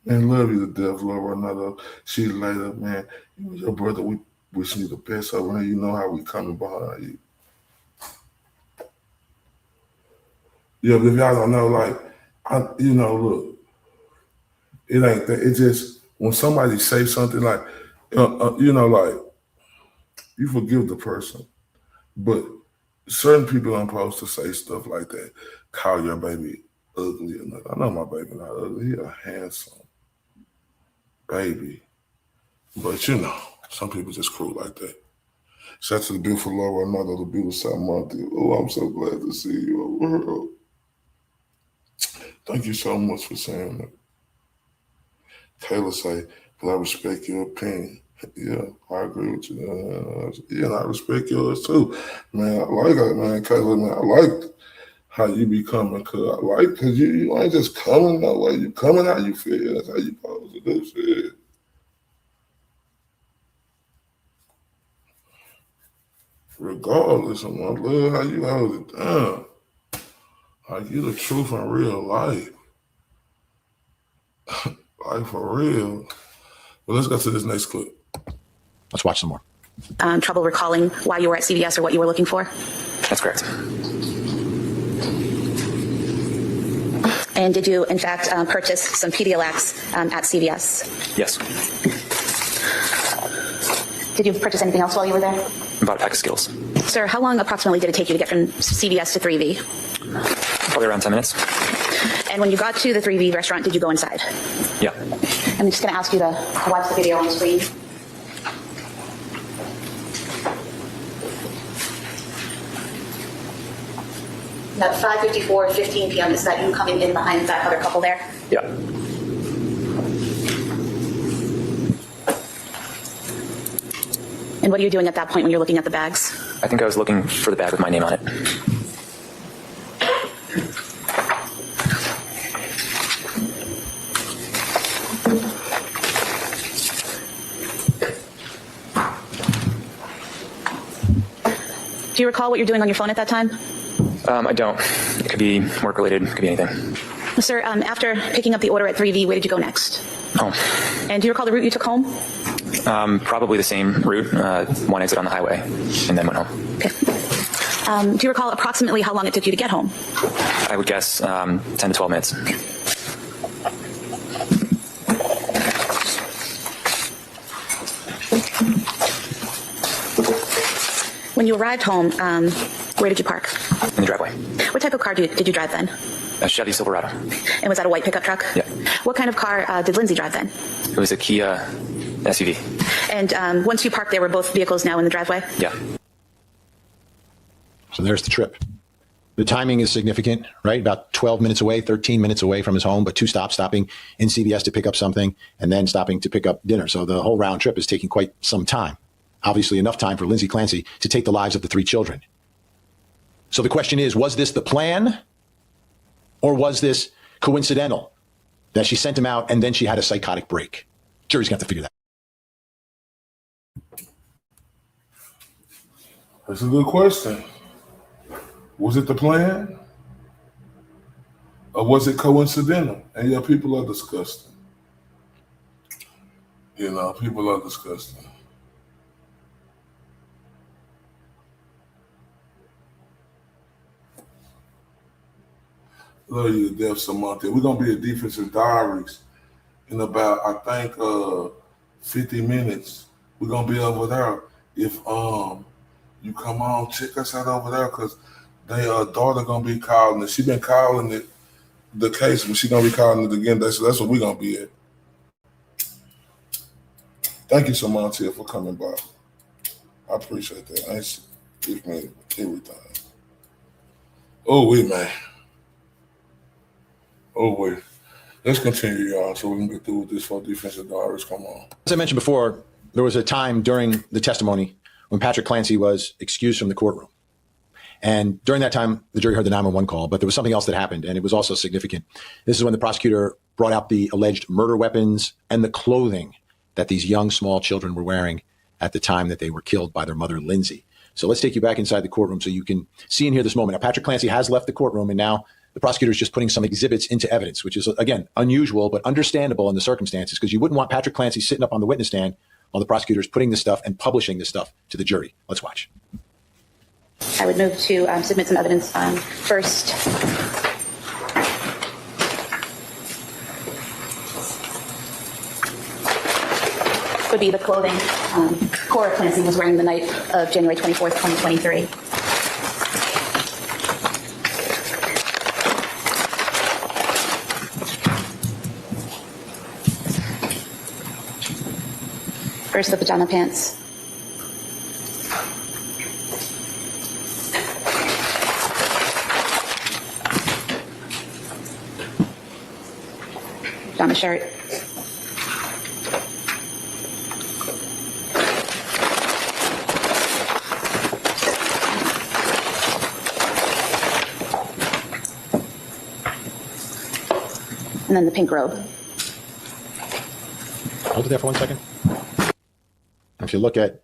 Man, love you to death, Laura Arnado. She later, man. You and your brother, we wish you the best over here. You know how we coming behind you. Yeah, but if y'all don't know, like, you know, look, it ain't that. It just, when somebody say something like, you know, like, you forgive the person, but certain people aren't supposed to say stuff like that. Call your baby ugly or nothing. I know my baby not ugly. He a handsome baby. But you know, some people just cruel like that. Shout out to the beautiful Laura, another the beautiful Samantha. Oh, I'm so glad to see you over here. Thank you so much for saying that. Taylor say, but I respect your opinion. Yeah, I agree with you. Yeah, and I respect yours too. Man, I like it, man. Taylor, man, I like how you be coming. Cause you ain't just coming that way. You coming how you feel. That's how you supposed to do shit. Regardless, I love how you hold it down. Like you the truth in real life. Like for real. Well, let's go to this next clip. Let's watch some more. Trouble recalling why you were at CVS or what you were looking for? That's correct. And did you, in fact, purchase some Pedialyx at CVS? Yes. Did you purchase anything else while you were there? About a pack of Skittles. Sir, how long approximately did it take you to get from CVS to 3V? Probably around 10 minutes. And when you got to the 3V restaurant, did you go inside? Yeah. I'm just going to ask you to watch the video on the screen. About 5:54, 15 p.m. Is that you coming in behind that other couple there? Yeah. And what are you doing at that point when you're looking at the bags? I think I was looking for the bag with my name on it. Do you recall what you're doing on your phone at that time? I don't. It could be work related. It could be anything. Sir, after picking up the order at 3V, where did you go next? Home. And do you recall the route you took home? Probably the same route. One exit on the highway, and then went home. Okay. Do you recall approximately how long it took you to get home? I would guess 10 to 12 minutes. Okay. When you arrived home, where did you park? In the driveway. What type of car did you drive then? A Chevy Silverado. And was that a white pickup truck? Yeah. What kind of car did Lindsey drive then? It was a Kia SUV. And once you parked there, were both vehicles now in the driveway? Yeah. So there's the trip. The timing is significant, right? About 12 minutes away, 13 minutes away from his home, but two stops, stopping in CVS to pick up something and then stopping to pick up dinner. So the whole round trip is taking quite some time. Obviously enough time for Lindsey Clancy to take the lives of the three children. So the question is, was this the plan or was this coincidental that she sent him out and then she had a psychotic break? Jury's got to figure that out. That's a good question. Was it the plan? Or was it coincidental? And yeah, people are disgusting. You know, people are disgusting. Love you to death, Samantha. We're going to be at Defensive Diaries in about, I think, 50 minutes. We're going to be over there. If you come on, check us out over there because their daughter going to be calling it. She been calling it the case, but she going to be calling it again. So that's what we're going to be at. Thank you, Samantha, for coming by. I appreciate that. Thanks. Give me everything. Oh, wait, man. Oh, wait. Let's continue, y'all, so we can get through with this for Defensive Diaries. Come on. As I mentioned before, there was a time during the testimony when Patrick Clancy was excused from the courtroom. And during that time, the jury heard the 911 call, but there was something else that happened, and it was also significant. This is when the prosecutor brought out the alleged murder weapons and the clothing that these young, small children were wearing at the time that they were killed by their mother, Lindsey. So let's take you back inside the courtroom so you can see and hear this moment. Now, Patrick Clancy has left the courtroom, and now the prosecutor is just putting some exhibits into evidence, which is, again, unusual but understandable in the circumstances because you wouldn't want Patrick Clancy sitting up on the witness stand while the prosecutor is putting this stuff and publishing this stuff to the jury. Let's watch. I would move to submit some evidence. First, would be the clothing Cora Clancy was wearing the night of January 24th, 2023. First, the pajama pants. Pajama shirt. And then the pink robe. Hold it there for 1 second. If you look at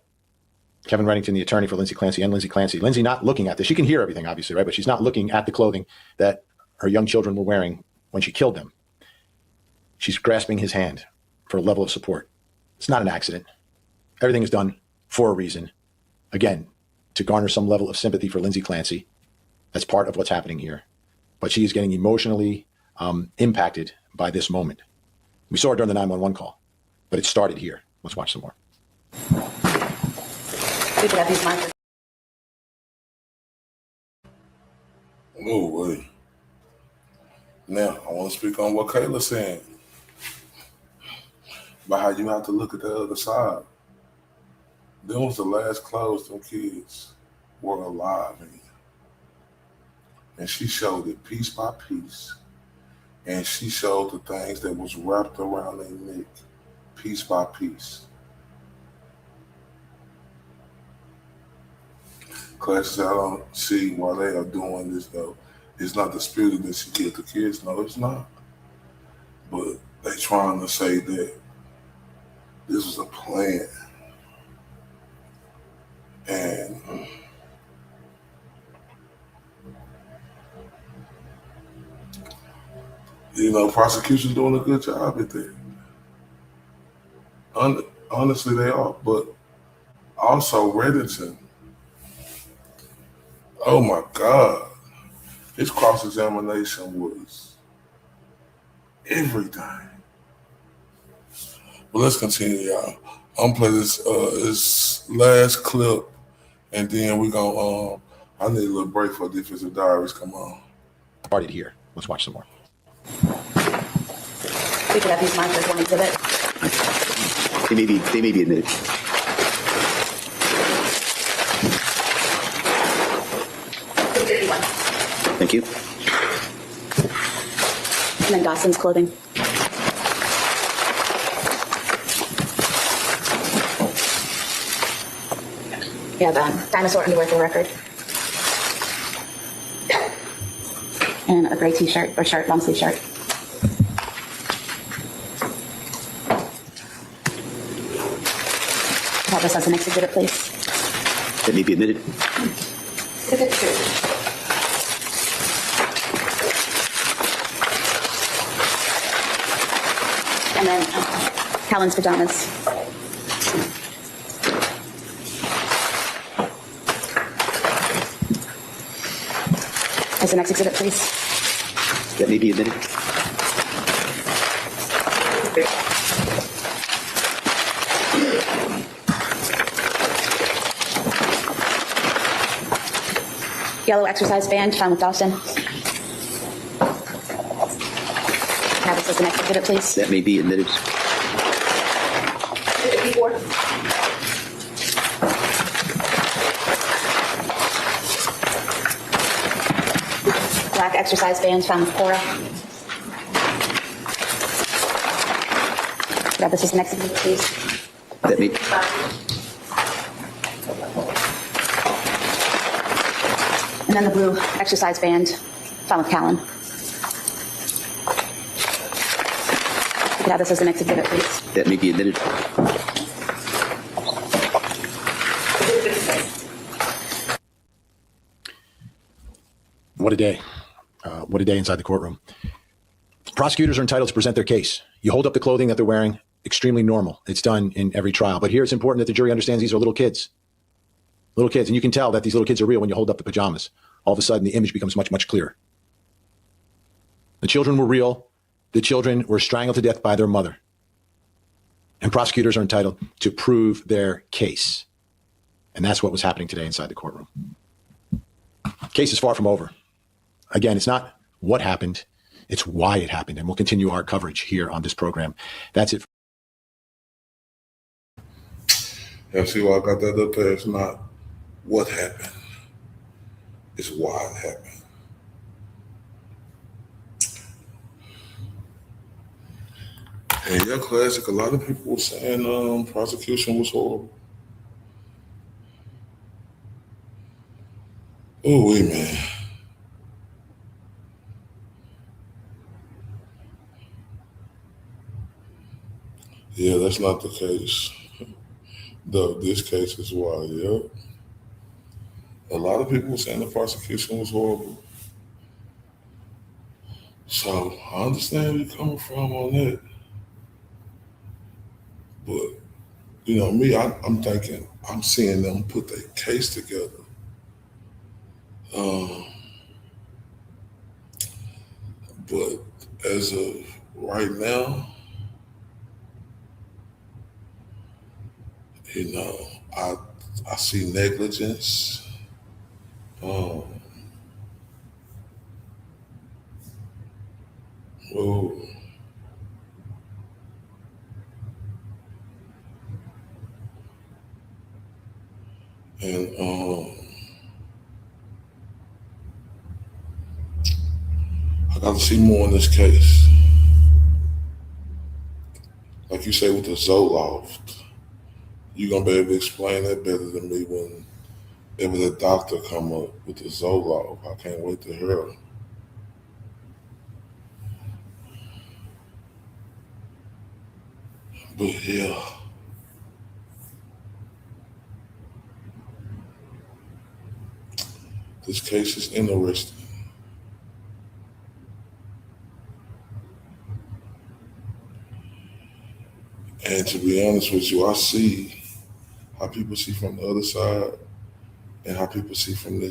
Kevin Reddington, the attorney for Lindsey Clancy, and Lindsey Clancy, Lindsey not looking at this. She can hear everything, obviously, right? But she's not looking at the clothing that her young children were wearing when she killed them. She's grasping his hand for a level of support. It's not an accident. Everything is done for a reason. Again, to garner some level of sympathy for Lindsey Clancy. That's part of what's happening here. But she is getting emotionally impacted by this moment. We saw it during the 911 call, but it started here. Let's watch some more. We could have these markers. No way. Now, I want to speak on what Kayla's saying about how you have to look at the other side. Them was the last clothes them kids were alive in. And she showed it piece by piece. And she showed the things that was wrapped around their neck, piece by piece. Classes, I don't see why they are doing this, though. It's not disputed that she killed the kids. No, it's not. But they trying to say that this was a plan. And you know, prosecution's doing a good job at that. Honestly, they are. But also Reddington, oh my God, his cross-examination was everything. But let's continue, y'all. I'm gonna play this last clip, and then we're gonna I need a little break for Defensive Diaries. Come on. Started here. Let's watch some more. We could have these markers one exhibit. They may be admitted. Thank you. And then Dawson's clothing. We have dinosaur underwear for record. And a gray t-shirt, or shirt, long sleeve shirt. Have this as the next exhibit, please. That may be admitted. Exhibit 2. And then Callan's pajamas. As the next exhibit, please. That may be admitted. Yellow exercise band found with Dawson. Have this as the next exhibit, please. That may be admitted. Black exercise band found with Cora. Have this as the next exhibit, please. That may. And then the blue exercise band found with Callan. You can have this as the next exhibit, please. That may be admitted. What a day. What a day inside the courtroom. Prosecutors are entitled to present their case. You hold up the clothing that they're wearing, extremely normal. It's done in every trial. But here it's important that the jury understands these are little kids. Little kids. And you can tell that these little kids are real when you hold up the pajamas. All of a sudden, the image becomes much, much clearer. The children were real. The children were strangled to death by their mother. And prosecutors are entitled to prove their case. And that's what was happening today inside the courtroom. Case is far from over. Again, it's not what happened, it's why it happened. And we'll continue our coverage here on this program. That's it. And see why I got that up there? It's not what happened. It's why it happened. And yeah, classic. A lot of people were saying prosecution was horrible. Oh, wait, man. Yeah, that's not the case. Though this case is why, yeah. A lot of people were saying the prosecution was horrible. So I understand where you're coming from on that. But, you know, me, I'm thinking, I'm seeing them put their case together. But as of right now, you know, I see negligence. Oh, and I got to see more in this case. Like you say with the Zoloft, you're gonna be able to explain that better than me whenever the doctor come up with the Zoloft. I can't wait to hear it. But yeah. This case is interesting. And to be honest with you, I see how people see from the other side and how people see from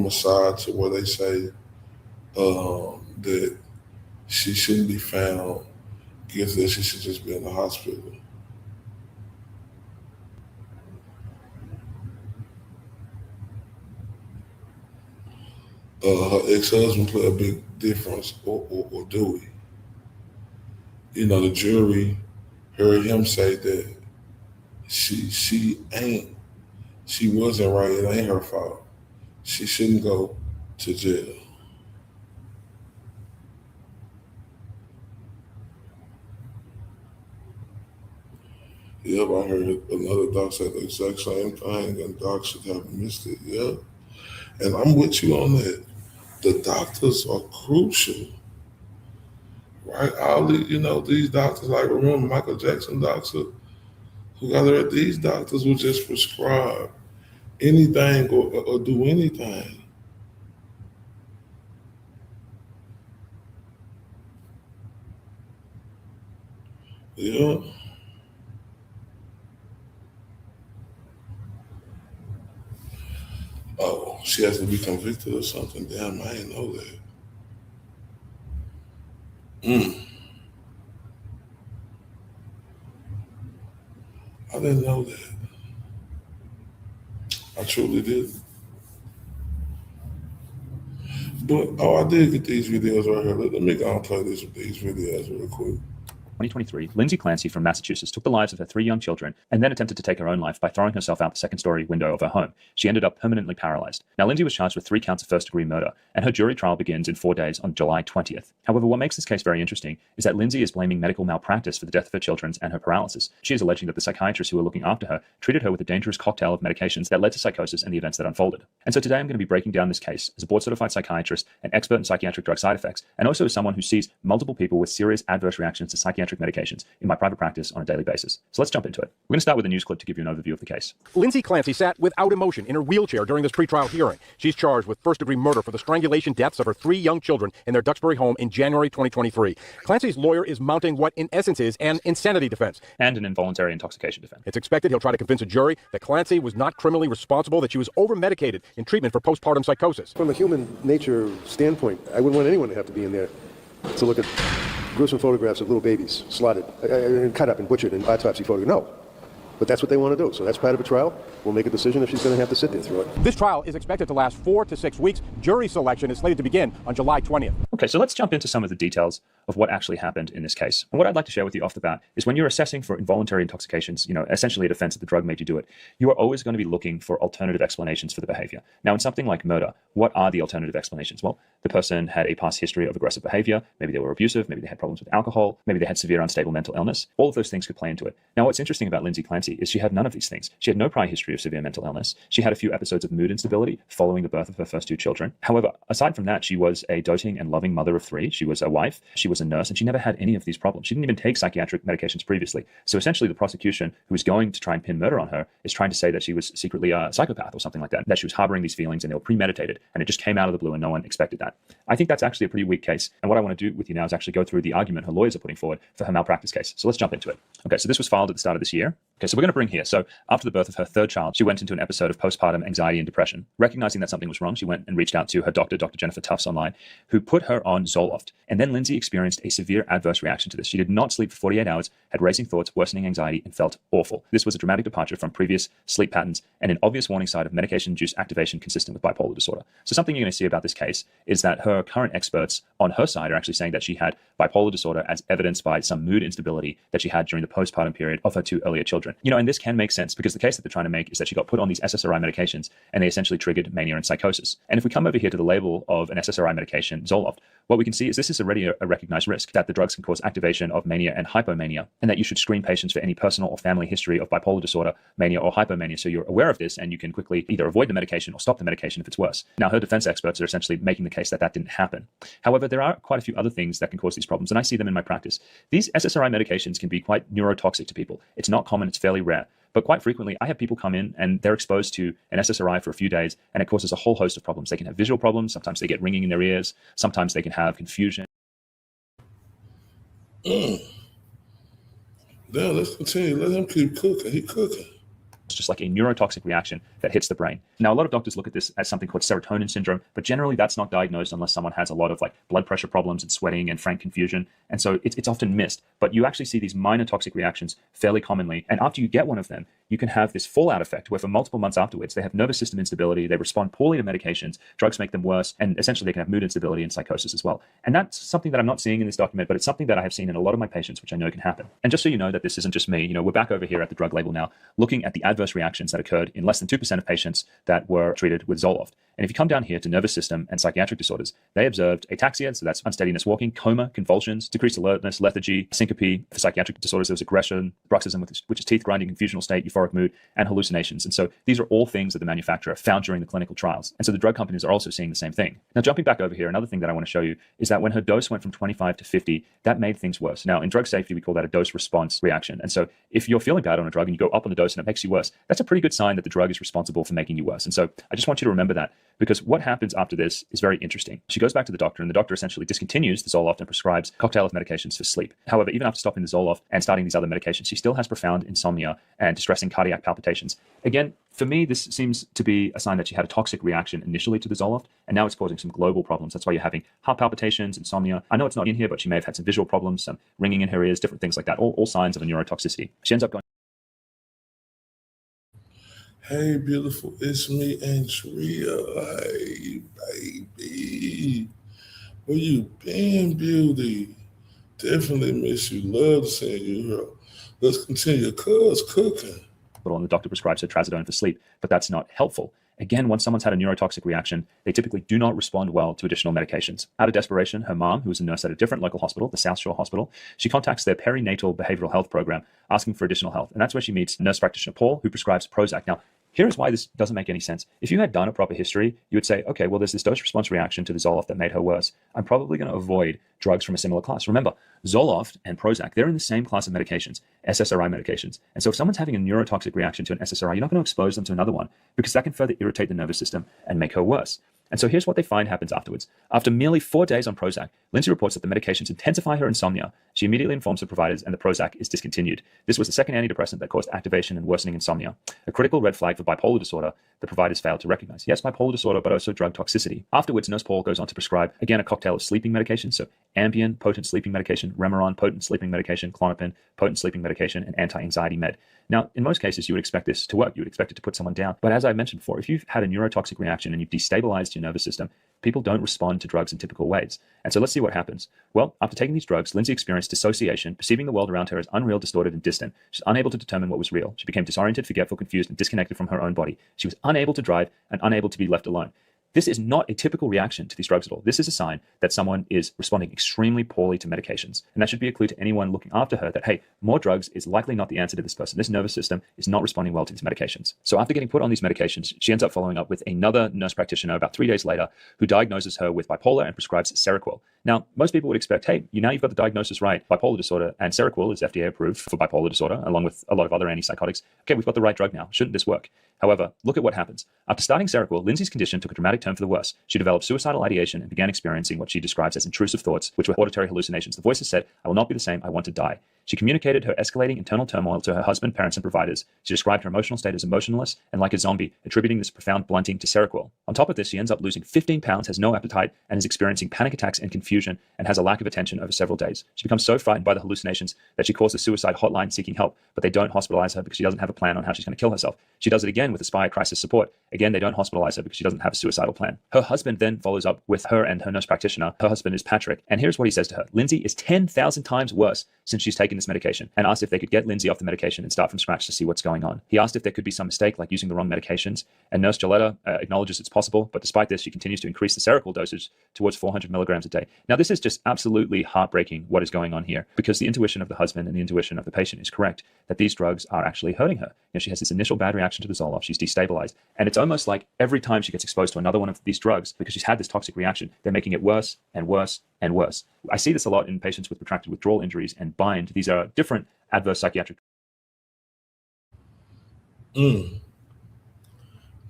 a side to where they say that she shouldn't be found guilty, that she should just be in the hospital. Her ex-husband play a big difference, or do we? You know, the jury heard him say that she wasn't right, it ain't her fault. She shouldn't go to jail. Yep, I heard another doc say the exact same thing, and doc should have missed it, yeah. And I'm with you on that. The doctors are crucial, right? All these doctors, like remember Michael Jackson doctor, who got there, these doctors will just prescribe anything or do anything. Yeah. Oh, she has to be convicted of something. Damn, I didn't know that. I didn't know that. I truly didn't. But, I did get these videos right here. Let me go and play these videos real quick. 2023, Lindsey Clancy from Massachusetts took the lives of her 3 young children and then attempted to take her own life by throwing herself out the second-story window of her home. She ended up permanently paralyzed. Now, Lindsey was charged with 3 counts of first-degree murder, and her jury trial begins in 4 days on July 20th. However, what makes this case very interesting is that Lindsey is blaming medical malpractice for the death of her children and her paralysis. She is alleging that the psychiatrists who were looking after her treated her with a dangerous cocktail of medications that led to psychosis and the events that unfolded. And so today I'm going to be breaking down this case as a board-certified psychiatrist, an expert in psychiatric drug side effects, and also as someone who sees multiple people with serious adverse reactions to psychiatric medications in my private practice on a daily basis. So let's jump into it. We're going to start with a news clip to give you an overview of the case. Lindsey Clancy sat without emotion in her wheelchair during this pretrial hearing. She's charged with first-degree murder for the strangulation deaths of her 3 young children in their Duxbury home in January 2023. Clancy's lawyer is mounting what in essence is an insanity defense. And an involuntary intoxication defense. It's expected he'll try to convince a jury that Clancy was not criminally responsible, that she was over-medicated in treatment for postpartum psychosis. From a human nature standpoint, I wouldn't want anyone to have to be in there to look at gruesome photographs of little babies slaughtered and cut up and butchered and autopsy photographs. No. But that's what they want to do. So that's part of a trial. We'll make a decision if she's going to have to sit there through it. This trial is expected to last 4 to 6 weeks. Jury selection is slated to begin on July 20th. Okay, so let's jump into some of the details of what actually happened in this case. And what I'd like to share with you off the bat is when you're assessing for involuntary intoxications, essentially a defense that the drug made you do it, you are always going to be looking for alternative explanations for the behavior. Now, in something like murder, what are the alternative explanations? Well, the person had a past history of aggressive behavior. Maybe they were abusive. Maybe they had problems with alcohol. Maybe they had severe unstable mental illness. All of those things could play into it. Now, what's interesting about Lindsey Clancy is she had none of these things. She had no prior history of severe mental illness. She had a few episodes of mood instability following the birth of her first 2 children. However, aside from that, she was a doting and loving mother of 3. She was a wife. She was a nurse, and she never had any of these problems. She didn't even take psychiatric medications previously. So essentially, the prosecution, who is going to try and pin murder on her, is trying to say that she was secretly a psychopath or something like that she was harboring these feelings and they were premeditated, and it just came out of the blue and no one expected that. I think that's actually a pretty weak case. And what I want to do with you now is actually go through the argument her lawyers are putting forward for her malpractice case. So let's jump into it. Okay, so this was filed at the start of this year. Okay, so we're going to bring here. So after the birth of her 3rd child, she went into an episode of postpartum anxiety and depression. Recognizing that something was wrong, she went and reached out to her doctor, Dr. Jennifer Tufts online, who put her on Zoloft. And then Lindsey experienced a severe adverse reaction to this. She did not sleep for 48 hours, had racing thoughts, worsening anxiety, and felt awful. This was a dramatic departure from previous sleep patterns and an obvious warning sign of medication-induced activation consistent with bipolar disorder. So something you're going to see about this case is that her current experts on her side are actually saying that she had bipolar disorder as evidenced by some mood instability that she had during the postpartum period of her 2 earlier children. And this can make sense because the case that they're trying to make is that she got put on these SSRI medications and they essentially triggered mania and psychosis. And if we come over here to the label of an SSRI medication, Zoloft, what we can see is this is already a recognized risk, that the drugs can cause activation of mania and hypomania, and that you should screen patients for any personal or family history of bipolar disorder, mania, or hypomania, so you're aware of this and you can quickly either avoid the medication or stop the medication if it's worse. Now, her defense experts are essentially making the case that that didn't happen. However, there are quite a few other things that can cause these problems, and I see them in my practice. These SSRI medications can be quite neurotoxic to people. It's not common, it's fairly rare. But quite frequently, I have people come in and they're exposed to an SSRI for a few days, and it causes a whole host of problems. They can have visual problems. Sometimes they get ringing in their ears. Sometimes they can have confusion. Now let's continue. Let him keep cooking. He cooking. It's just like a neurotoxic reaction that hits the brain. Now, a lot of doctors look at this as something called serotonin syndrome, but generally that's not diagnosed unless someone has a lot of blood pressure problems and sweating and frank confusion. And so it's often missed, but you actually see these minor toxic reactions fairly commonly. And after you get one of them, you can have this fallout effect where for multiple months afterwards, they have nervous system instability, they respond poorly to medications, drugs make them worse, and essentially they can have mood instability and psychosis as well. And that's something that I'm not seeing in this document, but it's something that I have seen in a lot of my patients, which I know can happen. And just so you know that this isn't just me, we're back over here at the drug label now, looking at the adverse reactions that occurred in less than 2% of patients that were treated with Zoloft. And if you come down here to nervous system and psychiatric disorders, they observed ataxia, so that's unsteadiness walking, coma, convulsions, decreased alertness, lethargy, syncope. For psychiatric disorders, there was aggression, bruxism, which is teeth grinding, confusional state, euphoric mood, and hallucinations. And so these are all things that the manufacturer found during the clinical trials. And so the drug companies are also seeing the same thing. Now, jumping back over here, another thing that I want to show you is that when her dose went from 25 to 50, that made things worse. Now, in drug safety, we call that a dose response reaction. And so if you're feeling bad on a drug and you go up on the dose and it makes you worse, that's a pretty good sign that the drug is responsible for making you worse. And so I just want you to remember that, because what happens after this is very interesting. She goes back to the doctor, and the doctor essentially discontinues the Zoloft and prescribes a cocktail of medications for sleep. However, even after stopping the Zoloft and starting these other medications, she still has profound insomnia and distressing cardiac palpitations. Again, for me, this seems to be a sign that she had a toxic reaction initially to the Zoloft, and now it's causing some global problems. That's why you're having heart palpitations, insomnia. I know it's not in here, but she may have had some visual problems, some ringing in her ears, different things like that, all signs of a neurotoxicity. She ends up going, hey, beautiful, it's me, Andrea. Hey, baby. Where you been, beauty? Definitely miss you. Love seeing you, girl. Let's continue. Cuz cooking. And the doctor prescribes her trazodone for sleep, but that's not helpful. Again, once someone's had a neurotoxic reaction, they typically do not respond well to additional medications. Out of desperation, her mom, who is a nurse at a different local hospital, the South Shore Hospital, she contacts their perinatal behavioral health program, asking for additional help. And that's where she meets nurse practitioner Paul, who prescribes Prozac. Now, here's why this doesn't make any sense. If you had done a proper history, you would say, okay, well, there's this dose-response reaction to the Zoloft that made her worse. I'm probably going to avoid drugs from a similar class. Remember, Zoloft and Prozac, they're in the same class of medications, SSRI medications. And so if someone's having a neurotoxic reaction to an SSRI, you're not going to expose them to another one, because that can further irritate the nervous system and make her worse. And so here's what they find happens afterwards. After merely 4 days on Prozac, Lindsey reports that the medications intensify her insomnia. She immediately informs her providers, and the Prozac is discontinued. This was the second antidepressant that caused activation and worsening insomnia. A critical red flag for bipolar disorder the providers failed to recognize. Yes, bipolar disorder, but also drug toxicity. Afterwards, Nurse Paul goes on to prescribe, again, a cocktail of sleeping medications. So Ambien, potent sleeping medication, Remeron, potent sleeping medication, Klonopin, potent sleeping medication, and anti-anxiety med. Now, in most cases, you would expect this to work. You would expect it to put someone down. But as I mentioned before, if you've had a neurotoxic reaction and you've destabilized your nervous system, people don't respond to drugs in typical ways. And so let's see what happens. Well, after taking these drugs, Lindsey experienced dissociation, perceiving the world around her as unreal, distorted, and distant. She's unable to determine what was real. She became disoriented, forgetful, confused, and disconnected from her own body. She was unable to drive and unable to be left alone. This is not a typical reaction to these drugs at all. This is a sign that someone is responding extremely poorly to medications. And that should be a clue to anyone looking after her that, hey, more drugs is likely not the answer to this person. This nervous system is not responding well to these medications. So after getting put on these medications, she ends up following up with another nurse practitioner about 3 days later who diagnoses her with bipolar and prescribes Seroquel. Now, most people would expect, hey, you've got the diagnosis right, bipolar disorder, and Seroquel is FDA approved for bipolar disorder, along with a lot of other antipsychotics. Okay, we've got the right drug now. Shouldn't this work? However, look at what happens. After starting Seroquel, Lindsey's condition took a dramatic turn for the worse. She developed suicidal ideation and began experiencing what she describes as intrusive thoughts, which were auditory hallucinations. The voices said, I will not be the same, I want to die. She communicated her escalating internal turmoil to her husband, parents, and providers. She described her emotional state as emotionless and like a zombie, attributing this profound blunting to Seroquel. On top of this, she ends up losing 15 pounds, has no appetite, and is experiencing panic attacks and confusion, and has a lack of attention over several days. She becomes so frightened by the hallucinations that she calls the suicide hotline seeking help, but they don't hospitalize her because she doesn't have a plan on how she's going to kill herself. She does it again with Aspire Crisis Support. Again, they don't hospitalize her because she doesn't have a suicidal plan. Her husband then follows up with her and her nurse practitioner. Her husband is Patrick, and here's what he says to her. Lindsey is 10,000 times worse since she's taken this medication, and asked if they could get Lindsey off the medication and start from scratch to see what's going on. He asked if there could be some mistake, like using the wrong medications, and Nurse Joletta acknowledges it's possible, but despite this, she continues to increase the Seroquel dosage towards 400 milligrams a day. Now, this is just absolutely heartbreaking what is going on here, because the intuition of the husband and the intuition of the patient is correct, that these drugs are actually hurting her. She has this initial bad reaction to the Zoloft, she's destabilized, and it's almost like every time she gets exposed to another one of these drugs, because she's had this toxic reaction, they're making it worse and worse and worse. I see this a lot in patients with protracted withdrawal injuries and bind. These are different adverse psychiatric. Do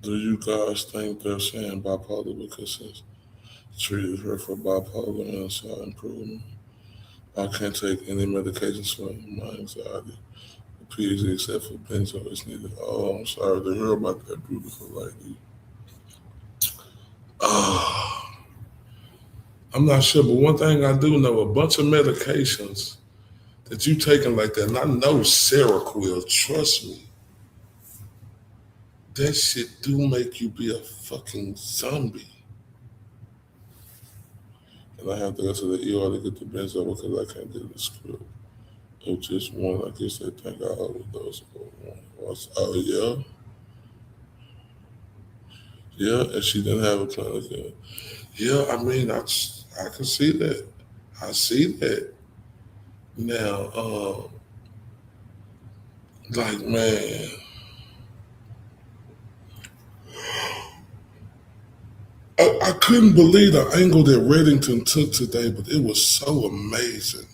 you guys think they're saying bipolar because it's treated her for bipolar and saw improvement? I can't take any medications for my anxiety. Please, except for benzo, is needed. Oh, I'm sorry to hear about that, beautiful lady. I'm not sure, but one thing I do know, a bunch of medications that you taking like that, and I know Seroquel, trust me, that shit do make you be a fucking zombie. And I have to go to the ER to get the benzo because I can't get the script. It's just one, I guess they think I overdosed on one. Oh, yeah? Yeah, and she didn't have a clinic. Yeah, I mean, I can see that. I see that. Now, like, man, I couldn't believe the angle that Reddington took today, but it was so amazing.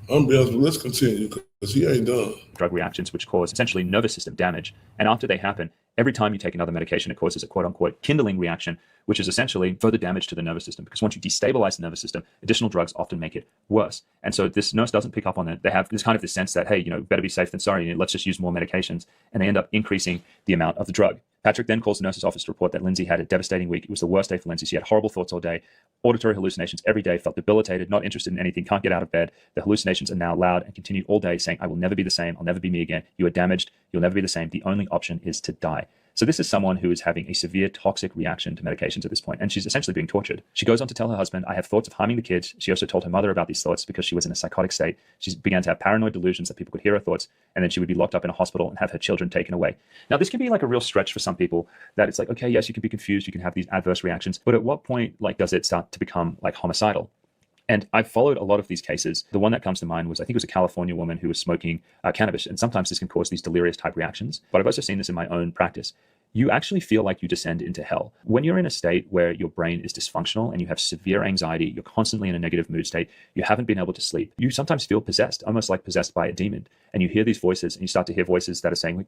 I'm gonna be honest, let's continue because he ain't done. Drug reactions which cause essentially nervous system damage. And after they happen, every time you take another medication, it causes a quote unquote kindling reaction, which is essentially further damage to the nervous system. Because once you destabilize the nervous system, additional drugs often make it worse. And so this nurse doesn't pick up on that. They have this kind of this sense that, hey, better be safe than sorry. Let's just use more medications. And they end up increasing the amount of the drug. Patrick then calls the nurse's office to report that Lindsey had a devastating week. It was the worst day for Lindsey. She had horrible thoughts all day, auditory hallucinations every day, felt debilitated, not interested in anything, can't get out of bed. The hallucinations are now loud and continued all day, saying, I will never be the same. I'll never be me again. You are damaged. You'll never be the same. The only option is to die. So this is someone who is having a severe toxic reaction to medications at this point, and she's essentially being tortured. She goes on to tell her husband, I have thoughts of harming the kids. She also told her mother about these thoughts because she was in a psychotic state. She began to have paranoid delusions that people could hear her thoughts, and then she would be locked up in a hospital and have her children taken away. Now, this can be like a real stretch for some people, that it's like, okay, yes, you can be confused, you can have these adverse reactions, but at what point does it start to become homicidal? And I've followed a lot of these cases. The one that comes to mind was, I think it was a California woman who was smoking cannabis, and sometimes this can cause these delirious type reactions, but I've also seen this in my own practice. You actually feel like you descend into hell. When you're in a state where your brain is dysfunctional and you have severe anxiety, you're constantly in a negative mood state, you haven't been able to sleep, you sometimes feel possessed, almost like possessed by a demon. And you hear these voices and you start to hear voices that are saying,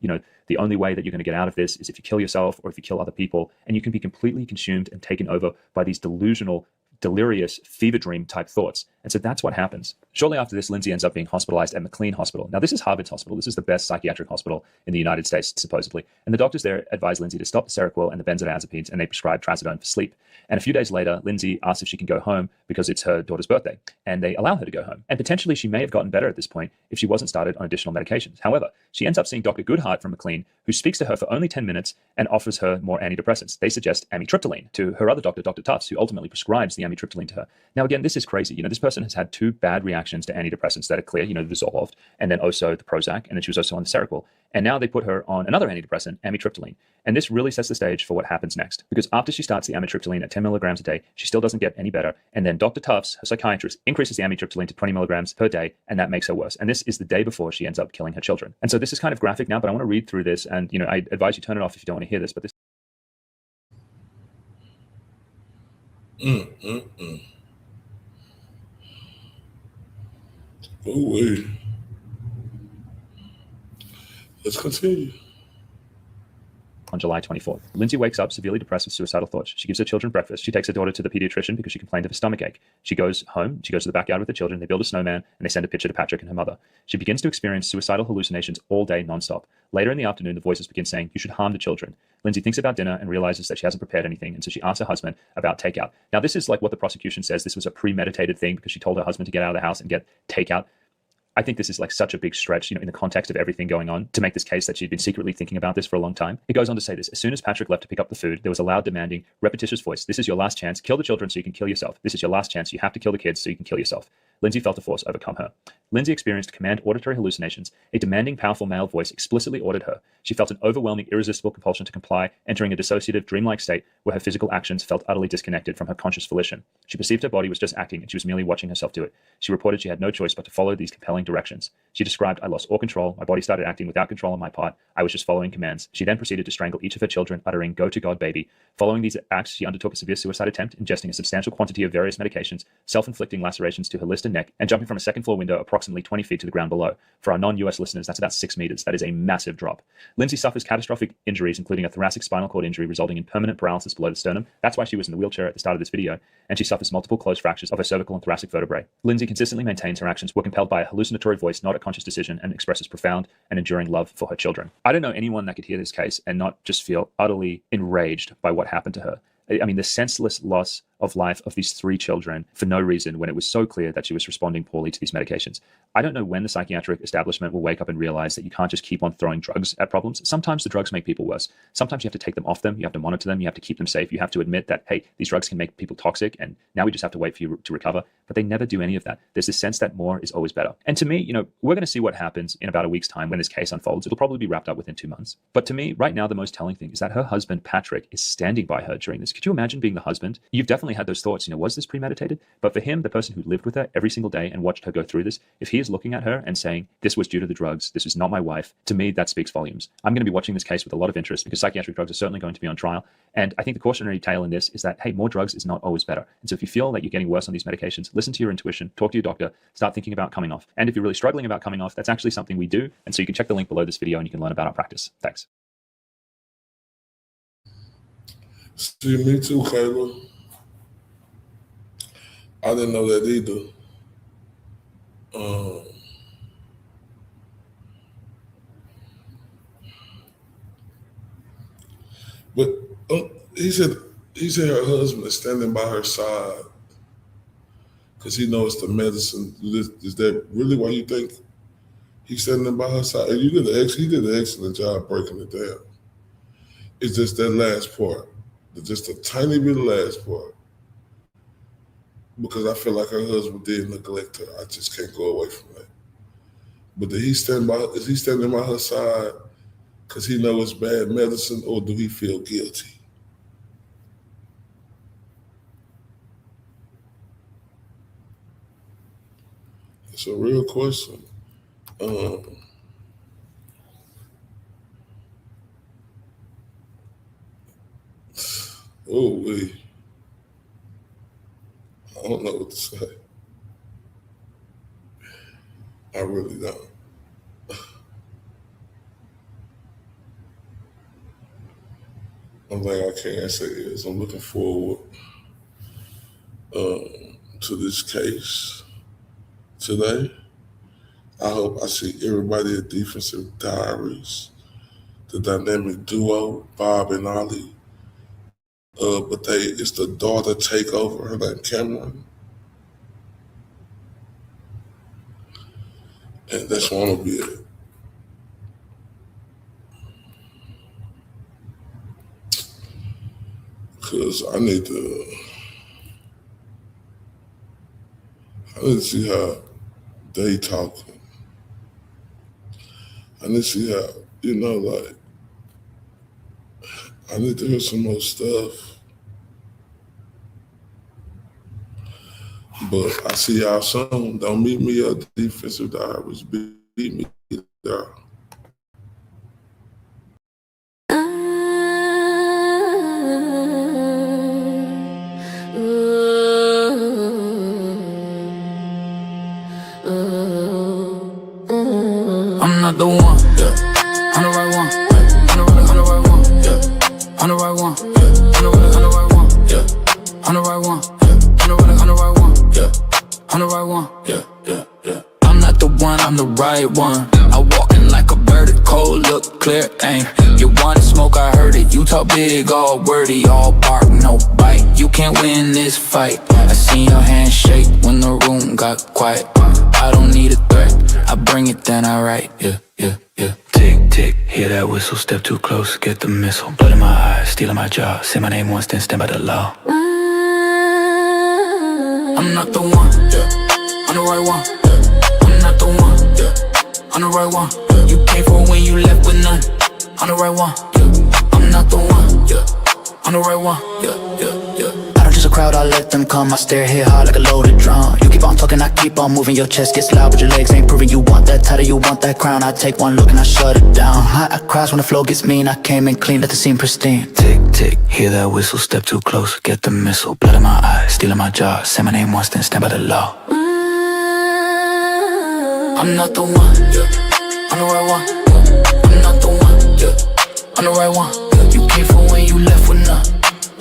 the only way that you're going to get out of this is if you kill yourself or if you kill other people. And you can be completely consumed and taken over by these delusional, delirious fever dream type thoughts. And And so that's what happens. Shortly after this, Lindsey ends up being hospitalized at McLean Hospital. Now, this is Harvard's hospital. This is the best psychiatric hospital in the United States, supposedly. And the doctors there advise Lindsey to stop the Seroquel and the benzodiazepines, and they prescribe trazodone for sleep. And a few days later, Lindsey asks if she can go home because it's her daughter's birthday, and they allow her to go home. And potentially she may have gotten better at this point if she wasn't started on additional medications. However, she ends up seeing Dr. Goodhart from McLean, who speaks to her for only 10 minutes and offers her more antidepressants. They suggest amitriptyline to her other doctor, Dr. Tufts, who ultimately prescribes the amitriptyline to her. Now, again, this is crazy. This person has had 2 bad reactions to antidepressants that are clear, dissolved, and then also the Prozac, and then she was also on the Seroquel. And now they put her on another antidepressant, amitriptyline. And this really sets the stage for what happens next. Because after she starts the amitriptyline at 10 milligrams a day, she still doesn't get any better. And then Dr. Tufts, her psychiatrist, increases the amitriptyline to 20 milligrams per day, and that makes her worse. And this is the day before she ends up killing her children. And so this is kind of graphic now, but I want to read through this. And, I advise you turn it off if you don't want to hear this. But this. Oh, wait. Let's continue. On July 24th, Lindsey wakes up severely depressed with suicidal thoughts. She gives her children breakfast. She takes her daughter to the pediatrician because she complained of a stomachache. She goes home. She goes to the backyard with the children. They build a snowman, and they send a picture to Patrick and her mother. She begins to experience suicidal hallucinations all day, nonstop. Later in the afternoon, the voices begin saying, "You should harm the children." Lindsey thinks about dinner and realizes that she hasn't prepared anything, and so she asks her husband about takeout. Now, this is like what the prosecution says. This was a premeditated thing because she told her husband to get out of the house and get takeout. I think this is like such a big stretch, in the context of everything going on, to make this case that she'd been secretly thinking about this for a long time. It goes on to say this: as soon as Patrick left to pick up the food, there was a loud, demanding, repetitious voice. "This is your last chance. Kill the children so you can kill yourself. This is your last chance. You have to kill the kids so you can kill yourself." Lindsey felt the force overcome her. Lindsey experienced command auditory hallucinations. A demanding, powerful male voice explicitly ordered her. She felt an overwhelming, irresistible compulsion to comply, entering a dissociative, dreamlike state where her physical actions felt utterly disconnected from her conscious volition. She perceived her body was just acting, and she was merely watching herself do it. She reported she had no choice but to follow these compelling directions. She described, "I lost all control. My body started acting without control on my part. I was just following commands." She then proceeded to strangle each of her children, uttering, "Go to God, baby." Following these acts, she undertook a severe suicide attempt, ingesting a substantial quantity of various medications, self-inflicting lacerations to her wrist and neck, and jumping from a second-floor window approximately 20 feet to the ground below. For our non-US listeners, that's about 6 meters. That is a massive drop. Lindsey suffers catastrophic injuries, including a thoracic spinal cord injury resulting in permanent paralysis below the sternum. That's why she was in the wheelchair at the start of this video. And she suffers multiple closed fractures of her cervical and thoracic vertebrae. Lindsey consistently maintains her actions were compelled by a hallucinatory voice, not a conscious decision, and expresses profound and enduring love for her children. I don't know anyone that could hear this case and not just feel utterly enraged by what happened to her. I mean, the senseless loss of life of these 3 children for no reason when it was so clear that she was responding poorly to these medications. I don't know when the psychiatric establishment will wake up and realize that you can't just keep on throwing drugs at problems. Sometimes the drugs make people worse. Sometimes you have to take them off them. You have to monitor them. You have to keep them safe. You have to admit that, hey, these drugs can make people toxic, and now we just have to wait for you to recover. But they never do any of that. There's this sense that more is always better. And to me, we're going to see what happens in about a week's time when this case unfolds. It'll probably be wrapped up within 2 months. But to me, right now, the most telling thing is that her husband, Patrick, is standing by her during this. Could you imagine being the husband? You've definitely had those thoughts, was this premeditated? But for him, the person who lived with her every single day and watched her go through this, if he is looking at her and saying, "This was due to the drugs, this is not my wife," to me, that speaks volumes. I'm going to be watching this case with a lot of interest because psychiatric drugs are certainly going to be on trial. And I think the cautionary tale in this is that, hey, more drugs is not always better. And so if you feel that you're getting worse on these medications, listen to your intuition, talk to your doctor, start thinking about coming off. And if you're really struggling about coming off, that's actually something we do. And so you can check the link below this video and you can learn about our practice. Thanks. See, me too, Kayla. I didn't know that either. But he said her husband is standing by her side because he knows the medicine. Is that really why you think he's standing by her side? And he did an excellent job breaking it down. It's just that last part, just a tiny bit of last part. Because I feel like her husband did neglect her. I just can't go away from that. But is he standing by her side because he knows it's bad medicine, or do he feel guilty? It's a real question. Oh, wait. I don't know what to say. I really don't. One thing I can say is I'm looking forward to this case. today. I hope I see everybody at Defensive Diaries, the dynamic duo, Bob and Ollie. But it's the daughter takeover, her name Cameron. And that's one of it. Because I need to see how they talking. I need to see how, like, I need to hear some more stuff. But I see y'all soon. Don't meet me at Defensive Diaries. Beat me there. I'm not the one, yeah. I'm the right one, yeah. I'm the right one, yeah. I'm the right one, yeah. I'm the right one, yeah. I'm the right one, yeah. I'm the right one, yeah. I'm the right one, yeah, yeah, yeah. I'm not the one, I'm the right one. I walk in like a bird, cold look, clear aim. You wanted smoke, I heard it. You talk big, all wordy, all bark, no bite. You can't win this fight. I seen your hand shake when the room got quiet. I don't need a threat, I bring it, then I write, yeah, yeah, yeah. Tick, tick, hear that whistle, step too close, get the missile. Blood in my eyes, stealing my job. Say my name once, then stand by the law. I'm not the one, yeah. I'm the right one, yeah. I'm not the one, yeah. I'm the right one, yeah. You came for when you left with none. I'm the right one, yeah. I'm not the one, yeah. I'm the right one, yeah, yeah, yeah. I don't choose a crowd, I let them come. I stare, hit hard like a loaded drum. You keep on talking, I keep on moving. Your chest gets loud, but your legs ain't proving. You want that title, you want that crown. I take one look and I shut it down. I crash when the flow gets mean. I came in clean, let the scene pristine. Tick, tick, hear that whistle, step too close, get the missile. Blood in my eyes, stealing my job. Say my name once, then stand by the law. I'm not the one, yeah. I'm the right one, yeah. I'm not the one, yeah. I'm the right one, yeah. You came for when you left with none.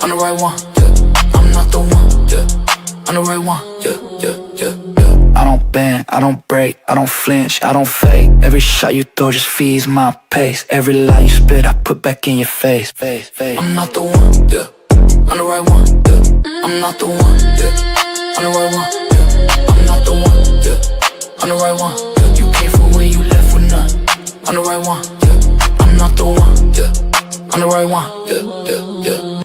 I'm the right one, yeah. I'm not the one, yeah. I'm the right one, yeah, yeah, yeah, yeah. I don't bend, I don't break, I don't flinch, I don't fake. Every shot you throw just feeds my pace. Every lie you spit, I put back in your face. I'm not the one, yeah. I'm the right one, yeah. I'm not the one, yeah. I'm the right one, yeah. I'm not the one, yeah. I'm the right one, yeah. You came for when you left with none. I'm the right one, yeah. I'm not the one, yeah. I'm the right one, yeah, yeah, yeah.